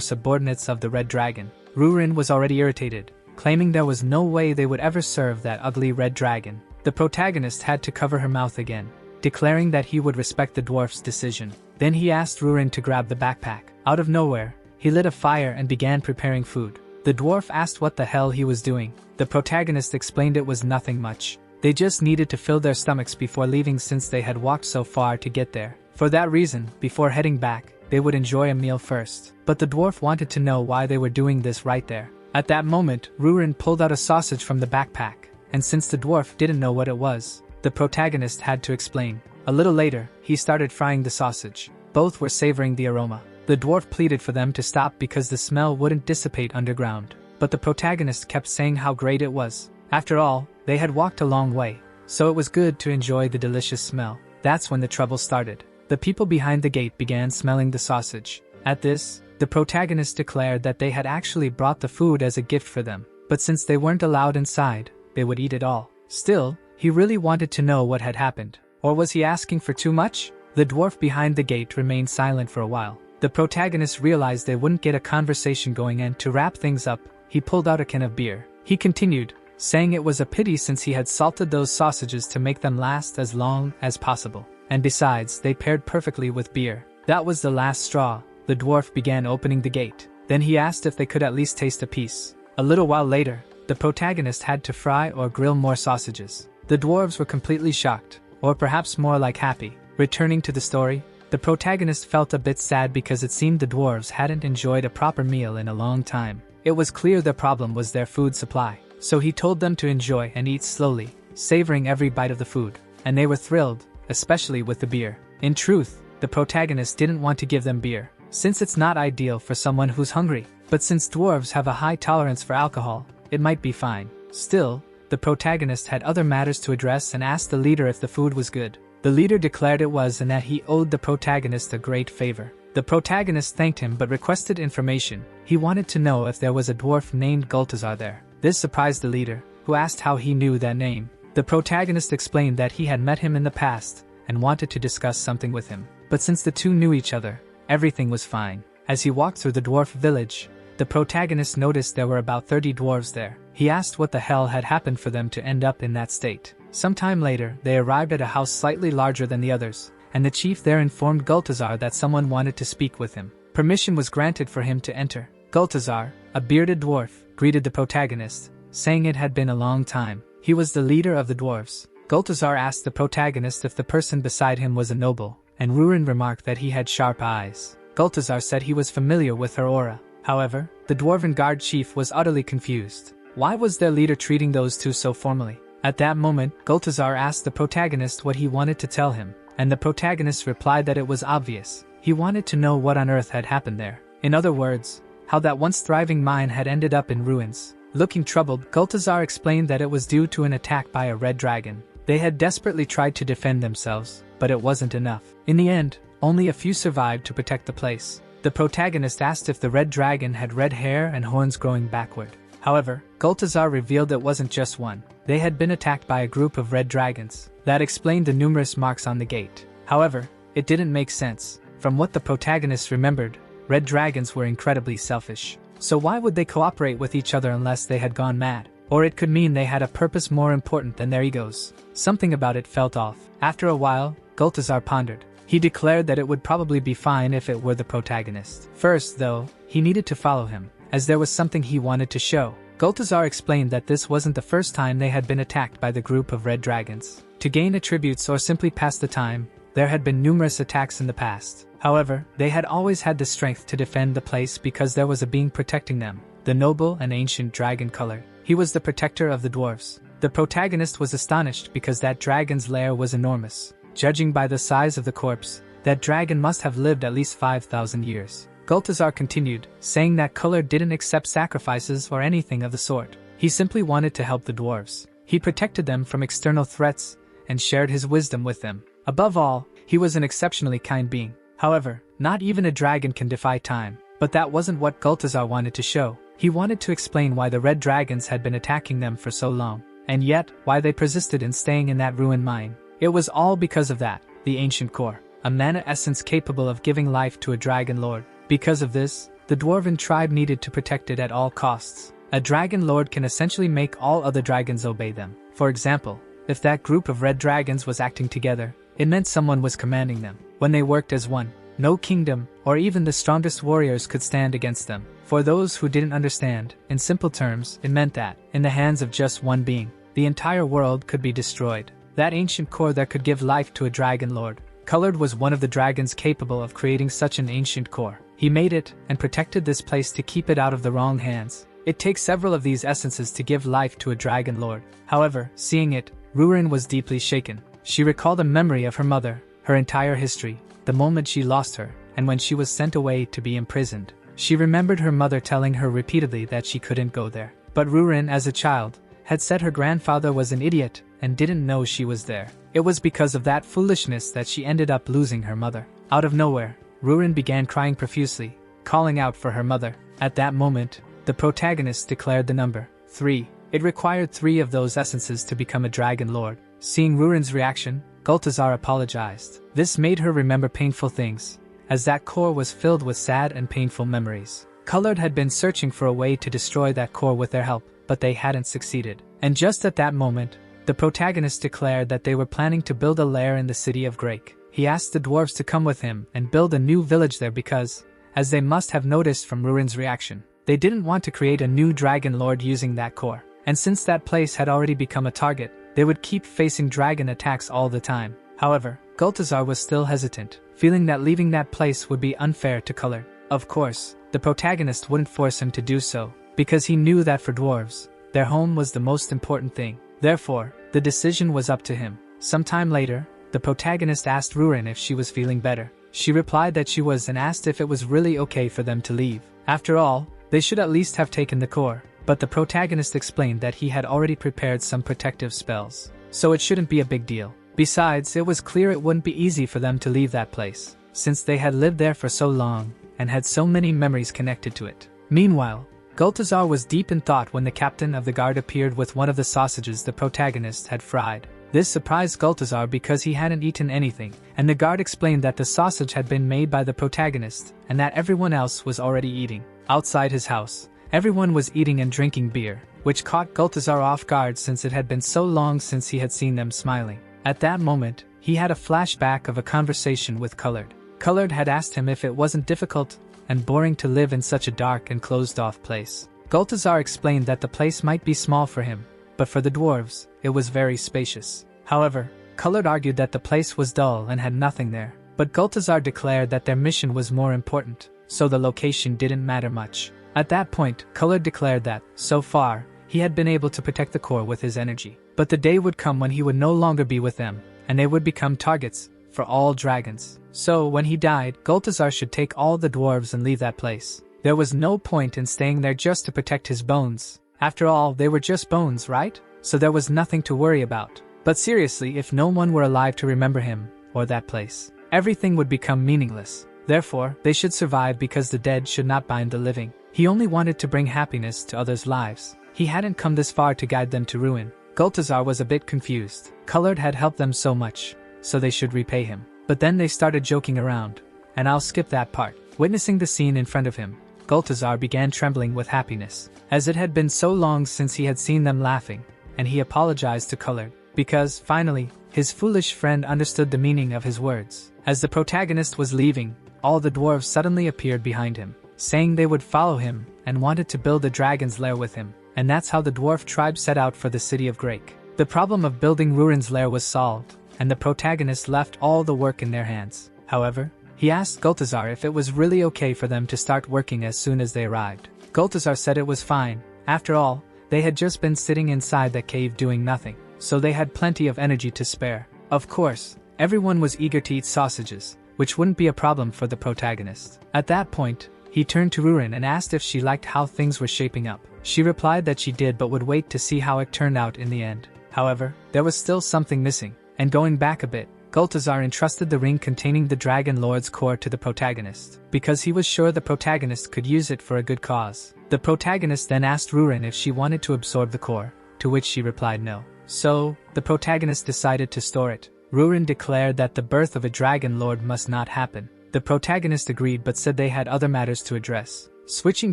subordinates of the Red Dragon? Rurin was already irritated, claiming there was no way they would ever serve that ugly red dragon. The protagonist had to cover her mouth again, declaring that he would respect the dwarf's decision. Then he asked Rurin to grab the backpack. Out of nowhere, he lit a fire and began preparing food. The dwarf asked what the hell he was doing. The protagonist explained it was nothing much. They just needed to fill their stomachs before leaving since they had walked so far to get there. For that reason, before heading back, they would enjoy a meal first. But the dwarf wanted to know why they were doing this right there. At that moment, Rurin pulled out a sausage from the backpack, and since the dwarf didn't know what it was, the protagonist had to explain. A little later, he started frying the sausage. Both were savoring the aroma. The dwarf pleaded for them to stop because the smell wouldn't dissipate underground. But the protagonist kept saying how great it was. After all, they had walked a long way, so it was good to enjoy the delicious smell. That's when the trouble started. The people behind the gate began smelling the sausage. At this, the protagonist declared that they had actually brought the food as a gift for them, but since they weren't allowed inside, they would eat it all. Still, he really wanted to know what had happened. Or was he asking for too much? The dwarf behind the gate remained silent for a while. The protagonist realized they wouldn't get a conversation going, and to wrap things up, he pulled out a can of beer. He continued, saying it was a pity since he had salted those sausages to make them last as long as possible. And besides, they paired perfectly with beer. That was the last straw. The dwarf began opening the gate. Then he asked if they could at least taste a piece. A little while later, the protagonist had to fry or grill more sausages. The dwarves were completely shocked, or perhaps more like happy. Returning to the story, the protagonist felt a bit sad because it seemed the dwarves hadn't enjoyed a proper meal in a long time. It was clear the problem was their food supply, so he told them to enjoy and eat slowly, savoring every bite of the food. And they were thrilled, especially with the beer. In truth, the protagonist didn't want to give them beer, since it's not ideal for someone who's hungry. But since dwarves have a high tolerance for alcohol, it might be fine. Still, the protagonist had other matters to address and asked the leader if the food was good. The leader declared it was and that he owed the protagonist a great favor. The protagonist thanked him but requested information. He wanted to know if there was a dwarf named Gultazar there. This surprised the leader, who asked how he knew that name. The protagonist explained that he had met him in the past and wanted to discuss something with him. But since the two knew each other, everything was fine. As he walked through the dwarf village, the protagonist noticed there were about 30 dwarves there. He asked what the hell had happened for them to end up in that state. Sometime later, they arrived at a house slightly larger than the others, and the chief there informed Gultazar that someone wanted to speak with him. Permission was granted for him to enter. Gultazar, a bearded dwarf, greeted the protagonist, saying it had been a long time. He was the leader of the dwarves. Gultazar asked the protagonist if the person beside him was a noble, and Rurin remarked that he had sharp eyes. Gultazar said he was familiar with her aura. However, the dwarven guard chief was utterly confused. Why was their leader treating those two so formally? At that moment, Gultazar asked the protagonist what he wanted to tell him, and the protagonist replied that it was obvious. He wanted to know what on earth had happened there. In other words, how that once thriving mine had ended up in ruins. Looking troubled, Gultazar explained that it was due to an attack by a red dragon. They had desperately tried to defend themselves, but it wasn't enough. In the end, only a few survived to protect the place. The protagonist asked if the red dragon had red hair and horns growing backward. However, Gultazar revealed it wasn't just one. They had been attacked by a group of red dragons. That explained the numerous marks on the gate. However, it didn't make sense. From what the protagonist remembered, red dragons were incredibly selfish. So why would they cooperate with each other unless they had gone mad? Or it could mean they had a purpose more important than their egos. Something about it felt off. After a while, Gultazar pondered. He declared that it would probably be fine if it were the protagonist. First, though, he needed to follow him, as there was something he wanted to show. Gultazar explained that this wasn't the first time they had been attacked by the group of red dragons. To gain attributes or simply pass the time, there had been numerous attacks in the past. However, they had always had the strength to defend the place because there was a being protecting them, the noble and ancient dragon Colored. He was the protector of the dwarves. The protagonist was astonished because that dragon's lair was enormous. Judging by the size of the corpse, that dragon must have lived at least 5,000 years. Gultazar continued, saying that Colored didn't accept sacrifices or anything of the sort. He simply wanted to help the dwarves. He protected them from external threats and shared his wisdom with them. Above all, he was an exceptionally kind being. However, not even a dragon can defy time. But that wasn't what Gultazar wanted to show. He wanted to explain why the red dragons had been attacking them for so long, and yet why they persisted in staying in that ruined mine. It was all because of that, the ancient core, a mana essence capable of giving life to a dragon lord. Because of this, the dwarven tribe needed to protect it at all costs. A dragon lord can essentially make all other dragons obey them. For example, if that group of red dragons was acting together, it meant someone was commanding them. When they worked as one, no kingdom, or even the strongest warriors could stand against them. For those who didn't understand, in simple terms, it meant that, in the hands of just one being, the entire world could be destroyed. That ancient core that could give life to a dragon lord. Colored was one of the dragons capable of creating such an ancient core. He made it, and protected this place to keep it out of the wrong hands. It takes several of these essences to give life to a dragon lord. However, seeing it, Rurin was deeply shaken. She recalled a memory of her mother, her entire history, the moment she lost her, and when she was sent away to be imprisoned. She remembered her mother telling her repeatedly that she couldn't go there. But Rurin, as a child, had said her grandfather was an idiot and didn't know she was there. It was because of that foolishness that she ended up losing her mother. Out of nowhere, Rurin began crying profusely, calling out for her mother. At that moment, the protagonist declared the number 3. It required 3 of those essences to become a dragon lord. Seeing Rurin's reaction, Gultazar apologized. This made her remember painful things, as that core was filled with sad and painful memories. Colored had been searching for a way to destroy that core with their help, but they hadn't succeeded. And just at that moment, the protagonist declared that they were planning to build a lair in the city of Grake. He asked the dwarves to come with him and build a new village there because, as they must have noticed from Rurin's reaction, they didn't want to create a new dragon lord using that core. And since that place had already become a target, they would keep facing dragon attacks all the time. However, Gultazar was still hesitant, feeling that leaving that place would be unfair to Colored. Of course, the protagonist wouldn't force him to do so, because he knew that for dwarves, their home was the most important thing. Therefore, the decision was up to him. Sometime later, the protagonist asked Rurin if she was feeling better. She replied that she was and asked if it was really okay for them to leave. After all, they should at least have taken the core. But the protagonist explained that he had already prepared some protective spells, so it shouldn't be a big deal. Besides, it was clear it wouldn't be easy for them to leave that place, since they had lived there for so long and had so many memories connected to it. Meanwhile, Gultazar was deep in thought when the captain of the guard appeared with one of the sausages the protagonist had fried. This surprised Gultazar because he hadn't eaten anything, and the guard explained that the sausage had been made by the protagonist and that everyone else was already eating. Outside his house, everyone was eating and drinking beer, which caught Gultazar off guard since it had been so long since he had seen them smiling. At that moment, he had a flashback of a conversation with Colored. Colored had asked him if it wasn't difficult and boring to live in such a dark and closed-off place. Gultazar explained that the place might be small for him, but for the dwarves, it was very spacious. However, Colored argued that the place was dull and had nothing there. but Gultazar declared that their mission was more important, so the location didn't matter much. At that point, Colored declared that, so far, he had been able to protect the core with his energy. But the day would come when he would no longer be with them, and they would become targets for all dragons. So, when he died, Gultazar should take all the dwarves and leave that place. There was no point in staying there just to protect his bones. After all, they were just bones, right? So there was nothing to worry about. But seriously, if no one were alive to remember him, or that place, everything would become meaningless. Therefore, they should survive because the dead should not bind the living. He only wanted to bring happiness to others' lives. He hadn't come this far to guide them to ruin. Gultazar was a bit confused. Colored had helped them so much, so they should repay him. But then they started joking around, and I'll skip that part. Witnessing the scene in front of him, Gultazar began trembling with happiness, as it had been so long since he had seen them laughing, and he apologized to Colored, because, finally, his foolish friend understood the meaning of his words. As the protagonist was leaving, all the dwarves suddenly appeared behind him, saying they would follow him and wanted to build a dragon's lair with him, and that's how the dwarf tribe set out for the city of Grake. The problem of building Rurin's lair was solved, and the protagonist left all the work in their hands. However, he asked Gultazar if it was really okay for them to start working as soon as they arrived. Gultazar said it was fine. After all, they had just been sitting inside that cave doing nothing, so they had plenty of energy to spare. Of course, everyone was eager to eat sausages, which wouldn't be a problem for the protagonist. At that point, he turned to Rurin and asked if she liked how things were shaping up. She replied that she did but would wait to see how it turned out in the end. However, there was still something missing, and going back a bit, Gultazar entrusted the ring containing the Dragon Lord's core to the protagonist, because he was sure the protagonist could use it for a good cause. The protagonist then asked Rurin if she wanted to absorb the core, to which she replied no. So, the protagonist decided to store it. Rurin declared that the birth of a Dragon Lord must not happen. The protagonist agreed but said they had other matters to address. Switching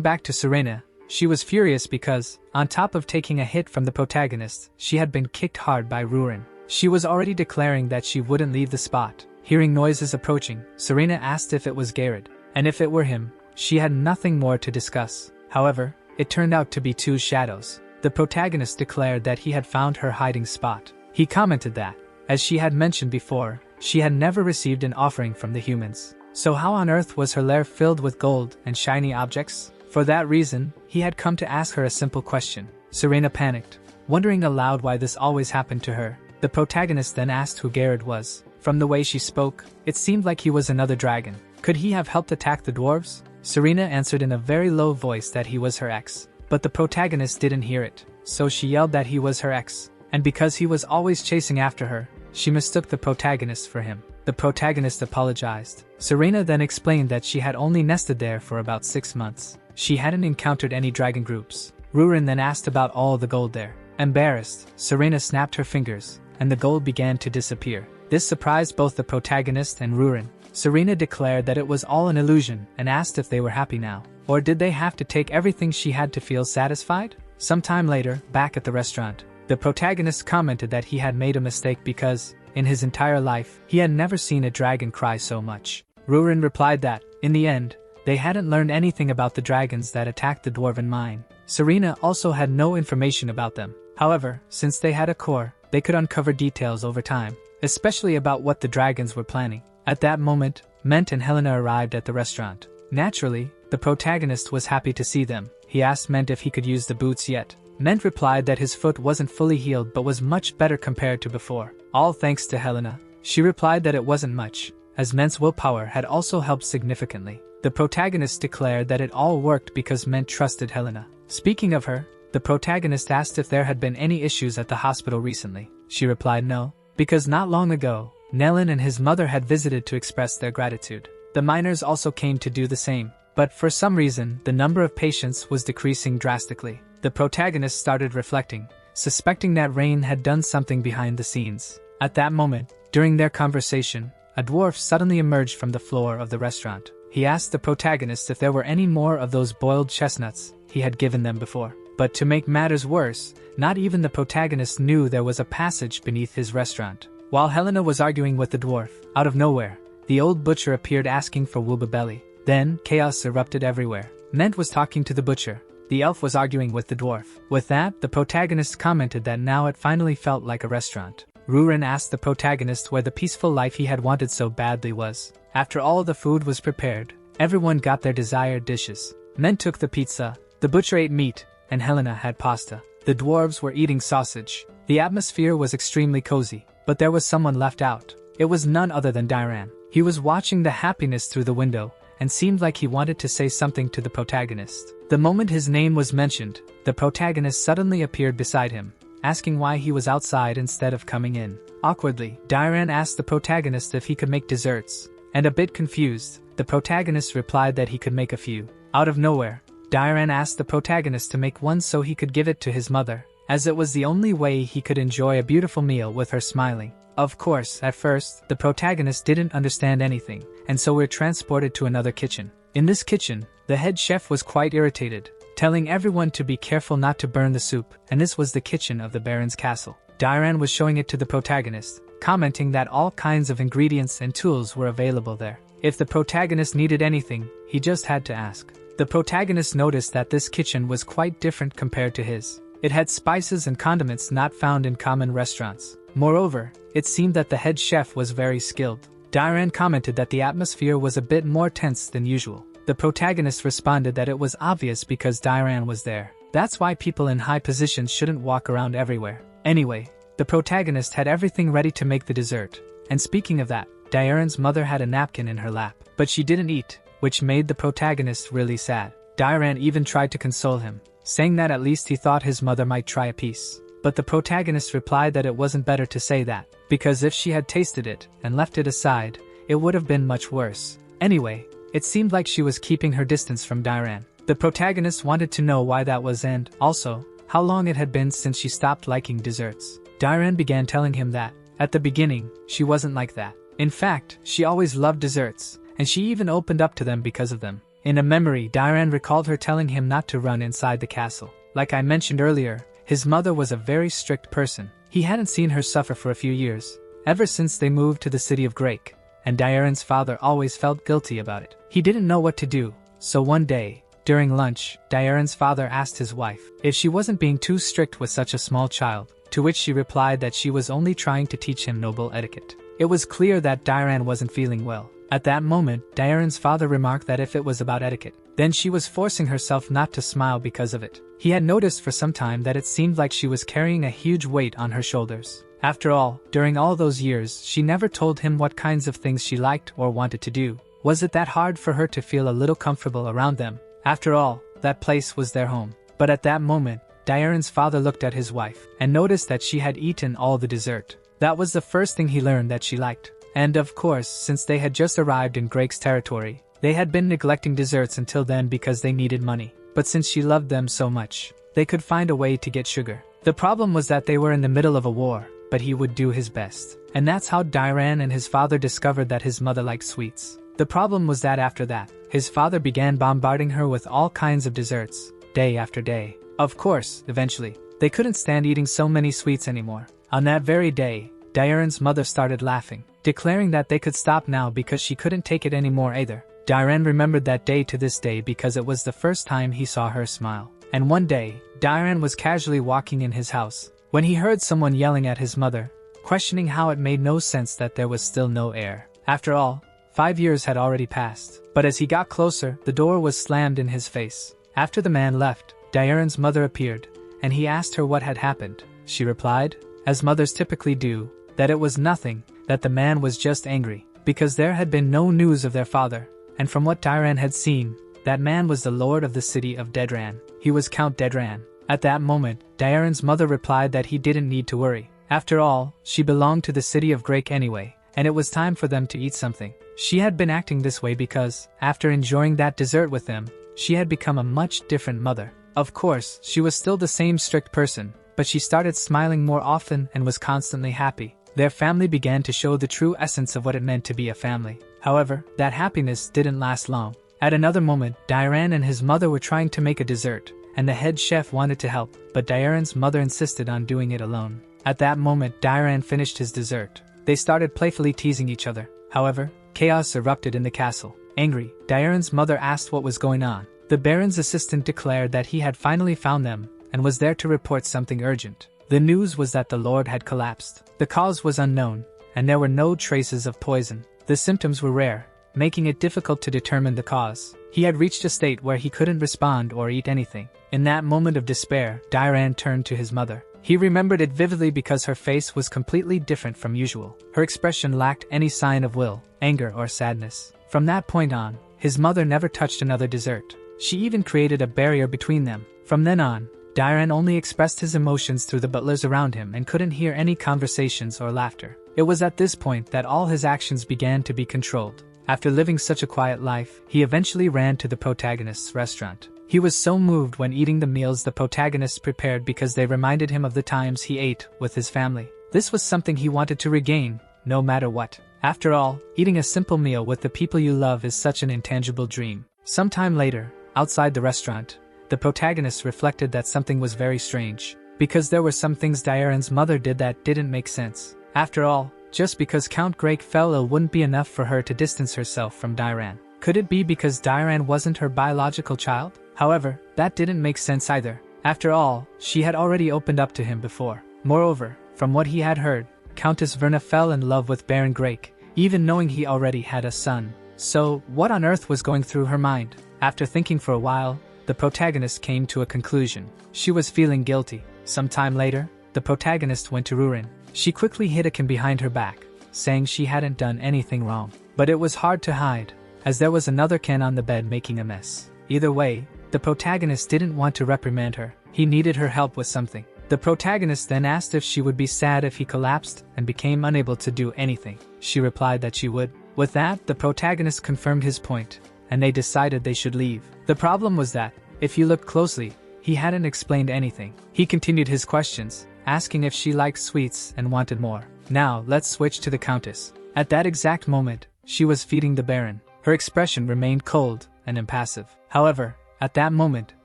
back to Serena, she was furious because, on top of taking a hit from the protagonist, she had been kicked hard by Rurin. She was already declaring that she wouldn't leave the spot. Hearing noises approaching, Serena asked if it was Garrett, and if it were him, she had nothing more to discuss. However, it turned out to be two shadows. The protagonist declared that he had found her hiding spot. He commented that, as she had mentioned before, she had never received an offering from the humans. So how on earth was her lair filled with gold and shiny objects? For that reason, he had come to ask her a simple question. Serena panicked, wondering aloud why this always happened to her. The protagonist then asked who Garrett was. From the way she spoke, it seemed like he was another dragon. Could he have helped attack the dwarves? Serena answered in a very low voice that he was her ex. But the protagonist didn't hear it, so she yelled that he was her ex. And because he was always chasing after her, she mistook the protagonist for him. The protagonist apologized. Serena then explained that she had only nested there for about 6 months. She hadn't encountered any dragon groups. Rurin then asked about all the gold there. Embarrassed, Serena snapped her fingers, and the gold began to disappear. This surprised both the protagonist and Rurin. Serena declared that it was all an illusion and asked if they were happy now. Or did they have to take everything she had to feel satisfied? Sometime later, back at the restaurant, the protagonist commented that he had made a mistake because, in his entire life, he had never seen a dragon cry so much. Rurin replied that, in the end, they hadn't learned anything about the dragons that attacked the dwarven mine. Serena also had no information about them. However, since they had a core, they could uncover details over time, especially about what the dragons were planning. At that moment, Ment and Helena arrived at the restaurant. Naturally, the protagonist was happy to see them. He asked Ment if he could use the boots yet. Ment replied that his foot wasn't fully healed but was much better compared to before. All thanks to Helena. She replied that it wasn't much, as Ment's willpower had also helped significantly. The protagonist declared that it all worked because Ment trusted Helena. Speaking of her, the protagonist asked if there had been any issues at the hospital recently. She replied no, because not long ago, Nellin and his mother had visited to express their gratitude. The miners also came to do the same, but for some reason, the number of patients was decreasing drastically. The protagonist started reflecting, suspecting that Rain had done something behind the scenes. At that moment, during their conversation, a dwarf suddenly emerged from the floor of the restaurant. He asked the protagonist if there were any more of those boiled chestnuts he had given them before. But to make matters worse, not even the protagonist knew there was a passage beneath his restaurant. While Helena was arguing with the dwarf, out of nowhere, the old butcher appeared asking for Wubabelli. Then, chaos erupted everywhere. Ment was talking to the butcher. The elf was arguing with the dwarf. With that, the protagonist commented that now it finally felt like a restaurant. Ruren asked the protagonist where the peaceful life he had wanted so badly was. After all the food was prepared, everyone got their desired dishes. Men took the pizza, the butcher ate meat, and Helena had pasta. The dwarves were eating sausage. The atmosphere was extremely cozy, but there was someone left out. It was none other than Dairan. He was watching the happiness through the window, and seemed like he wanted to say something to the protagonist. The moment his name was mentioned, the protagonist suddenly appeared beside him, asking why he was outside instead of coming in. Awkwardly, Dairan asked the protagonist if he could make desserts, and a bit confused, the protagonist replied that he could make a few. Out of nowhere, Dairan asked the protagonist to make one so he could give it to his mother, as it was the only way he could enjoy a beautiful meal with her smiling. Of course, at first, the protagonist didn't understand anything, and so we're transported to another kitchen. In this kitchen, the head chef was quite irritated, telling everyone to be careful not to burn the soup, and this was the kitchen of the Baron's castle. Dairan was showing it to the protagonist, commenting that all kinds of ingredients and tools were available there. If the protagonist needed anything, he just had to ask. The protagonist noticed that this kitchen was quite different compared to his. It had spices and condiments not found in common restaurants. Moreover, it seemed that the head chef was very skilled. Dairan commented that the atmosphere was a bit more tense than usual. The protagonist responded that it was obvious because Dairan was there. That's why people in high positions shouldn't walk around everywhere. Anyway, the protagonist had everything ready to make the dessert. And speaking of that, Dairan's mother had a napkin in her lap, but she didn't eat, which made the protagonist really sad. Dairan even tried to console him, saying that at least he thought his mother might try a piece. But the protagonist replied that it wasn't better to say that, because if she had tasted it and left it aside, it would have been much worse. Anyway, it seemed like she was keeping her distance from Dairan. The protagonist wanted to know why that was and, also, how long it had been since she stopped liking desserts. Dairan began telling him that, at the beginning, she wasn't like that. In fact, she always loved desserts, and she even opened up to them because of them. In a memory, Dairan recalled her telling him not to run inside the castle. Like I mentioned earlier, his mother was a very strict person. He hadn't seen her suffer for a few years, ever since they moved to the city of Drake, and Dairan's father always felt guilty about it. He didn't know what to do, so one day, during lunch, Dairan's father asked his wife if she wasn't being too strict with such a small child, to which she replied that she was only trying to teach him noble etiquette. It was clear that Dairan wasn't feeling well. At that moment, Dairan's father remarked that if it was about etiquette, then she was forcing herself not to smile because of it. He had noticed for some time that it seemed like she was carrying a huge weight on her shoulders. After all, during all those years, she never told him what kinds of things she liked or wanted to do. Was it that hard for her to feel a little comfortable around them? After all, that place was their home. But at that moment, Dairan's father looked at his wife and noticed that she had eaten all the dessert. That was the first thing he learned that she liked. And of course, since they had just arrived in Drake's territory, they had been neglecting desserts until then because they needed money. But since she loved them so much, they could find a way to get sugar. The problem was that they were in the middle of a war, but he would do his best. And that's how Dairan and his father discovered that his mother liked sweets. The problem was that after that, his father began bombarding her with all kinds of desserts, day after day. Of course, eventually, they couldn't stand eating so many sweets anymore. On that very day, Dairan's mother started laughing, declaring that they could stop now because she couldn't take it anymore either. Dairan remembered that day to this day because it was the first time he saw her smile. And one day, Dairan was casually walking in his house when he heard someone yelling at his mother, questioning how it made no sense that there was still no air. After all, 5 years had already passed. But as he got closer, the door was slammed in his face. After the man left, Dairan's mother appeared, and he asked her what had happened. She replied, as mothers typically do, that it was nothing, that the man was just angry, because there had been no news of their father, and from what Dairan had seen, that man was the lord of the city of Dedran. He was Count Dedran. At that moment, Dairan's mother replied that he didn't need to worry. After all, she belonged to the city of Drake anyway, and it was time for them to eat something. She had been acting this way because, after enjoying that dessert with them, she had become a much different mother. Of course, she was still the same strict person, but she started smiling more often and was constantly happy. Their family began to show the true essence of what it meant to be a family. However, that happiness didn't last long. At another moment, Dairan and his mother were trying to make a dessert, and the head chef wanted to help, but Dairan's mother insisted on doing it alone. At that moment, Dairan finished his dessert. They started playfully teasing each other. However, chaos erupted in the castle. Angry, Dairan's mother asked what was going on. The Baron's assistant declared that he had finally found them, and was there to report something urgent. The news was that the lord had collapsed. The cause was unknown, and there were no traces of poison. The symptoms were rare, making it difficult to determine the cause. He had reached a state where he couldn't respond or eat anything. In that moment of despair, Dairan turned to his mother. He remembered it vividly because her face was completely different from usual. Her expression lacked any sign of will, anger, or sadness. From that point on, his mother never touched another dessert. She even created a barrier between them. From then on, Dairan only expressed his emotions through the butlers around him and couldn't hear any conversations or laughter. It was at this point that all his actions began to be controlled. After living such a quiet life, he eventually ran to the protagonist's restaurant. He was so moved when eating the meals the protagonist prepared because they reminded him of the times he ate with his family. This was something he wanted to regain, no matter what. After all, eating a simple meal with the people you love is such an intangible dream. Sometime later, outside the restaurant, the protagonist reflected that something was very strange, because there were some things Dairan's mother did that didn't make sense. After all, just because Count Grake fell ill wouldn't be enough for her to distance herself from Dairan. Could it be because Dairan wasn't her biological child? However, that didn't make sense either. After all, she had already opened up to him before. Moreover, from what he had heard, Countess Verna fell in love with Baron Grake, even knowing he already had a son. So, what on earth was going through her mind? After thinking for a while, the protagonist came to a conclusion. She was feeling guilty. Sometime later, the protagonist went to Rurin. She quickly hid a can behind her back, saying she hadn't done anything wrong. But it was hard to hide, as there was another can on the bed making a mess. Either way, the protagonist didn't want to reprimand her. He needed her help with something. The protagonist then asked if she would be sad if he collapsed and became unable to do anything. She replied that she would. With that, the protagonist confirmed his point, and they decided they should leave. The problem was that, if you looked closely, he hadn't explained anything. He continued his questions, asking if she liked sweets and wanted more. Now, let's switch to the Countess. At that exact moment, she was feeding the Baron. Her expression remained cold and impassive. However, at that moment,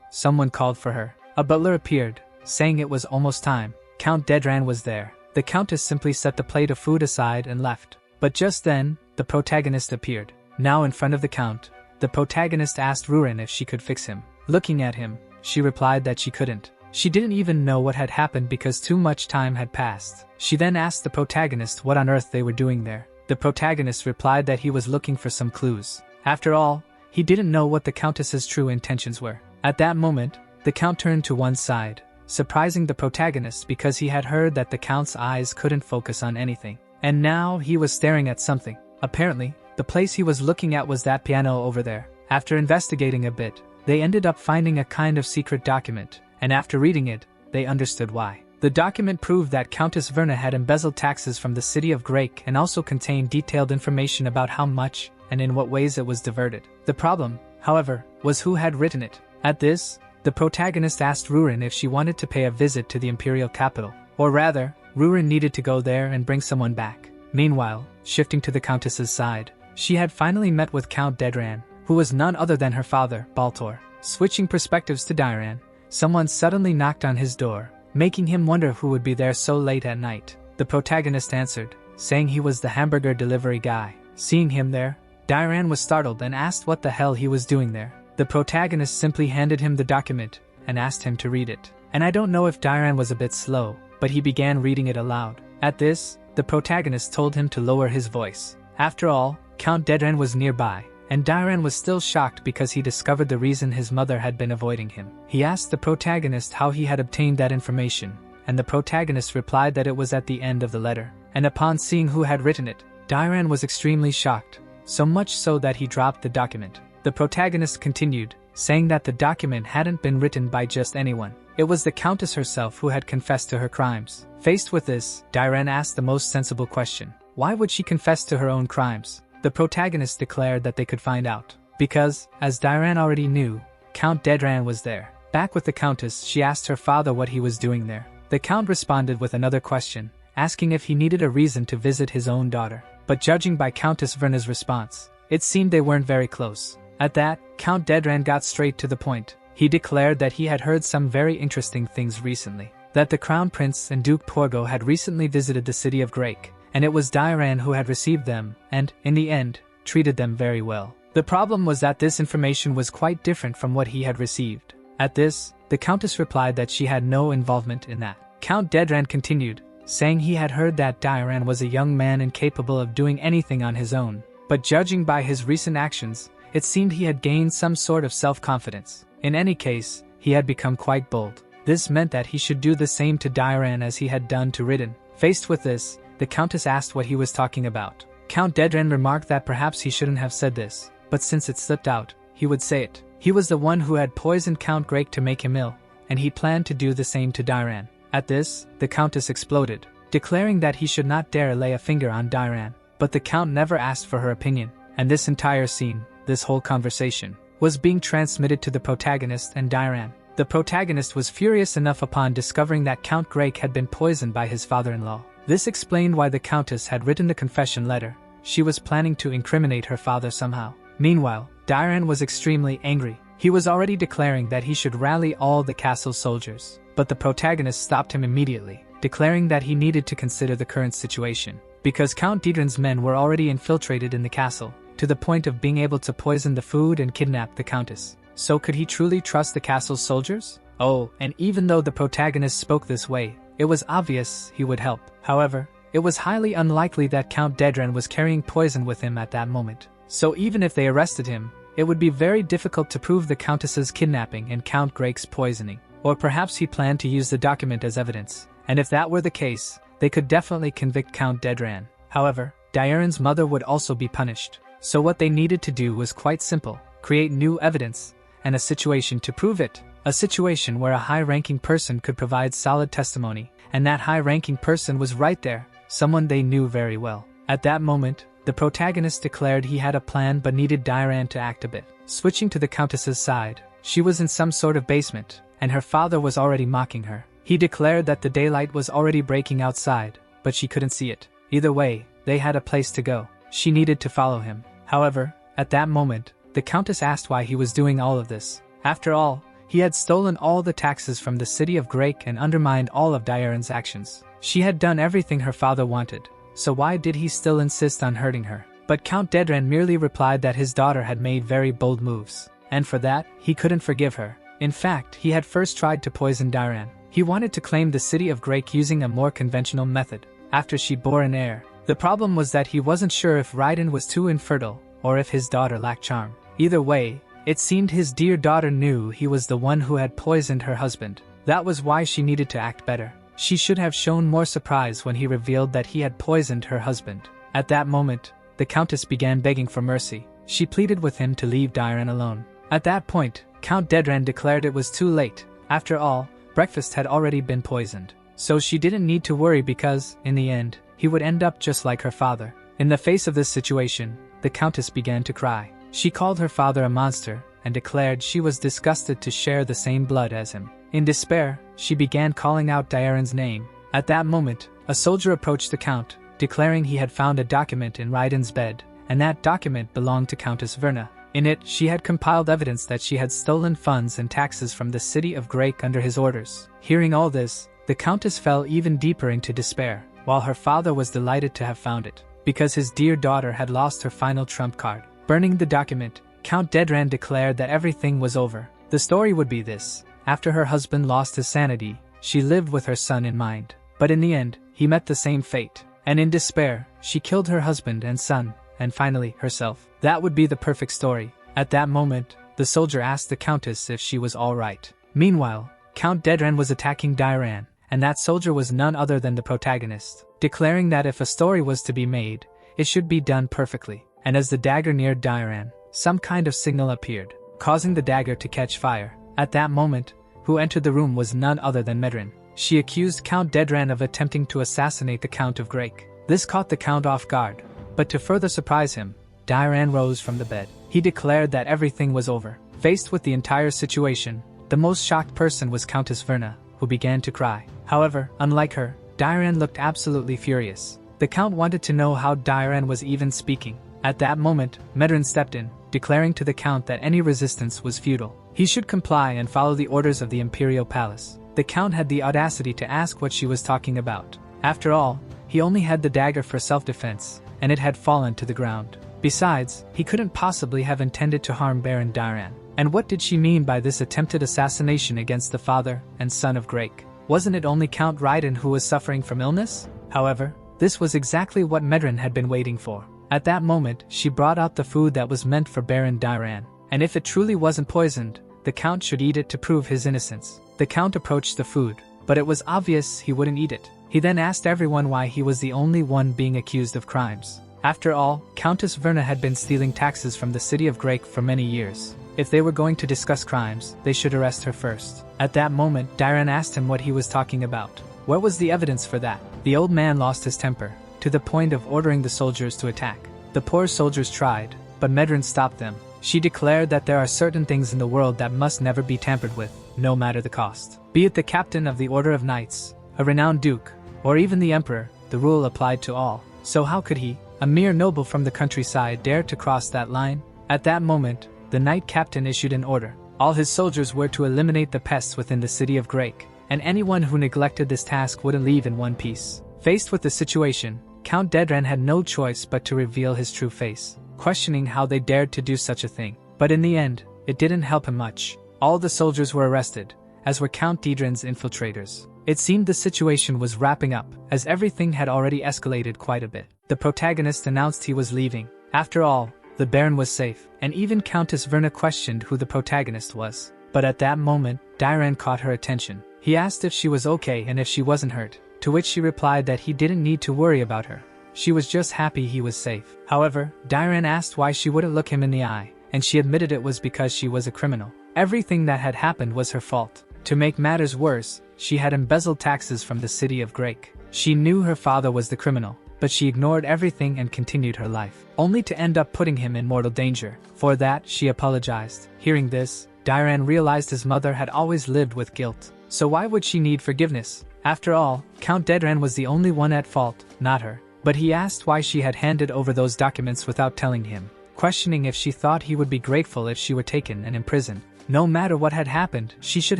someone called for her. A butler appeared, saying it was almost time. Count Dedran was there. The Countess simply set the plate of food aside and left. But just then, the protagonist appeared. Now in front of the Count, the protagonist asked Rurin if she could fix him. Looking at him, she replied that she couldn't. She didn't even know what had happened because too much time had passed. She then asked the protagonist what on earth they were doing there. The protagonist replied that he was looking for some clues. After all, he didn't know what the Countess's true intentions were. At that moment, the Count turned to one side, surprising the protagonist because he had heard that the Count's eyes couldn't focus on anything. And now he was staring at something. Apparently, the place he was looking at was that piano over there. After investigating a bit, they ended up finding a kind of secret document, and after reading it, they understood why. The document proved that Countess Verna had embezzled taxes from the city of Grake and also contained detailed information about how much and in what ways it was diverted. The problem, however, was who had written it. At this, the protagonist asked Rurin if she wanted to pay a visit to the imperial capital. Or rather, Rurin needed to go there and bring someone back. Meanwhile, shifting to the Countess's side, she had finally met with Count Dedran, who was none other than her father, Baltor. Switching perspectives to Dairan, someone suddenly knocked on his door, making him wonder who would be there so late at night. The protagonist answered, saying he was the hamburger delivery guy. Seeing him there, Dairan was startled and asked what the hell he was doing there. The protagonist simply handed him the document and asked him to read it. And I don't know if Dairan was a bit slow, but he began reading it aloud. At this, the protagonist told him to lower his voice. After all, Count Dedran was nearby, and Dairan was still shocked because he discovered the reason his mother had been avoiding him. He asked the protagonist how he had obtained that information, and the protagonist replied that it was at the end of the letter. And upon seeing who had written it, Dairan was extremely shocked, so much so that he dropped the document. The protagonist continued, saying that the document hadn't been written by just anyone. It was the Countess herself who had confessed to her crimes. Faced with this, Dairan asked the most sensible question. Why would she confess to her own crimes? The protagonist declared that they could find out. Because, as Dairan already knew, Count Dedran was there. Back with the Countess, she asked her father what he was doing there. The Count responded with another question, asking if he needed a reason to visit his own daughter. But judging by Countess Verna's response, it seemed they weren't very close. At that, Count Dedran got straight to the point. He declared that he had heard some very interesting things recently. That the Crown Prince and Duke Porgo had recently visited the city of Grake, and it was Dairan who had received them and, in the end, treated them very well. The problem was that this information was quite different from what he had received. At this, the Countess replied that she had no involvement in that. Count Dedran continued, saying he had heard that Dairan was a young man incapable of doing anything on his own, but judging by his recent actions, it seemed he had gained some sort of self-confidence. In any case, he had become quite bold. This meant that he should do the same to Dairan as he had done to Ridden. Faced with this, the Countess asked what he was talking about. Count Dedran remarked that perhaps he shouldn't have said this, but since it slipped out, he would say it. He was the one who had poisoned Count Grake to make him ill, and he planned to do the same to Dairan. At this, the Countess exploded, declaring that he should not dare lay a finger on Dairan. But the Count never asked for her opinion, and this entire scene, this whole conversation, was being transmitted to the protagonist and Dairan. The protagonist was furious enough upon discovering that Count Grake had been poisoned by his father-in-law. This explained why the Countess had written the confession letter. She was planning to incriminate her father somehow. Meanwhile, Dairan was extremely angry. He was already declaring that he should rally all the castle's soldiers, but the protagonist stopped him immediately, declaring that he needed to consider the current situation, because Count Dedran's men were already infiltrated in the castle, to the point of being able to poison the food and kidnap the Countess. So could he truly trust the castle's soldiers? Oh, and even though the protagonist spoke this way, it was obvious he would help. However, it was highly unlikely that Count Dedran was carrying poison with him at that moment. So even if they arrested him, it would be very difficult to prove the Countess's kidnapping and Count Grake's poisoning. Or perhaps he planned to use the document as evidence, and if that were the case, they could definitely convict Count Dedran. However, Dairan's mother would also be punished. So what they needed to do was quite simple: create new evidence, and a situation to prove it. A situation where a high-ranking person could provide solid testimony, and that high-ranking person was right there, someone they knew very well. At that moment, the protagonist declared he had a plan but needed Dairan to act a bit. Switching to the Countess's side, she was in some sort of basement, and her father was already mocking her. He declared that the daylight was already breaking outside, but she couldn't see it. Either way, they had a place to go. She needed to follow him. However, at that moment, the Countess asked why he was doing all of this. After all, he had stolen all the taxes from the city of Grake and undermined all of Dairan's actions. She had done everything her father wanted, so why did he still insist on hurting her? But Count Dedran merely replied that his daughter had made very bold moves, and for that, he couldn't forgive her. In fact, he had first tried to poison Dairan. He wanted to claim the city of Grake using a more conventional method, after she bore an heir. The problem was that he wasn't sure if Raiden was too infertile, or if his daughter lacked charm. Either way, it seemed his dear daughter knew he was the one who had poisoned her husband. That was why she needed to act better. She should have shown more surprise when he revealed that he had poisoned her husband. At that moment, the Countess began begging for mercy. She pleaded with him to leave Dairan alone. At that point, Count Dedran declared it was too late. After all, breakfast had already been poisoned. So she didn't need to worry because, in the end, he would end up just like her father. In the face of this situation, the Countess began to cry. She called her father a monster and declared she was disgusted to share the same blood as him. In despair, she began calling out Dairan's name. At that moment, a soldier approached the Count, declaring he had found a document in Raiden's bed, and that document belonged to Countess Verna. In it, she had compiled evidence that she had stolen funds and taxes from the city of Grake under his orders. Hearing all this, the Countess fell even deeper into despair, while her father was delighted to have found it, because his dear daughter had lost her final trump card. Burning the document, Count Dedran declared that everything was over. The story would be this: after her husband lost his sanity, she lived with her son in mind. But in the end, he met the same fate, and in despair, she killed her husband and son, and finally, herself. That would be the perfect story. At that moment, the soldier asked the Countess if she was alright. Meanwhile, Count Dedran was attacking Dairan, and that soldier was none other than the protagonist, declaring that if a story was to be made, it should be done perfectly. And as the dagger neared Dairan, some kind of signal appeared, causing the dagger to catch fire. At that moment, who entered the room was none other than Medrin. She accused Count Dedran of attempting to assassinate the Count of Grake. This caught the Count off guard, but to further surprise him, Dairan rose from the bed. He declared that everything was over. Faced with the entire situation, the most shocked person was Countess Verna, who began to cry. However, unlike her, Dairan looked absolutely furious. The Count wanted to know how Dairan was even speaking. At that moment, Medrin stepped in, declaring to the Count that any resistance was futile. He should comply and follow the orders of the Imperial Palace. The Count had the audacity to ask what she was talking about. After all, he only had the dagger for self-defense, and it had fallen to the ground. Besides, he couldn't possibly have intended to harm Baron Dairan. And what did she mean by this attempted assassination against the father and son of Grake? Wasn't it only Count Raiden who was suffering from illness? However, this was exactly what Medrin had been waiting for. At that moment, she brought out the food that was meant for Baron Dairan, and if it truly wasn't poisoned, the Count should eat it to prove his innocence. The Count approached the food, but it was obvious he wouldn't eat it. He then asked everyone why he was the only one being accused of crimes. After all, Countess Verna had been stealing taxes from the city of Grake for many years. If they were going to discuss crimes, they should arrest her first. At that moment, Dairan asked him what he was talking about. Where was the evidence for that? The old man lost his temper, to the point of ordering the soldiers to attack. The poor soldiers tried, but Medrin stopped them. She declared that there are certain things in the world that must never be tampered with, no matter the cost. Be it the captain of the Order of Knights, a renowned duke, or even the emperor, the rule applied to all. So how could he, a mere noble from the countryside, dare to cross that line? At that moment, the knight captain issued an order. All his soldiers were to eliminate the pests within the city of Grake, and anyone who neglected this task wouldn't leave in one piece. Faced with the situation, Count Dedran had no choice but to reveal his true face, questioning how they dared to do such a thing. But in the end, it didn't help him much. All the soldiers were arrested, as were Count Dedran's infiltrators. It seemed the situation was wrapping up, as everything had already escalated quite a bit. The protagonist announced he was leaving. After all, the Baron was safe, and even Countess Verna questioned who the protagonist was. But at that moment, Dairan caught her attention. He asked if she was okay and if she wasn't hurt, to which she replied that he didn't need to worry about her. She was just happy he was safe. However, Dairan asked why she wouldn't look him in the eye, and she admitted it was because she was a criminal. Everything that had happened was her fault. To make matters worse, she had embezzled taxes from the city of Grake. She knew her father was the criminal, but she ignored everything and continued her life, only to end up putting him in mortal danger. For that, she apologized. Hearing this, Dairan realized his mother had always lived with guilt. So why would she need forgiveness? After all, Count Dedran was the only one at fault, not her. But he asked why she had handed over those documents without telling him, questioning if she thought he would be grateful if she were taken and imprisoned. No matter what had happened, she should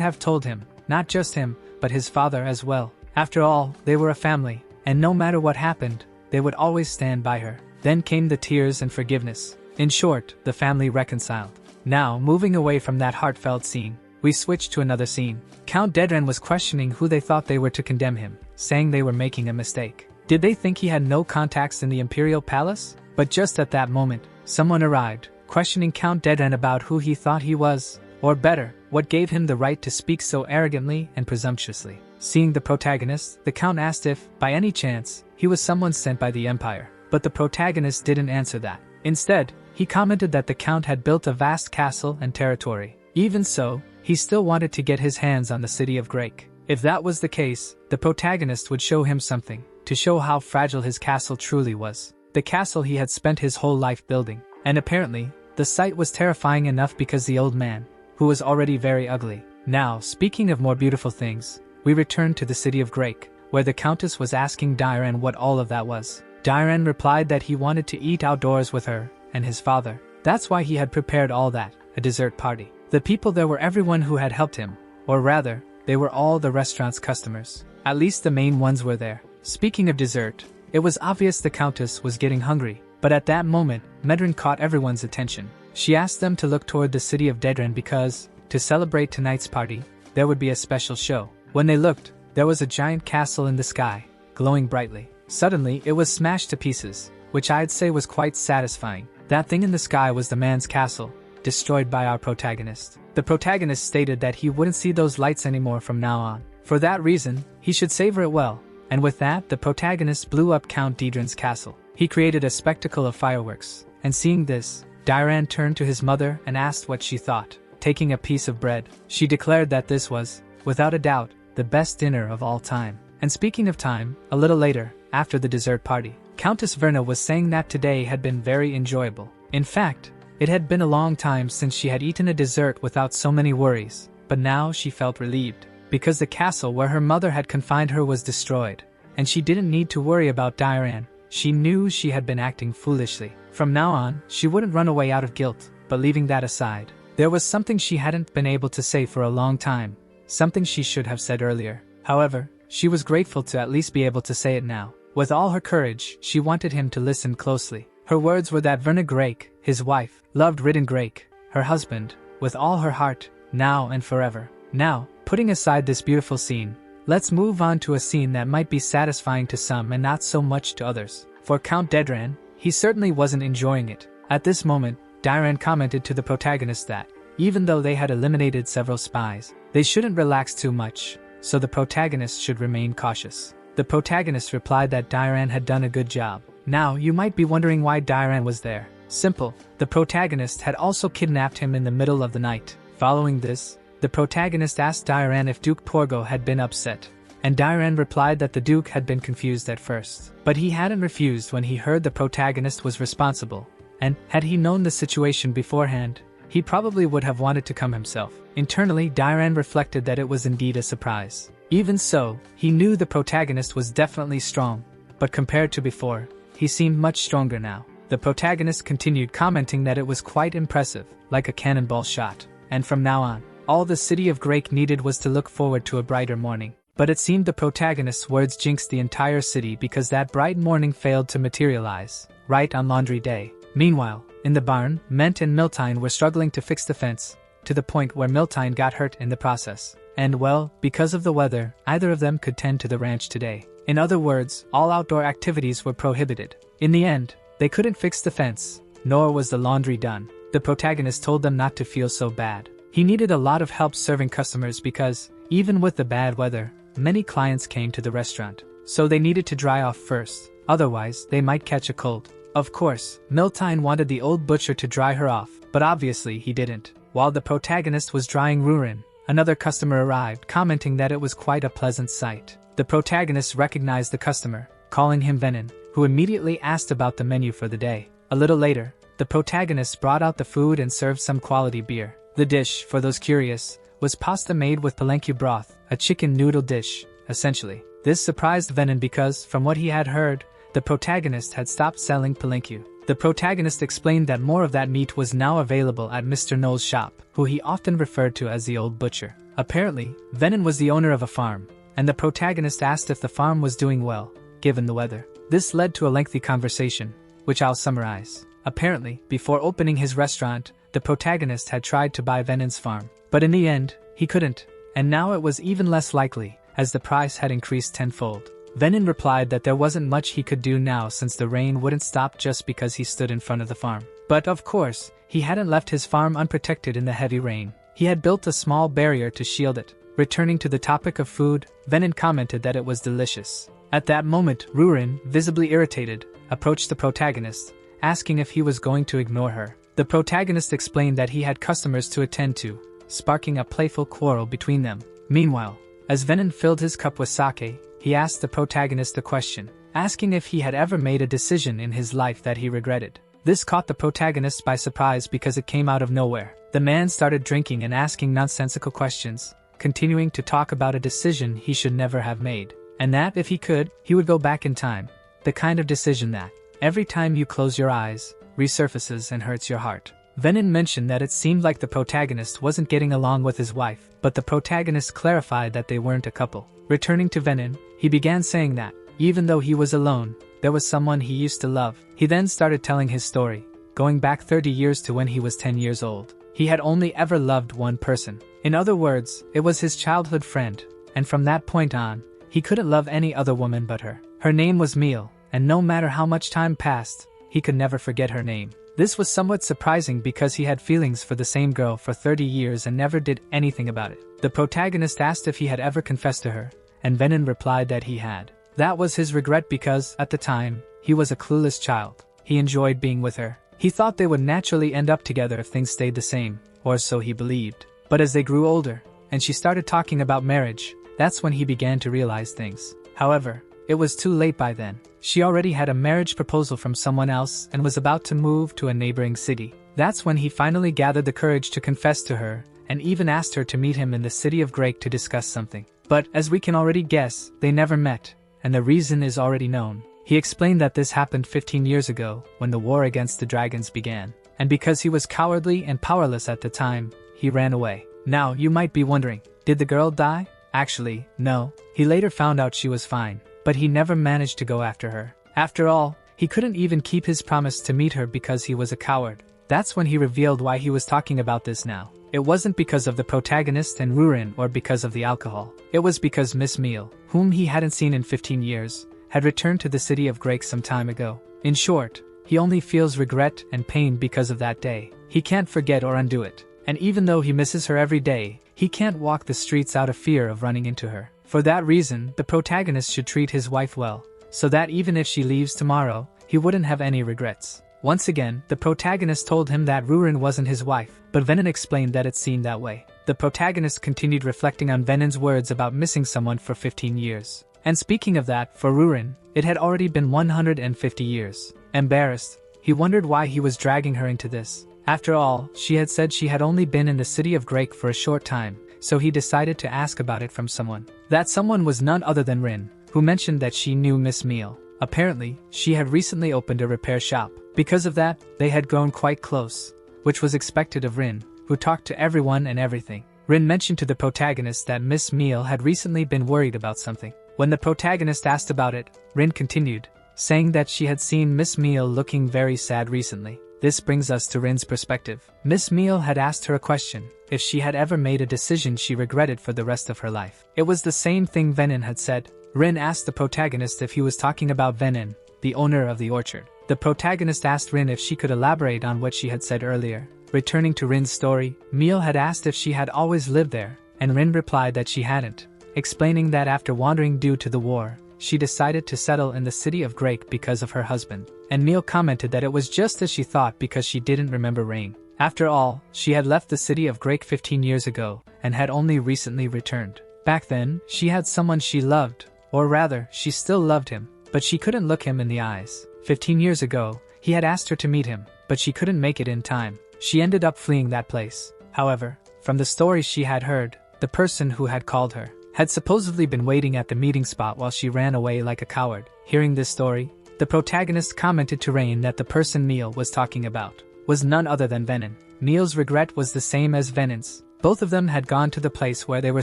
have told him, not just him, but his father as well. After all, they were a family, and no matter what happened, they would always stand by her. Then came the tears and forgiveness. In short, the family reconciled. Now, moving away from that heartfelt scene, we switched to another scene. Count Dedran was questioning who they thought they were to condemn him, saying they were making a mistake. Did they think he had no contacts in the Imperial Palace? But just at that moment, someone arrived, questioning Count Dedran about who he thought he was, or better, what gave him the right to speak so arrogantly and presumptuously. Seeing the protagonist, the Count asked if, by any chance, he was someone sent by the Empire. But the protagonist didn't answer that. Instead, he commented that the Count had built a vast castle and territory. Even so, he still wanted to get his hands on the city of Grake. If that was the case, the protagonist would show him something, to show how fragile his castle truly was. The castle he had spent his whole life building. And apparently, the sight was terrifying enough because the old man, who was already very ugly. Now, speaking of more beautiful things, we return to the city of Grake, where the Countess was asking Dairan what all of that was. Dairan replied that he wanted to eat outdoors with her and his father. That's why he had prepared all that, a dessert party. The people there were everyone who had helped him, or rather, they were all the restaurant's customers. At least the main ones were there. Speaking of dessert, it was obvious the Countess was getting hungry, but at that moment, Medrin caught everyone's attention. She asked them to look toward the city of Dedran because, to celebrate tonight's party, there would be a special show. When they looked, there was a giant castle in the sky, glowing brightly. Suddenly, it was smashed to pieces, which I'd say was quite satisfying. That thing in the sky was the man's castle, destroyed by our protagonist. The protagonist stated that he wouldn't see those lights anymore from now on. For that reason, he should savor it well. And with that, the protagonist blew up Count Dedran's castle. He created a spectacle of fireworks, and seeing this, Dairan turned to his mother and asked what she thought. Taking a piece of bread, she declared that this was, without a doubt, the best dinner of all time. And speaking of time, a little later, after the dessert party, Countess Verna was saying that today had been very enjoyable. In fact, it had been a long time since she had eaten a dessert without so many worries, but now she felt relieved, because the castle where her mother had confined her was destroyed, and she didn't need to worry about Dairan. She knew she had been acting foolishly. From now on, she wouldn't run away out of guilt, but leaving that aside, there was something she hadn't been able to say for a long time, something she should have said earlier. However, she was grateful to at least be able to say it now. With all her courage, she wanted him to listen closely. Her words were that Verna Grake, his wife, loved Ridden Grake, her husband, with all her heart, now and forever. Now, putting aside this beautiful scene, let's move on to a scene that might be satisfying to some and not so much to others. For Count Dedran, he certainly wasn't enjoying it. At this moment, Dairan commented to the protagonist that, even though they had eliminated several spies, they shouldn't relax too much, so the protagonist should remain cautious. The protagonist replied that Dairan had done a good job. Now, you might be wondering why Dairan was there. Simple, the protagonist had also kidnapped him in the middle of the night. Following this, the protagonist asked Dairan if Duke Porgo had been upset, and Dairan replied that the Duke had been confused at first. But he hadn't refused when he heard the protagonist was responsible, and had he known the situation beforehand, he probably would have wanted to come himself. Internally, Dairan reflected that it was indeed a surprise. Even so, he knew the protagonist was definitely strong, but compared to before, he seemed much stronger now. The protagonist continued commenting that it was quite impressive, like a cannonball shot, and from now on, all the city of Grake needed was to look forward to a brighter morning. But it seemed the protagonist's words jinxed the entire city because that bright morning failed to materialize, right on Laundry Day. Meanwhile, in the barn, Ment and Miltine were struggling to fix the fence, to the point where Miltine got hurt in the process. And well, because of the weather, either of them could tend to the ranch today. In other words, all outdoor activities were prohibited. In the end, they couldn't fix the fence, nor was the laundry done. The protagonist told them not to feel so bad. He needed a lot of help serving customers because, even with the bad weather, many clients came to the restaurant. So they needed to dry off first, otherwise they might catch a cold. Of course, Miltine wanted the old butcher to dry her off, but obviously he didn't. While the protagonist was drying Rurin, another customer arrived, commenting that it was quite a pleasant sight. The protagonist recognized the customer, calling him Venin, who immediately asked about the menu for the day. A little later, the protagonist brought out the food and served some quality beer. The dish, for those curious, was pasta made with palenque broth, a chicken noodle dish, essentially. This surprised Venin because, from what he had heard, the protagonist had stopped selling palenque. The protagonist explained that more of that meat was now available at Mr. Noel's shop, who he often referred to as the old butcher. Apparently, Venin was the owner of a farm, and the protagonist asked if the farm was doing well, given the weather. This led to a lengthy conversation, which I'll summarize. Apparently, before opening his restaurant, the protagonist had tried to buy Venin's farm, but in the end, he couldn't, and now it was even less likely, as the price had increased tenfold. Venin replied that there wasn't much he could do now since the rain wouldn't stop just because he stood in front of the farm. But of course, he hadn't left his farm unprotected in the heavy rain. He had built a small barrier to shield it. Returning to the topic of food, Venin commented that it was delicious. At that moment, Rurin, visibly irritated, approached the protagonist, asking if he was going to ignore her. The protagonist explained that he had customers to attend to, sparking a playful quarrel between them. Meanwhile, as Venin filled his cup with sake, he asked the protagonist a question, asking if he had ever made a decision in his life that he regretted. This caught the protagonist by surprise because it came out of nowhere. The man started drinking and asking nonsensical questions, continuing to talk about a decision he should never have made, and that, if he could, he would go back in time. The kind of decision that, every time you close your eyes, resurfaces and hurts your heart. Venin mentioned that it seemed like the protagonist wasn't getting along with his wife, but the protagonist clarified that they weren't a couple. Returning to Venin, he began saying that, even though he was alone, there was someone he used to love. He then started telling his story, going back 30 years to when he was 10 years old. He had only ever loved one person. In other words, it was his childhood friend, and from that point on, he couldn't love any other woman but her. Her name was Miel, and no matter how much time passed, he could never forget her name. This was somewhat surprising because he had feelings for the same girl for 30 years and never did anything about it. The protagonist asked if he had ever confessed to her, and Venin replied that he had. That was his regret because, at the time, he was a clueless child. He enjoyed being with her. He thought they would naturally end up together if things stayed the same, or so he believed. But as they grew older, and she started talking about marriage, that's when he began to realize things. However, it was too late by then. She already had a marriage proposal from someone else and was about to move to a neighboring city. That's when he finally gathered the courage to confess to her, and even asked her to meet him in the city of Grake to discuss something. But, as we can already guess, they never met, and the reason is already known. He explained that this happened 15 years ago, when the war against the dragons began, and because he was cowardly and powerless at the time, he ran away. Now, you might be wondering, did the girl die? Actually, no. He later found out she was fine, but he never managed to go after her. After all, he couldn't even keep his promise to meet her because he was a coward. That's when he revealed why he was talking about this now. It wasn't because of the protagonist and Rurin or because of the alcohol. It was because Miss Meal, whom he hadn't seen in 15 years, had returned to the city of Grake some time ago. In short, he only feels regret and pain because of that day. He can't forget or undo it. And even though he misses her every day, he can't walk the streets out of fear of running into her. For that reason, the protagonist should treat his wife well, so that even if she leaves tomorrow, he wouldn't have any regrets. Once again, the protagonist told him that Rurin wasn't his wife, but Venin explained that it seemed that way. The protagonist continued reflecting on Venin's words about missing someone for 15 years. And speaking of that, for Rurin, it had already been 150 years. Embarrassed, he wondered why he was dragging her into this. After all, she had said she had only been in the city of Grake for a short time, so he decided to ask about it from someone. That someone was none other than Rin, who mentioned that she knew Miss Meal. Apparently, she had recently opened a repair shop. Because of that, they had grown quite close, which was expected of Rin, who talked to everyone and everything. Rin mentioned to the protagonist that Miss Meal had recently been worried about something. When the protagonist asked about it, Rin continued, saying that she had seen Miss Meal looking very sad recently. This brings us to Rin's perspective. Miss Meal had asked her a question, if she had ever made a decision she regretted for the rest of her life. It was the same thing Venin had said. Rin asked the protagonist if he was talking about Venin, the owner of the orchard. The protagonist asked Rin if she could elaborate on what she had said earlier. Returning to Rin's story, Meal had asked if she had always lived there, and Rin replied that she hadn't, explaining that after wandering due to the war, she decided to settle in the city of Grake because of her husband. And Meal commented that it was just as she thought because she didn't remember Rain. After all, she had left the city of Grake 15 years ago, and had only recently returned. Back then, she had someone she loved, or rather, she still loved him, but she couldn't look him in the eyes. 15 years ago, he had asked her to meet him, but she couldn't make it in time. She ended up fleeing that place. However, from the stories she had heard, the person who had called her had supposedly been waiting at the meeting spot while she ran away like a coward. Hearing this story, the protagonist commented to Rain that the person Meal was talking about was none other than Venin. Meal's regret was the same as Venin's. Both of them had gone to the place where they were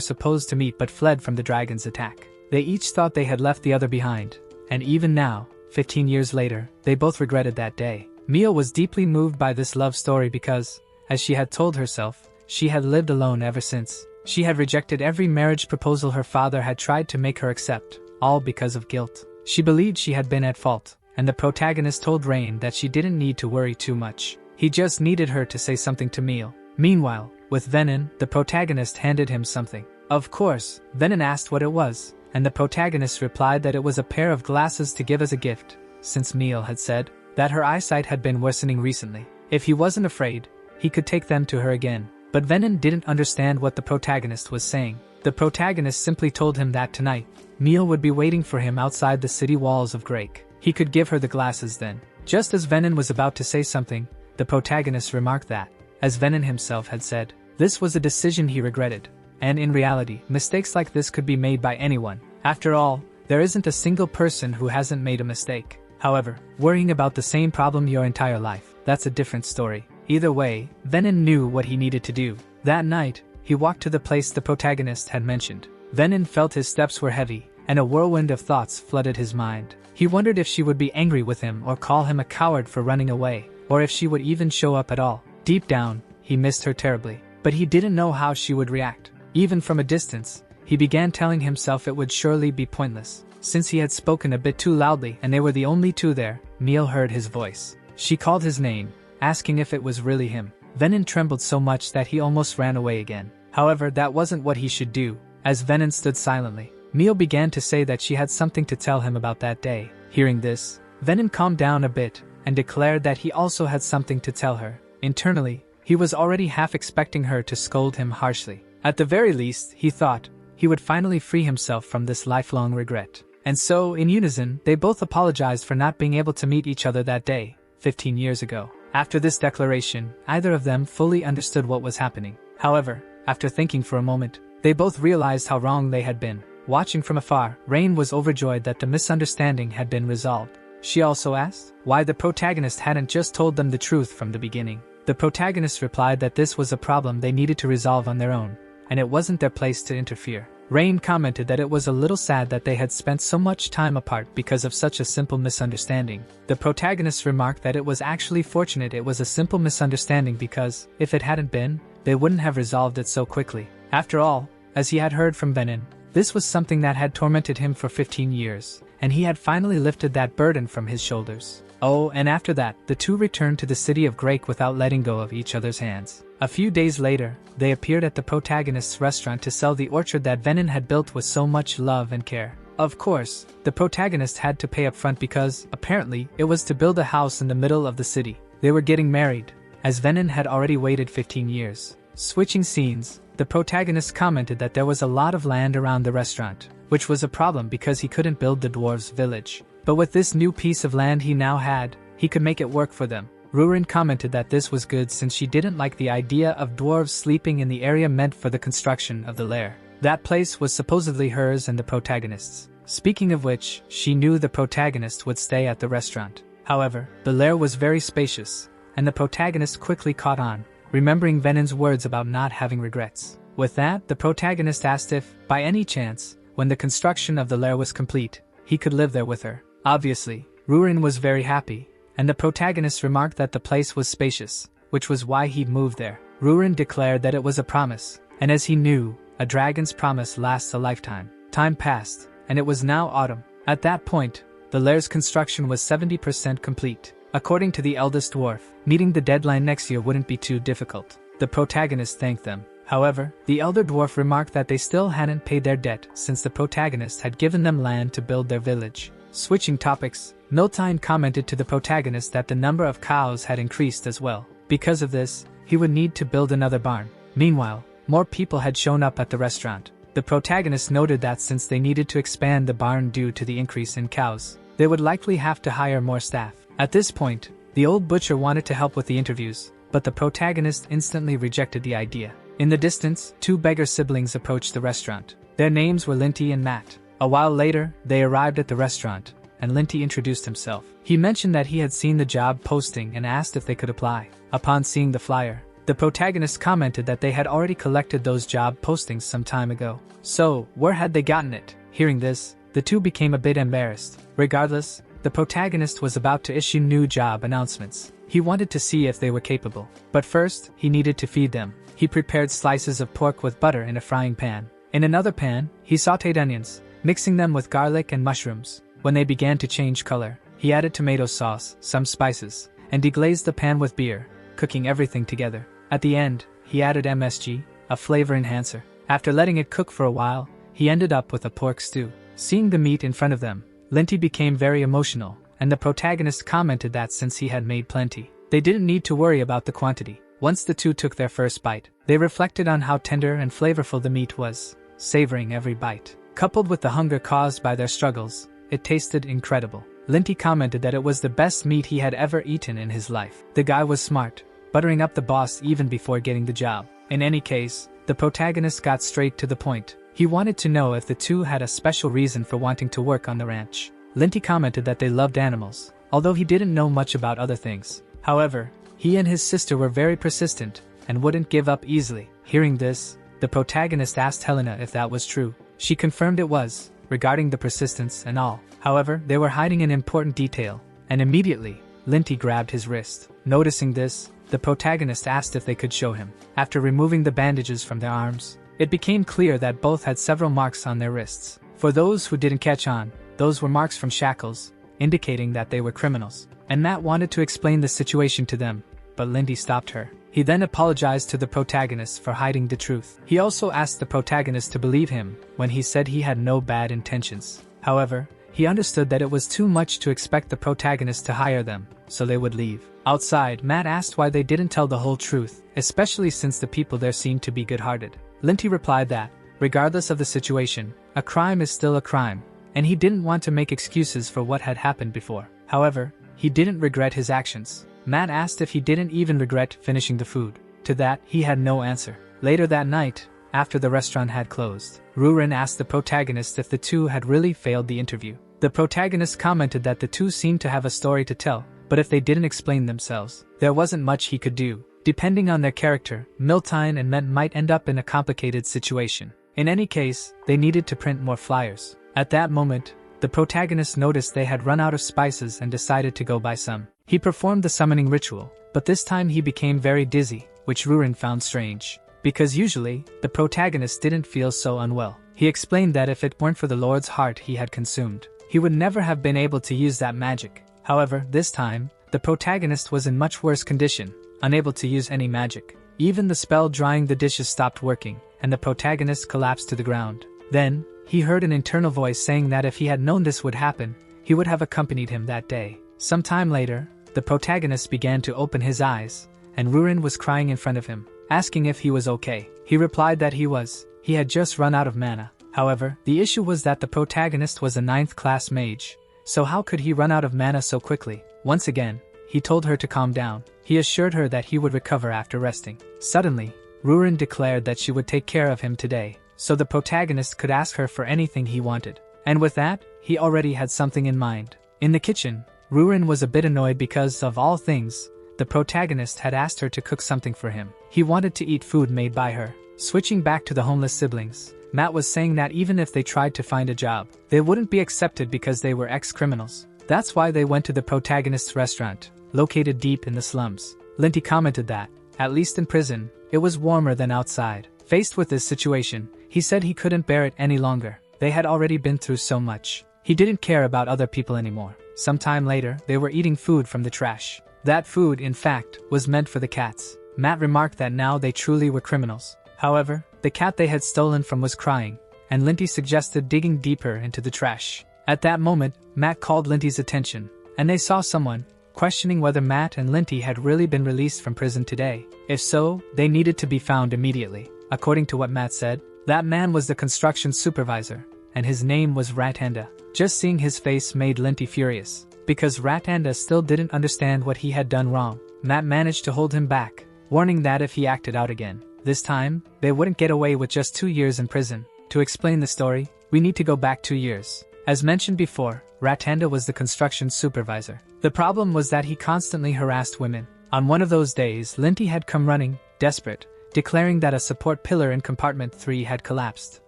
supposed to meet but fled from the dragon's attack. They each thought they had left the other behind, and even now, 15 years later, they both regretted that day. Meal was deeply moved by this love story because, as she had told herself, she had lived alone ever since. She had rejected every marriage proposal her father had tried to make her accept, all because of guilt. She believed she had been at fault, and the protagonist told Rain that she didn't need to worry too much. He just needed her to say something to Meal. Meanwhile, with Venin, the protagonist handed him something. Of course, Venin asked what it was, and the protagonist replied that it was a pair of glasses to give as a gift, since Meal had said that her eyesight had been worsening recently. If he wasn't afraid, he could take them to her again. But Venin didn't understand what the protagonist was saying. The protagonist simply told him that tonight, Meal would be waiting for him outside the city walls of Grake. He could give her the glasses then. Just as Venin was about to say something, the protagonist remarked that, as Venin himself had said, this was a decision he regretted. And in reality, mistakes like this could be made by anyone. After all, there isn't a single person who hasn't made a mistake. However, worrying about the same problem your entire life, that's a different story. Either way, Venin knew what he needed to do. That night, he walked to the place the protagonist had mentioned. Venin felt his steps were heavy, and a whirlwind of thoughts flooded his mind. He wondered if she would be angry with him or call him a coward for running away, or if she would even show up at all. Deep down, he missed her terribly, but he didn't know how she would react. Even from a distance, he began telling himself it would surely be pointless. Since he had spoken a bit too loudly and they were the only two there, Meal heard his voice. She called his name, asking if it was really him. Venin trembled so much that he almost ran away again. However, that wasn't what he should do. As Venin stood silently, Meal began to say that she had something to tell him about that day. Hearing this, Venin calmed down a bit and declared that he also had something to tell her. Internally, he was already half expecting her to scold him harshly. At the very least, he thought, he would finally free himself from this lifelong regret. And so, in unison, they both apologized for not being able to meet each other that day, 15 years ago. After this declaration, either of them fully understood what was happening. However, after thinking for a moment, they both realized how wrong they had been. Watching from afar, Rain was overjoyed that the misunderstanding had been resolved. She also asked why the protagonist hadn't just told them the truth from the beginning. The protagonist replied that this was a problem they needed to resolve on their own, and it wasn't their place to interfere. Rain commented that it was a little sad that they had spent so much time apart because of such a simple misunderstanding. The protagonist remarked that it was actually fortunate it was a simple misunderstanding because, if it hadn't been, they wouldn't have resolved it so quickly. After all, as he had heard from Venin, this was something that had tormented him for 15 years, and he had finally lifted that burden from his shoulders. Oh, and after that, the two returned to the city of Grake without letting go of each other's hands. A few days later, they appeared at the protagonist's restaurant to sell the orchard that Venin had built with so much love and care. Of course, the protagonist had to pay up front because, apparently, it was to build a house in the middle of the city. They were getting married, as Venin had already waited 15 years. Switching scenes, the protagonist commented that there was a lot of land around the restaurant, which was a problem because he couldn't build the dwarves' village. But with this new piece of land he now had, he could make it work for them. Rurin commented that this was good since she didn't like the idea of dwarves sleeping in the area meant for the construction of the lair. That place was supposedly hers and the protagonist's. Speaking of which, she knew the protagonist would stay at the restaurant. However, the lair was very spacious, and the protagonist quickly caught on, remembering Venin's words about not having regrets. With that, the protagonist asked if, by any chance, when the construction of the lair was complete, he could live there with her. Obviously, Rurin was very happy, and the protagonist remarked that the place was spacious, which was why he'd moved there. Rurin declared that it was a promise, and as he knew, a dragon's promise lasts a lifetime. Time passed, and it was now autumn. At that point, the lair's construction was 70% complete. According to the eldest dwarf, meeting the deadline next year wouldn't be too difficult. The protagonist thanked them. However, the elder dwarf remarked that they still hadn't paid their debt since the protagonist had given them land to build their village. Switching topics, Miltine commented to the protagonist that the number of cows had increased as well. Because of this, he would need to build another barn. Meanwhile, more people had shown up at the restaurant. The protagonist noted that since they needed to expand the barn due to the increase in cows, they would likely have to hire more staff. At this point, the old butcher wanted to help with the interviews, but the protagonist instantly rejected the idea. In the distance, two beggar siblings approached the restaurant. Their names were Linty and Matt. A while later, they arrived at the restaurant, and Linty introduced himself. He mentioned that he had seen the job posting and asked if they could apply. Upon seeing the flyer, the protagonist commented that they had already collected those job postings some time ago. So, where had they gotten it? Hearing this, the two became a bit embarrassed. Regardless, the protagonist was about to issue new job announcements. He wanted to see if they were capable. But first, he needed to feed them. He prepared slices of pork with butter in a frying pan. In another pan, he sautéed onions, mixing them with garlic and mushrooms. When they began to change color, he added tomato sauce, some spices, and deglazed the pan with beer, cooking everything together. At the end, he added MSG, a flavor enhancer. After letting it cook for a while, he ended up with a pork stew. Seeing the meat in front of them, Linty became very emotional, and the protagonist commented that since he had made plenty, they didn't need to worry about the quantity. Once the two took their first bite, they reflected on how tender and flavorful the meat was, savoring every bite. Coupled with the hunger caused by their struggles, it tasted incredible. Linty commented that it was the best meat he had ever eaten in his life. The guy was smart, buttering up the boss even before getting the job. In any case, the protagonist got straight to the point. He wanted to know if the two had a special reason for wanting to work on the ranch. Linty commented that they loved animals, although he didn't know much about other things. However, he and his sister were very persistent and wouldn't give up easily. Hearing this, the protagonist asked Helena if that was true. She confirmed it was, regarding the persistence and all. However, they were hiding an important detail, and immediately, Linty grabbed his wrist. Noticing this, the protagonist asked if they could show him. After removing the bandages from their arms, it became clear that both had several marks on their wrists. For those who didn't catch on, those were marks from shackles, indicating that they were criminals. And Matt wanted to explain the situation to them, but Lindy stopped her. He then apologized to the protagonist for hiding the truth. He also asked the protagonist to believe him when he said he had no bad intentions. However, he understood that it was too much to expect the protagonist to hire them, so they would leave. Outside, Matt asked why they didn't tell the whole truth, especially since the people there seemed to be good-hearted. Linty replied that, regardless of the situation, a crime is still a crime, and he didn't want to make excuses for what had happened before. However, he didn't regret his actions. Matt asked if he didn't even regret finishing the food. To that, he had no answer. Later that night, after the restaurant had closed, Rurin asked the protagonist if the two had really failed the interview. The protagonist commented that the two seemed to have a story to tell, but if they didn't explain themselves, there wasn't much he could do. Depending on their character, Miltine and Ment might end up in a complicated situation. In any case, they needed to print more flyers. At that moment, the protagonist noticed they had run out of spices and decided to go buy some. He performed the summoning ritual, but this time he became very dizzy, which Rurin found strange, because usually, the protagonist didn't feel so unwell. He explained that if it weren't for the Lord's heart he had consumed, he would never have been able to use that magic. However, this time, the protagonist was in much worse condition, unable to use any magic. Even the spell drying the dishes stopped working, and the protagonist collapsed to the ground. Then, he heard an internal voice saying that if he had known this would happen, he would have accompanied him that day. Some time later, the protagonist began to open his eyes, and Rurin was crying in front of him, asking if he was okay. He replied that he was. He had just run out of mana. However, the issue was that the protagonist was a 9th class mage, so how could he run out of mana so quickly? Once again, he told her to calm down. He assured her that he would recover after resting. Suddenly, Rurin declared that she would take care of him today, so the protagonist could ask her for anything he wanted. And with that, he already had something in mind. In the kitchen, Rurin was a bit annoyed because, of all things, the protagonist had asked her to cook something for him. He wanted to eat food made by her. Switching back to the homeless siblings, Matt was saying that even if they tried to find a job, they wouldn't be accepted because they were ex-criminals. That's why they went to the protagonist's restaurant, located deep in the slums. Linty commented that, at least in prison, it was warmer than outside. Faced with this situation, he said he couldn't bear it any longer. They had already been through so much. He didn't care about other people anymore. Sometime later, they were eating food from the trash. That food, in fact, was meant for the cats. Matt remarked that now they truly were criminals. However, the cat they had stolen from was crying, and Linty suggested digging deeper into the trash. At that moment, Matt called Linty's attention, and they saw someone, questioning whether Matt and Linty had really been released from prison today. If so, they needed to be found immediately. According to what Matt said, that man was the construction supervisor, and his name was Ratanda. Just seeing his face made Linty furious, because Ratanda still didn't understand what he had done wrong. Matt managed to hold him back, warning that if he acted out again, this time, they wouldn't get away with just 2 years in prison. To explain the story, we need to go back 2 years. As mentioned before, Ratanda was the construction supervisor. The problem was that he constantly harassed women. On one of those days, Linty had come running, desperate, declaring that a support pillar in compartment 3 had collapsed.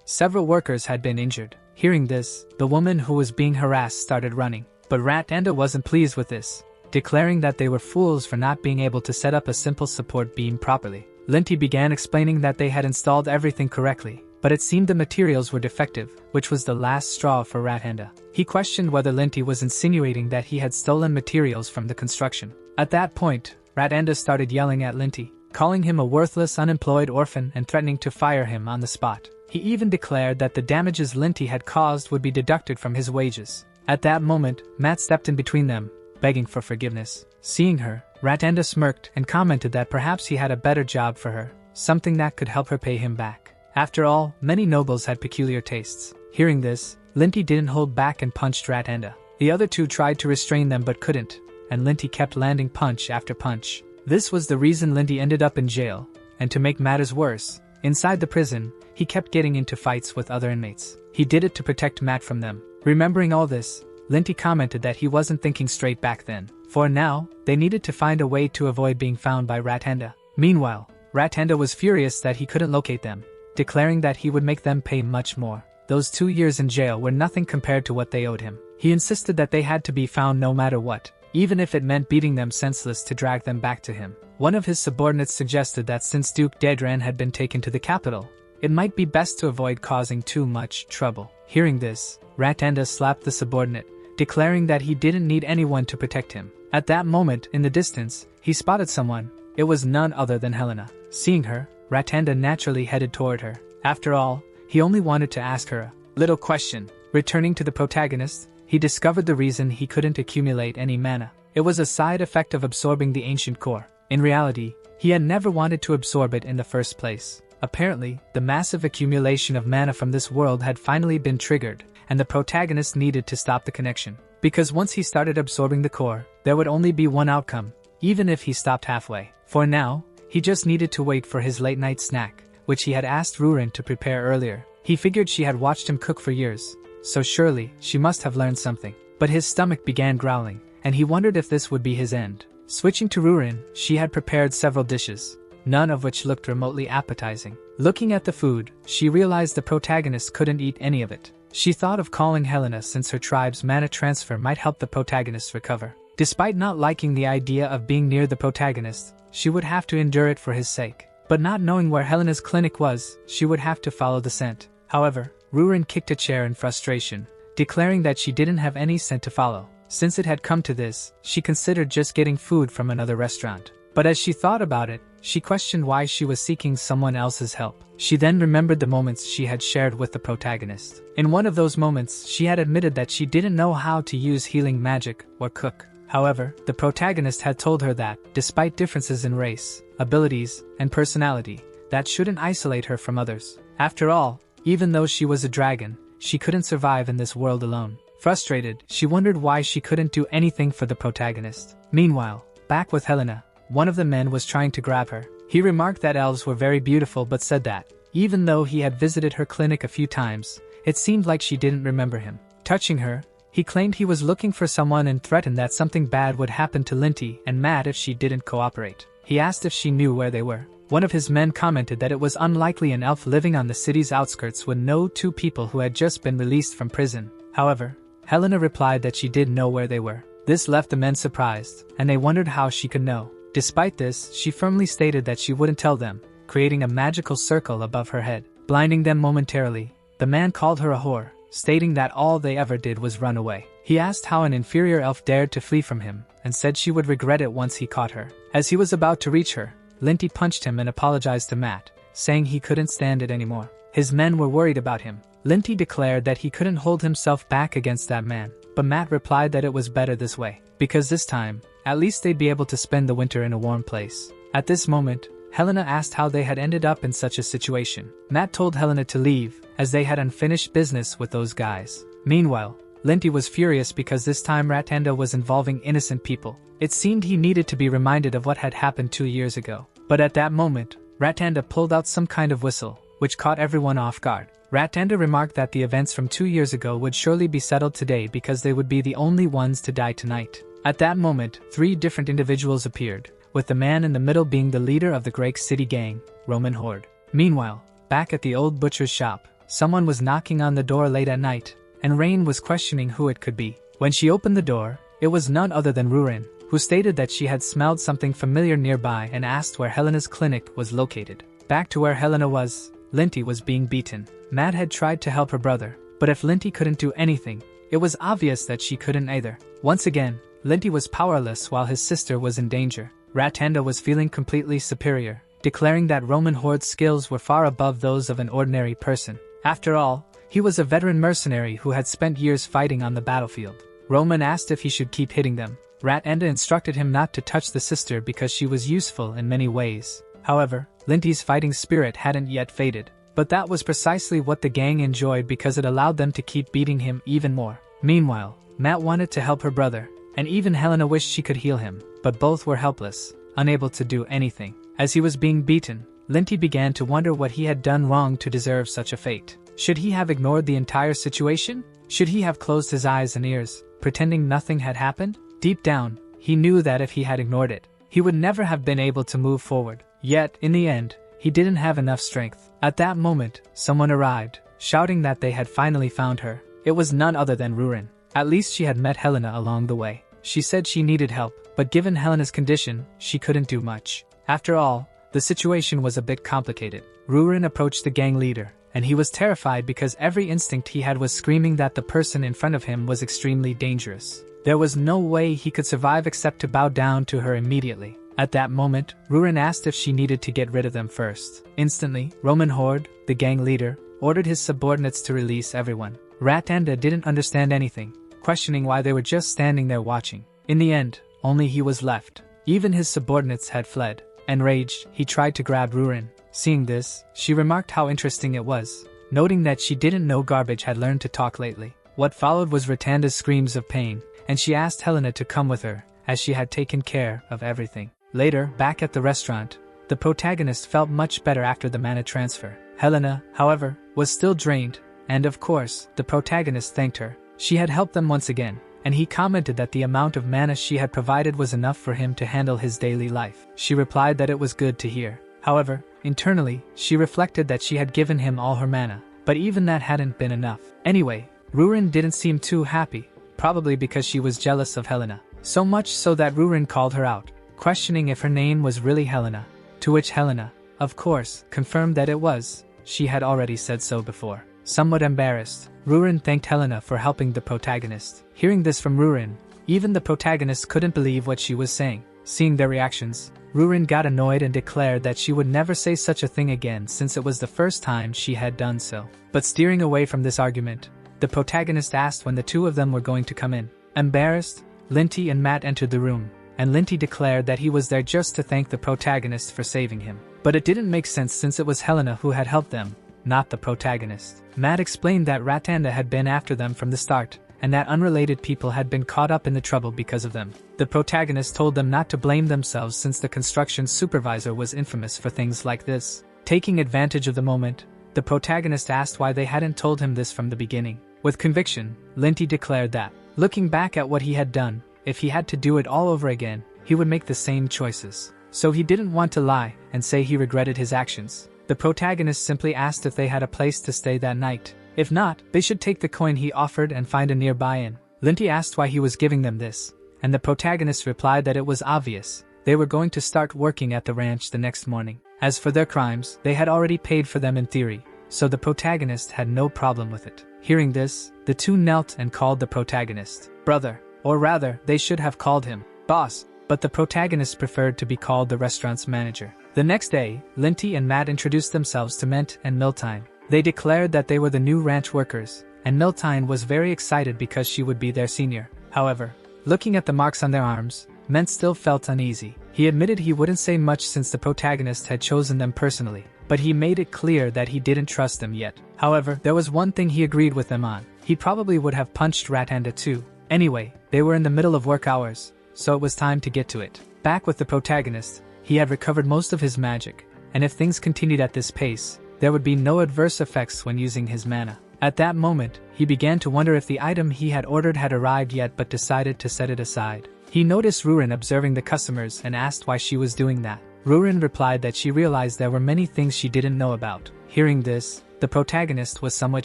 Several workers had been injured. Hearing this, the woman who was being harassed started running. But Ratanda wasn't pleased with this, declaring that they were fools for not being able to set up a simple support beam properly. Linty began explaining that they had installed everything correctly, but it seemed the materials were defective, which was the last straw for Ratanda. He questioned whether Linty was insinuating that he had stolen materials from the construction. At that point, Ratanda started yelling at Linty, calling him a worthless unemployed orphan and threatening to fire him on the spot. He even declared that the damages Linty had caused would be deducted from his wages. At that moment, Matt stepped in between them, begging for forgiveness. Seeing her, Ratanda smirked and commented that perhaps he had a better job for her, something that could help her pay him back. After all, many nobles had peculiar tastes. Hearing this, Linty didn't hold back and punched Ratanda. The other two tried to restrain them but couldn't, and Linty kept landing punch after punch. This was the reason Linty ended up in jail, and to make matters worse, inside the prison, he kept getting into fights with other inmates. He did it to protect Matt from them. Remembering all this, Linty commented that he wasn't thinking straight back then. For now, they needed to find a way to avoid being found by Ratanda. Meanwhile, Ratanda was furious that he couldn't locate them, declaring that he would make them pay much more. Those 2 years in jail were nothing compared to what they owed him. He insisted that they had to be found no matter what, even if it meant beating them senseless to drag them back to him. One of his subordinates suggested that since Duke Dedran had been taken to the capital, it might be best to avoid causing too much trouble. Hearing this, Ratanda slapped the subordinate, declaring that he didn't need anyone to protect him. At that moment, in the distance, he spotted someone. It was none other than Helena. Seeing her, Ratanda naturally headed toward her. After all, he only wanted to ask her a little question. Returning to the protagonist, he discovered the reason he couldn't accumulate any mana. It was a side effect of absorbing the ancient core. In reality, he had never wanted to absorb it in the first place. Apparently, the massive accumulation of mana from this world had finally been triggered, and the protagonist needed to stop the connection. Because once he started absorbing the core, there would only be one outcome, even if he stopped halfway. For now, he just needed to wait for his late-night snack, which he had asked Rurin to prepare earlier. He figured she had watched him cook for years, so surely she must have learned something. But his stomach began growling, and he wondered if this would be his end. Switching to Rurin, she had prepared several dishes. none of which looked remotely appetizing. Looking at the food, she realized the protagonist couldn't eat any of it. She thought of calling Helena since her tribe's mana transfer might help the protagonist recover. Despite not liking the idea of being near the protagonist, she would have to endure it for his sake. But not knowing where Helena's clinic was, she would have to follow the scent. However, Rurin kicked a chair in frustration, declaring that she didn't have any scent to follow. Since it had come to this, she considered just getting food from another restaurant. But as she thought about it, she questioned why she was seeking someone else's help. She then remembered the moments she had shared with the protagonist. In one of those moments, she had admitted that she didn't know how to use healing magic or cook. However, the protagonist had told her that, despite differences in race, abilities, and personality, that shouldn't isolate her from others. After all, even though she was a dragon, she couldn't survive in this world alone. Frustrated, she wondered why she couldn't do anything for the protagonist. Meanwhile, back with Helena, one of the men was trying to grab her. He remarked that elves were very beautiful but said that, even though he had visited her clinic a few times, it seemed like she didn't remember him. Touching her, he claimed he was looking for someone and threatened that something bad would happen to Linty and Matt if she didn't cooperate. He asked if she knew where they were. One of his men commented that it was unlikely an elf living on the city's outskirts would know two people who had just been released from prison. However, Helena replied that she did know where they were. This left the men surprised, and they wondered how she could know. Despite this, she firmly stated that she wouldn't tell them, creating a magical circle above her head, blinding them momentarily. The man called her a whore, stating that all they ever did was run away. He asked how an inferior elf dared to flee from him, and said she would regret it once he caught her. As he was about to reach her, Linty punched him and apologized to Matt, saying he couldn't stand it anymore. His men were worried about him. Linty declared that he couldn't hold himself back against that man, but Matt replied that it was better this way, because this time, at least they'd be able to spend the winter in a warm place. At this moment, Helena asked how they had ended up in such a situation. Matt told Helena to leave, as they had unfinished business with those guys. Meanwhile, Linty was furious because this time Ratanda was involving innocent people. It seemed he needed to be reminded of what had happened 2 years ago. But at that moment, Ratanda pulled out some kind of whistle, which caught everyone off guard. Ratanda remarked that the events from 2 years ago would surely be settled today because they would be the only ones to die tonight. At that moment, 3 different individuals appeared, with the man in the middle being the leader of the Great City Gang, Roman Horde. Meanwhile, back at the old butcher's shop, someone was knocking on the door late at night, and Rain was questioning who it could be. When she opened the door, it was none other than Rurin, who stated that she had smelled something familiar nearby and asked where Helena's clinic was located. Back to where Helena was, Linty was being beaten. Matt had tried to help her brother, but if Linty couldn't do anything, it was obvious that she couldn't either. Once again, Linty was powerless while his sister was in danger. Ratanda was feeling completely superior, declaring that Roman Horde's skills were far above those of an ordinary person. After all, he was a veteran mercenary who had spent years fighting on the battlefield. Roman asked if he should keep hitting them. Ratanda instructed him not to touch the sister because she was useful in many ways. However, Linty's fighting spirit hadn't yet faded. But that was precisely what the gang enjoyed because it allowed them to keep beating him even more. Meanwhile, Matt wanted to help her brother, and even Helena wished she could heal him, but both were helpless, unable to do anything. As he was being beaten, Linty began to wonder what he had done wrong to deserve such a fate. Should he have ignored the entire situation? Should he have closed his eyes and ears, pretending nothing had happened? Deep down, he knew that if he had ignored it, he would never have been able to move forward. Yet, in the end, he didn't have enough strength. At that moment, someone arrived, shouting that they had finally found her. It was none other than Rurin. At least she had met Helena along the way. She said she needed help, but given Helena's condition, she couldn't do much. After all, the situation was a bit complicated. Rurin approached the gang leader, and he was terrified because every instinct he had was screaming that the person in front of him was extremely dangerous. There was no way he could survive except to bow down to her immediately. At that moment, Rurin asked if she needed to get rid of them first. Instantly, Roman Horde, the gang leader, ordered his subordinates to release everyone. Ratanda didn't understand anything, questioning why they were just standing there watching. In the end, only he was left. Even his subordinates had fled. Enraged, he tried to grab Rurin. Seeing this, she remarked how interesting it was, noting that she didn't know Garbage had learned to talk lately. What followed was Ratanda's screams of pain, and she asked Helena to come with her, as she had taken care of everything. Later, back at the restaurant, the protagonist felt much better after the mana transfer. Helena, however, was still drained, and of course, the protagonist thanked her. She had helped them once again, and he commented that the amount of mana she had provided was enough for him to handle his daily life. She replied that it was good to hear. However, internally, she reflected that she had given him all her mana, but even that hadn't been enough. Anyway, Rurin didn't seem too happy, probably because she was jealous of Helena. So much so that Rurin called her out, questioning if her name was really Helena, to which Helena, of course, confirmed that it was. She had already said so before. Somewhat embarrassed, Rurin thanked Helena for helping the protagonist. Hearing this from Rurin, even the protagonist couldn't believe what she was saying. Seeing their reactions, Rurin got annoyed and declared that she would never say such a thing again since it was the first time she had done so. But steering away from this argument, the protagonist asked when the two of them were going to come in. Embarrassed, Linty and Matt entered the room, and Linty declared that he was there just to thank the protagonist for saving him. But it didn't make sense since it was Helena who had helped them, not the protagonist. Matt explained that Ratanda had been after them from the start, and that unrelated people had been caught up in the trouble because of them. The protagonist told them not to blame themselves since the construction supervisor was infamous for things like this. Taking advantage of the moment, the protagonist asked why they hadn't told him this from the beginning. With conviction, Linty declared that, looking back at what he had done, if he had to do it all over again, he would make the same choices. So he didn't want to lie and say he regretted his actions. The protagonist simply asked if they had a place to stay that night. If not, they should take the coin he offered and find a nearby inn. Linty asked why he was giving them this, and the protagonist replied that it was obvious. They were going to start working at the ranch the next morning. As for their crimes, they had already paid for them in theory, so the protagonist had no problem with it. Hearing this, the two knelt and called the protagonist brother, or rather, they should have called him boss, but the protagonist preferred to be called the restaurant's manager. The next day, Linty and Matt introduced themselves to Ment and Miltine. They declared that they were the new ranch workers, and Miltine was very excited because she would be their senior. However, looking at the marks on their arms, Ment still felt uneasy. He admitted he wouldn't say much since the protagonist had chosen them personally, but he made it clear that he didn't trust them yet. However, there was one thing he agreed with them on. He probably would have punched Ratanda too. Anyway, they were in the middle of work hours, so it was time to get to it. Back with the protagonist, he had recovered most of his magic, and if things continued at this pace, there would be no adverse effects when using his mana. At that moment, he began to wonder if the item he had ordered had arrived yet but decided to set it aside. He noticed Rurin observing the customers and asked why she was doing that. Rurin replied that she realized there were many things she didn't know about. Hearing this, the protagonist was somewhat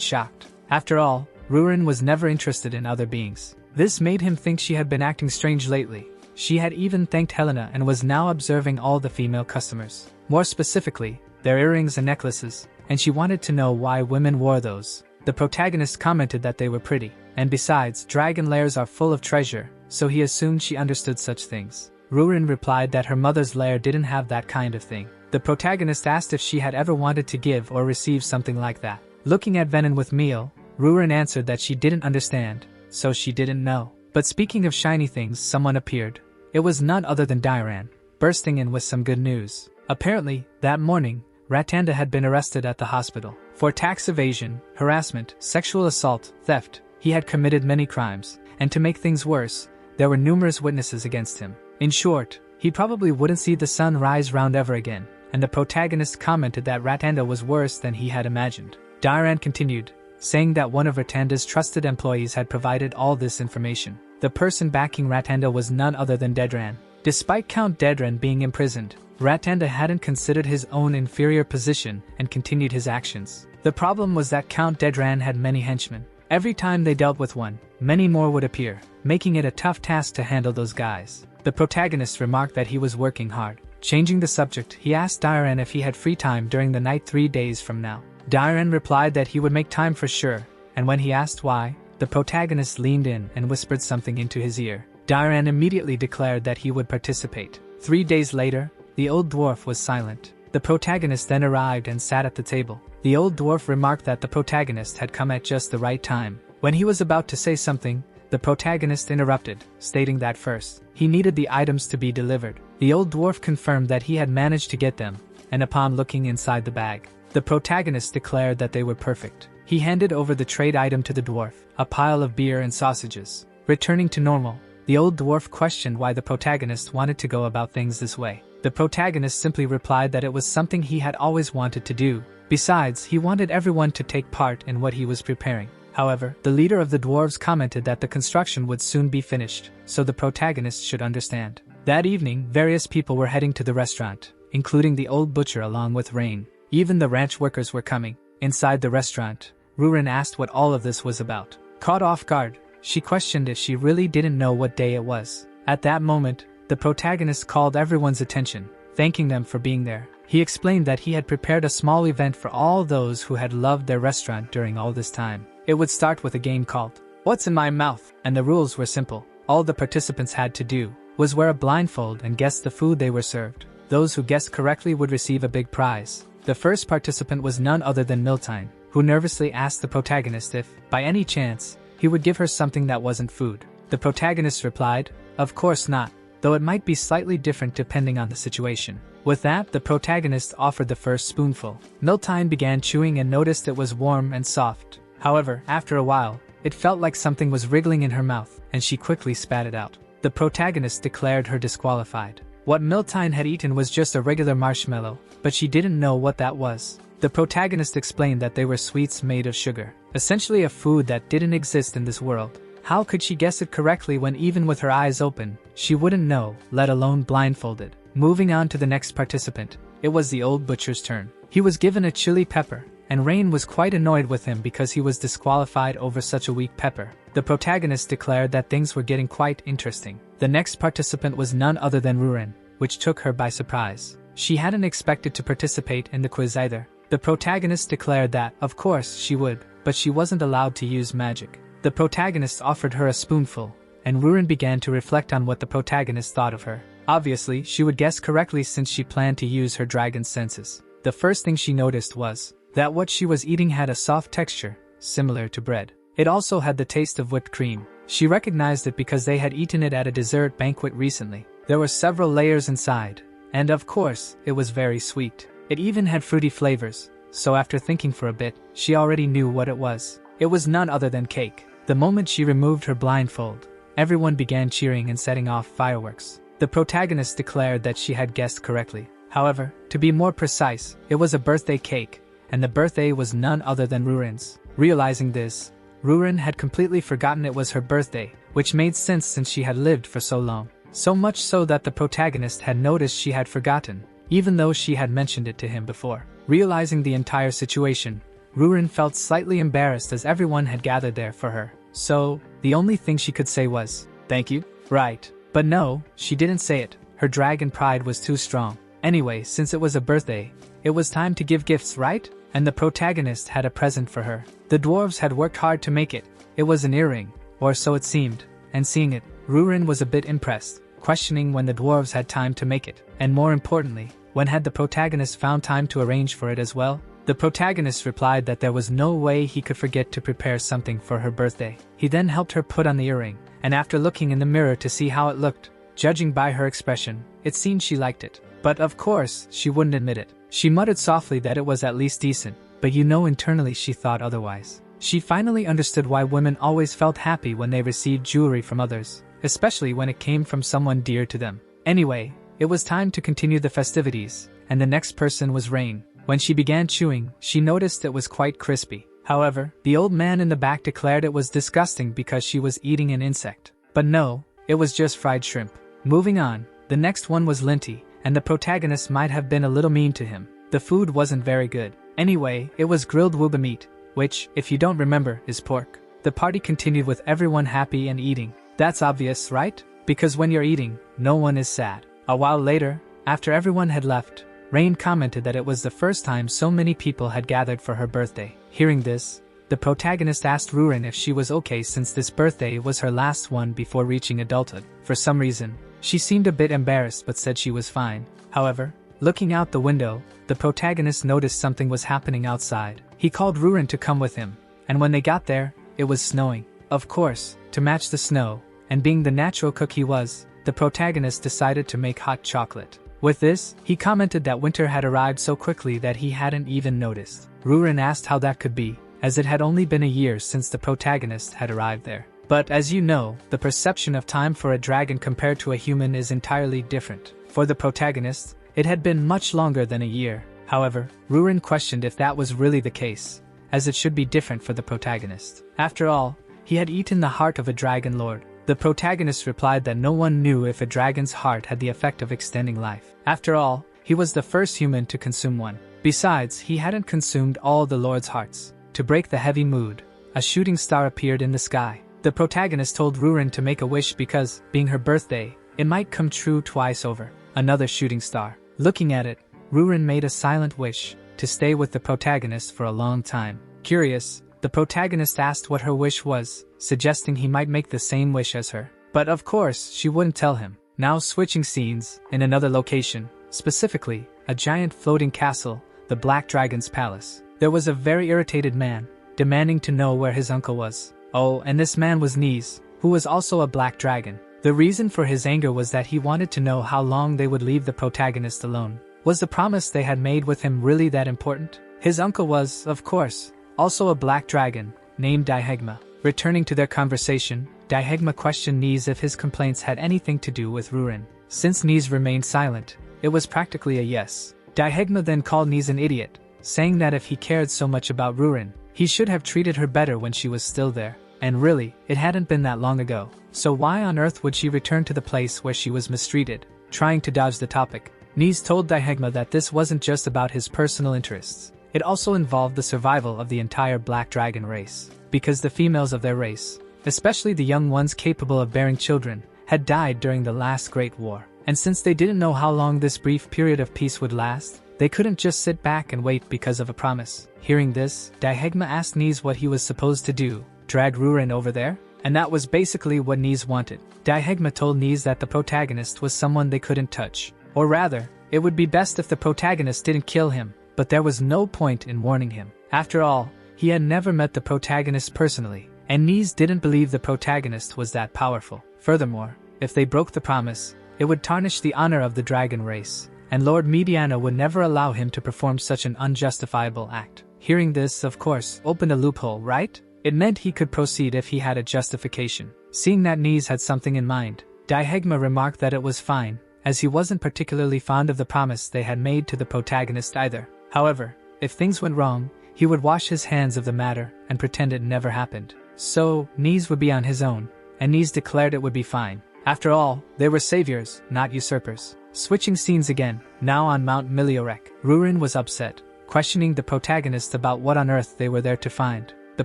shocked. After all, Rurin was never interested in other beings. This made him think she had been acting strange lately. She had even thanked Helena and was now observing all the female customers. More specifically, their earrings and necklaces, and she wanted to know why women wore those. The protagonist commented that they were pretty, and besides, dragon lairs are full of treasure, so he assumed she understood such things. Rurin replied that her mother's lair didn't have that kind of thing. The protagonist asked if she had ever wanted to give or receive something like that. Looking at Venom with Meal, Rurin answered that she didn't understand, so she didn't know. But speaking of shiny things, someone appeared. It was none other than Dairan, bursting in with some good news. Apparently, that morning, Ratanda had been arrested at the hospital. For tax evasion, harassment, sexual assault, theft, he had committed many crimes, and to make things worse, there were numerous witnesses against him. In short, he probably wouldn't see the sun rise round ever again, and the protagonist commented that Ratanda was worse than he had imagined. Dairan continued, saying that one of Ratanda's trusted employees had provided all this information. The person backing Ratanda was none other than Dedran. Despite Count Dedran being imprisoned, Ratanda hadn't considered his own inferior position and continued his actions. The problem was that Count Dedran had many henchmen. Every time they dealt with one, many more would appear, making it a tough task to handle those guys. The protagonist remarked that he was working hard. Changing the subject, he asked Dairan if he had free time during the night 3 days from now. Dairan replied that he would make time for sure, and when he asked why, the protagonist leaned in and whispered something into his ear. Dairan immediately declared that he would participate. 3 days later, the old dwarf was silent. The protagonist then arrived and sat at the table. The old dwarf remarked that the protagonist had come at just the right time. When he was about to say something, the protagonist interrupted, stating that first, he needed the items to be delivered. The old dwarf confirmed that he had managed to get them, and upon looking inside the bag, the protagonist declared that they were perfect. He handed over the trade item to the dwarf, a pile of beer and sausages. Returning to normal, the old dwarf questioned why the protagonist wanted to go about things this way. The protagonist simply replied that it was something he had always wanted to do. Besides, he wanted everyone to take part in what he was preparing. However, the leader of the dwarves commented that the construction would soon be finished, so the protagonist should understand. That evening, various people were heading to the restaurant, including the old butcher along with Rain. Even the ranch workers were coming. Inside the restaurant, Rurin asked what all of this was about. Caught off guard, she questioned if she really didn't know what day it was. At that moment, the protagonist called everyone's attention, thanking them for being there. He explained that he had prepared a small event for all those who had loved their restaurant during all this time. It would start with a game called What's in My Mouth, and the rules were simple. All the participants had to do was wear a blindfold and guess the food they were served. Those who guessed correctly would receive a big prize. The first participant was none other than Miltine, who nervously asked the protagonist if, by any chance, he would give her something that wasn't food. The protagonist replied, "Of course not, though it might be slightly different depending on the situation." With that, the protagonist offered the first spoonful. Miltine began chewing and noticed it was warm and soft. However, after a while, it felt like something was wriggling in her mouth, and she quickly spat it out. The protagonist declared her disqualified. What Miltine had eaten was just a regular marshmallow, but she didn't know what that was. The protagonist explained that they were sweets made of sugar, essentially a food that didn't exist in this world. How could she guess it correctly when even with her eyes open, she wouldn't know, let alone blindfolded? Moving on to the next participant, it was the old butcher's turn. He was given a chili pepper, and Rain was quite annoyed with him because he was disqualified over such a weak pepper. The protagonist declared that things were getting quite interesting. The next participant was none other than Rurin, which took her by surprise. She hadn't expected to participate in the quiz either. The protagonist declared that, of course, she would, but she wasn't allowed to use magic. The protagonist offered her a spoonful, and Rurin began to reflect on what the protagonist thought of her. Obviously, she would guess correctly since she planned to use her dragon senses. The first thing she noticed was that what she was eating had a soft texture, similar to bread. It also had the taste of whipped cream. She recognized it because they had eaten it at a dessert banquet recently. There were several layers inside, and of course, it was very sweet. It even had fruity flavors, so after thinking for a bit, she already knew what it was. It was none other than cake. The moment she removed her blindfold, everyone began cheering and setting off fireworks. The protagonist declared that she had guessed correctly. However, to be more precise, it was a birthday cake, and the birthday was none other than Rurin's. Realizing this, Rurin had completely forgotten it was her birthday, which made sense since she had lived for so long. So much so that the protagonist had noticed she had forgotten, even though she had mentioned it to him before. Realizing the entire situation, Rurin felt slightly embarrassed as everyone had gathered there for her. So, the only thing she could say was, "Thank you." Right. But no, she didn't say it. Her dragon pride was too strong. Anyway, since it was a birthday, it was time to give gifts, right? And the protagonist had a present for her. The dwarves had worked hard to make it. It was an earring, or so it seemed, and seeing it, Rurin was a bit impressed, questioning when the dwarves had time to make it, and more importantly, when had the protagonist found time to arrange for it as well? The protagonist replied that there was no way he could forget to prepare something for her birthday. He then helped her put on the earring, and after looking in the mirror to see how it looked, judging by her expression, it seemed she liked it. But of course, she wouldn't admit it. She muttered softly that it was at least decent, but internally she thought otherwise. She finally understood why women always felt happy when they received jewelry from others, especially when it came from someone dear to them. Anyway, it was time to continue the festivities, and the next person was Rain. When she began chewing, she noticed it was quite crispy. However, the old man in the back declared it was disgusting because she was eating an insect. But no, it was just fried shrimp. Moving on, the next one was Linty, and the protagonist might have been a little mean to him. The food wasn't very good. Anyway, it was grilled wooba meat, which, if you don't remember, is pork. The party continued with everyone happy and eating. That's obvious, right? Because when you're eating, no one is sad. A while later, after everyone had left, Rain commented that it was the first time so many people had gathered for her birthday. Hearing this, the protagonist asked Rurin if she was okay since this birthday was her last one before reaching adulthood. For some reason, she seemed a bit embarrassed but said she was fine. However, looking out the window, the protagonist noticed something was happening outside. He called Rurin to come with him, and when they got there, it was snowing. Of course, to match the snow, and being the natural cook he was, the protagonist decided to make hot chocolate. With this, he commented that winter had arrived so quickly that he hadn't even noticed. Rurin asked how that could be, as it had only been a year since the protagonist had arrived there. But as you know, the perception of time for a dragon compared to a human is entirely different. For the protagonist, it had been much longer than a year. However, Rurin questioned if that was really the case, as it should be different for the protagonist. After all, he had eaten the heart of a dragon lord. The protagonist replied that no one knew if a dragon's heart had the effect of extending life. After all, He was the first human to consume one. Besides, he hadn't consumed all the Lord's hearts. To break the heavy mood, a shooting star appeared in the sky. The protagonist told Rurin to make a wish because, being her birthday, it might come true twice over. Another shooting star. Looking at it, Rurin made a silent wish to stay with the protagonist for a long time. Curious, the protagonist asked what her wish was, suggesting he might make the same wish as her. But of course, she wouldn't tell him. Now switching scenes, in another location, specifically, a giant floating castle, the Black Dragon's palace. There was a very irritated man, demanding to know where his uncle was. Oh, and this man was Nies, who was also a black dragon. The reason for his anger was that he wanted to know how long they would leave the protagonist alone. Was the promise they had made with him really that important? His uncle was, of course, also a black dragon, named Daihegma. Returning to their conversation, Daihegma questioned Nies if his complaints had anything to do with Rurin. Since Nies remained silent, it was practically a yes. Daihegma then called Nies an idiot, saying that if he cared so much about Rurin, he should have treated her better when she was still there. And really, it hadn't been that long ago. So why on earth would she return to the place where she was mistreated? Trying to dodge the topic, Nies told Daihegma that this wasn't just about his personal interests. It also involved the survival of the entire Black Dragon race. Because the females of their race, especially the young ones capable of bearing children, had died during the last Great War. And since they didn't know how long this brief period of peace would last, they couldn't just sit back and wait because of a promise. Hearing this, Daihegma asked Nies what he was supposed to do, drag Rurin over there? And that was basically what Nies wanted. Daihegma told Nies that the protagonist was someone they couldn't touch. Or rather, it would be best if the protagonist didn't kill him, but there was no point in warning him. After all, he had never met the protagonist personally, and Nies didn't believe the protagonist was that powerful. Furthermore, if they broke the promise, it would tarnish the honor of the dragon race, and Lord Mediana would never allow him to perform such an unjustifiable act. Hearing this, of course, opened a loophole, right? It meant he could proceed if he had a justification. Seeing that Nies had something in mind, Daihegma remarked that it was fine, as he wasn't particularly fond of the promise they had made to the protagonist either. However, if things went wrong, he would wash his hands of the matter and pretend it never happened. So, Nies would be on his own, and Nies declared it would be fine. After all, they were saviors, not usurpers. Switching scenes again, now on Mount Miliorek. Rurin was upset, questioning the protagonist about what on earth they were there to find. The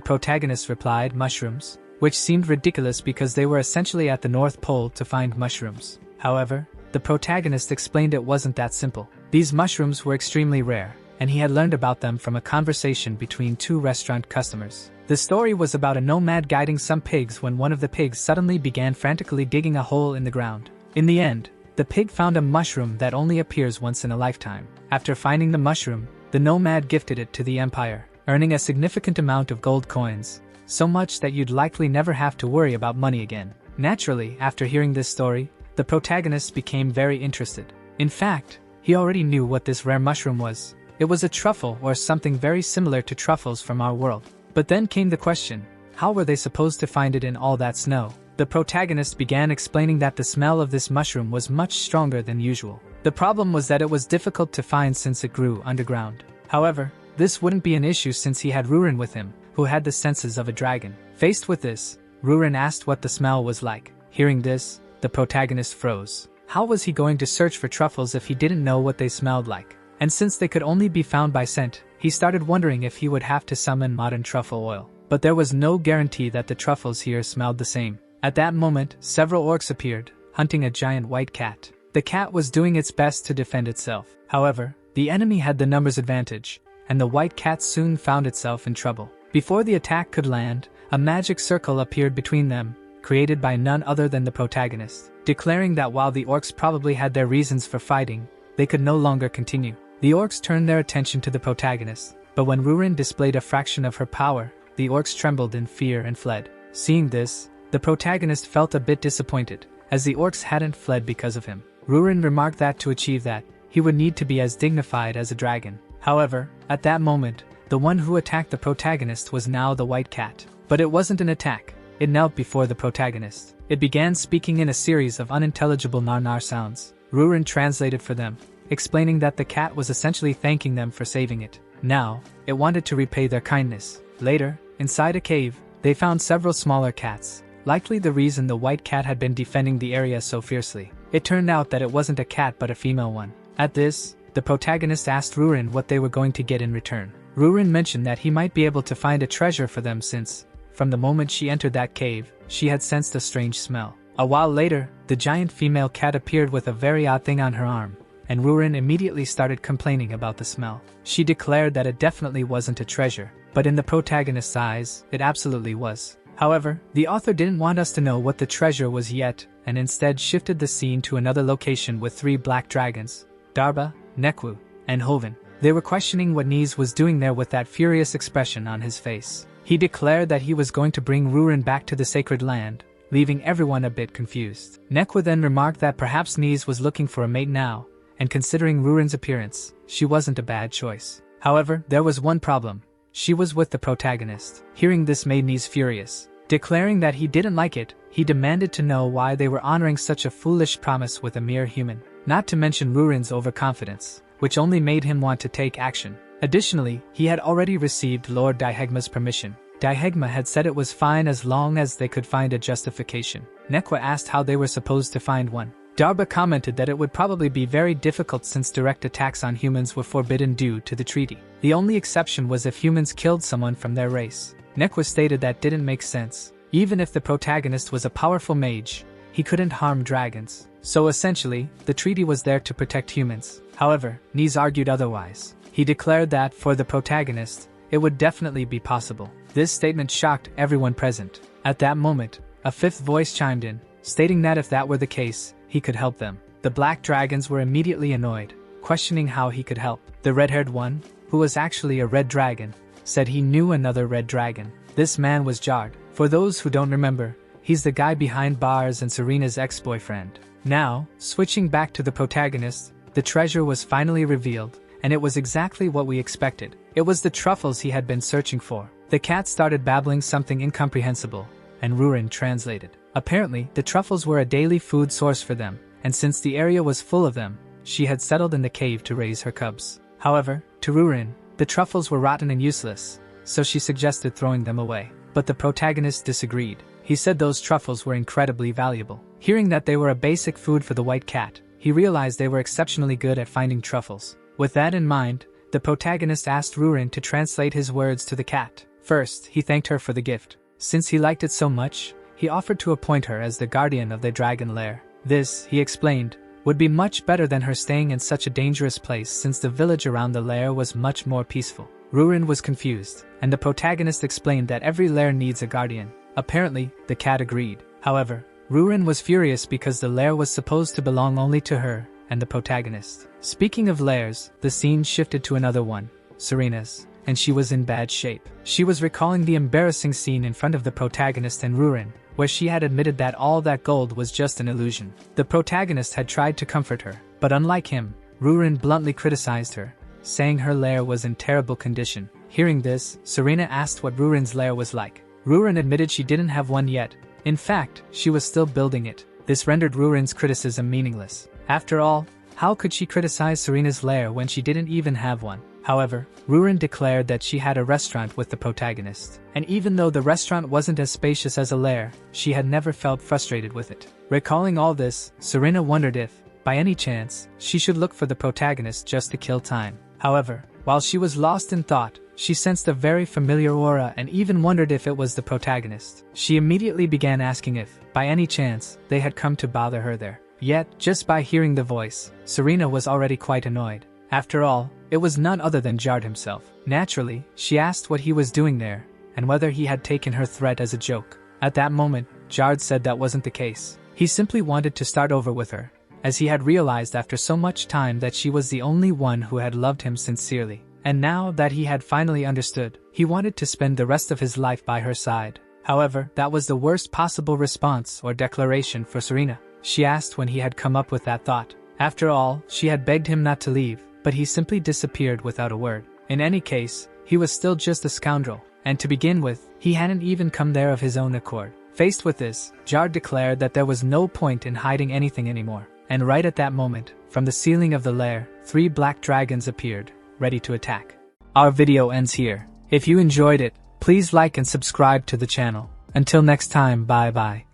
protagonist replied, mushrooms, which seemed ridiculous because they were essentially at the North Pole to find mushrooms. However, the protagonist explained it wasn't that simple. These mushrooms were extremely rare, and he had learned about them from a conversation between two restaurant customers. The story was about a nomad guiding some pigs when one of the pigs suddenly began frantically digging a hole in the ground. In the end, the pig found a mushroom that only appears once in a lifetime. After finding the mushroom, the nomad gifted it to the empire, earning a significant amount of gold coins, so much that you'd likely never have to worry about money again. Naturally, after hearing this story, the protagonist became very interested. In fact, he already knew what this rare mushroom was. It was a truffle or something very similar to truffles from our world. But then came the question, how were they supposed to find it in all that snow? The protagonist began explaining that the smell of this mushroom was much stronger than usual. The problem was that it was difficult to find since it grew underground. However, this wouldn't be an issue since he had Rurin with him, who had the senses of a dragon. Faced with this, Rurin asked what the smell was like. Hearing this, the protagonist froze. How was he going to search for truffles if he didn't know what they smelled like? And since they could only be found by scent, he started wondering if he would have to summon modern truffle oil. But there was no guarantee that the truffles here smelled the same. At that moment, several orcs appeared, hunting a giant white cat. The cat was doing its best to defend itself. However, the enemy had the numbers advantage, and the white cat soon found itself in trouble. Before the attack could land, a magic circle appeared between them, created by none other than the protagonist, declaring that while the orcs probably had their reasons for fighting, they could no longer continue. The orcs turned their attention to the protagonist, but when Rurin displayed a fraction of her power, the orcs trembled in fear and fled. Seeing this, the protagonist felt a bit disappointed, as the orcs hadn't fled because of him. Rurin remarked that to achieve that, he would need to be as dignified as a dragon. However, at that moment, the one who attacked the protagonist was now the white cat. But it wasn't an attack. It knelt before the protagonist. It began speaking in a series of unintelligible nar-nar sounds. Rurin translated for them, explaining that the cat was essentially thanking them for saving it. Now, it wanted to repay their kindness. Later, inside a cave, they found several smaller cats, likely the reason the white cat had been defending the area so fiercely. It turned out that it wasn't a cat but a female one. At this, the protagonist asked Rurin what they were going to get in return. Rurin mentioned that he might be able to find a treasure for them since, from the moment she entered that cave, she had sensed a strange smell. A while later, the giant female cat appeared with a very odd thing on her arm, and Rurin immediately started complaining about the smell. She declared that it definitely wasn't a treasure, but in the protagonist's eyes, it absolutely was. However, the author didn't want us to know what the treasure was yet, and instead shifted the scene to another location with 3 black dragons, Darba, Nekwu, and Hoven. They were questioning what Niz was doing there with that furious expression on his face. He declared that he was going to bring Rurin back to the sacred land, leaving everyone a bit confused. Nekwu then remarked that perhaps Niz was looking for a mate now, and considering Rurin's appearance, she wasn't a bad choice. However, there was one problem. She was with the protagonist. Hearing this made Niz furious. Declaring that he didn't like it, he demanded to know why they were honoring such a foolish promise with a mere human. Not to mention Rurin's overconfidence, which only made him want to take action. Additionally, he had already received Lord Dihegma's permission. Dihegma had said it was fine as long as they could find a justification. Nekwa asked how they were supposed to find one. Darba commented that it would probably be very difficult since direct attacks on humans were forbidden due to the treaty. The only exception was if humans killed someone from their race. Nekwa stated that didn't make sense. Even if the protagonist was a powerful mage, he couldn't harm dragons. So essentially, the treaty was there to protect humans. However, Niz argued otherwise. He declared that, for the protagonist, it would definitely be possible. This statement shocked everyone present. At that moment, a 5th voice chimed in, stating that if that were the case, he could help them. The black dragons were immediately annoyed, questioning how he could help. The red-haired one, who was actually a red dragon, said he knew another red dragon. This man was Jard. For those who don't remember, he's the guy behind bars and Serena's ex-boyfriend. Now, switching back to the protagonist, the treasure was finally revealed, and it was exactly what we expected. It was the truffles he had been searching for. The cat started babbling something incomprehensible, and Rurin translated. Apparently, the truffles were a daily food source for them, and since the area was full of them, she had settled in the cave to raise her cubs. However, to Rurin, the truffles were rotten and useless, so she suggested throwing them away. But the protagonist disagreed. He said those truffles were incredibly valuable. Hearing that they were a basic food for the white cat, he realized they were exceptionally good at finding truffles. With that in mind, the protagonist asked Rurin to translate his words to the cat. First, he thanked her for the gift. Since he liked it so much, he offered to appoint her as the guardian of the dragon lair. This, he explained, would be much better than her staying in such a dangerous place since the village around the lair was much more peaceful. Rurin was confused, and the protagonist explained that every lair needs a guardian. Apparently, the cat agreed. However, Rurin was furious because the lair was supposed to belong only to her and the protagonist. Speaking of lairs, the scene shifted to another one, Serena's, and she was in bad shape. She was recalling the embarrassing scene in front of the protagonist and Rurin, where she had admitted that all that gold was just an illusion. The protagonist had tried to comfort her, but unlike him, Rurin bluntly criticized her, saying her lair was in terrible condition. Hearing this, Serena asked what Rurin's lair was like. Rurin admitted she didn't have one yet. In fact, she was still building it. This rendered Rurin's criticism meaningless. After all, how could she criticize Serena's lair when she didn't even have one? However, Rurin declared that she had a restaurant with the protagonist. And even though the restaurant wasn't as spacious as a lair, she had never felt frustrated with it. Recalling all this, Serena wondered if, by any chance, she should look for the protagonist just to kill time. However, while she was lost in thought, she sensed a very familiar aura and even wondered if it was the protagonist. She immediately began asking if, by any chance, they had come to bother her there. Yet, just by hearing the voice, Serena was already quite annoyed. After all, it was none other than Jard himself. Naturally, she asked what he was doing there, and whether he had taken her threat as a joke. At that moment, Jard said that wasn't the case. He simply wanted to start over with her, as he had realized after so much time that she was the only one who had loved him sincerely. And now that he had finally understood, he wanted to spend the rest of his life by her side. However, that was the worst possible response or declaration for Serena. She asked when he had come up with that thought. After all, she had begged him not to leave, but he simply disappeared without a word. In any case, he was still just a scoundrel, and to begin with, he hadn't even come there of his own accord. Faced with this, Jard declared that there was no point in hiding anything anymore. And right at that moment, from the ceiling of the lair, 3 black dragons appeared, ready to attack. Our video ends here. If you enjoyed it, please like and subscribe to the channel. Until next time, bye bye.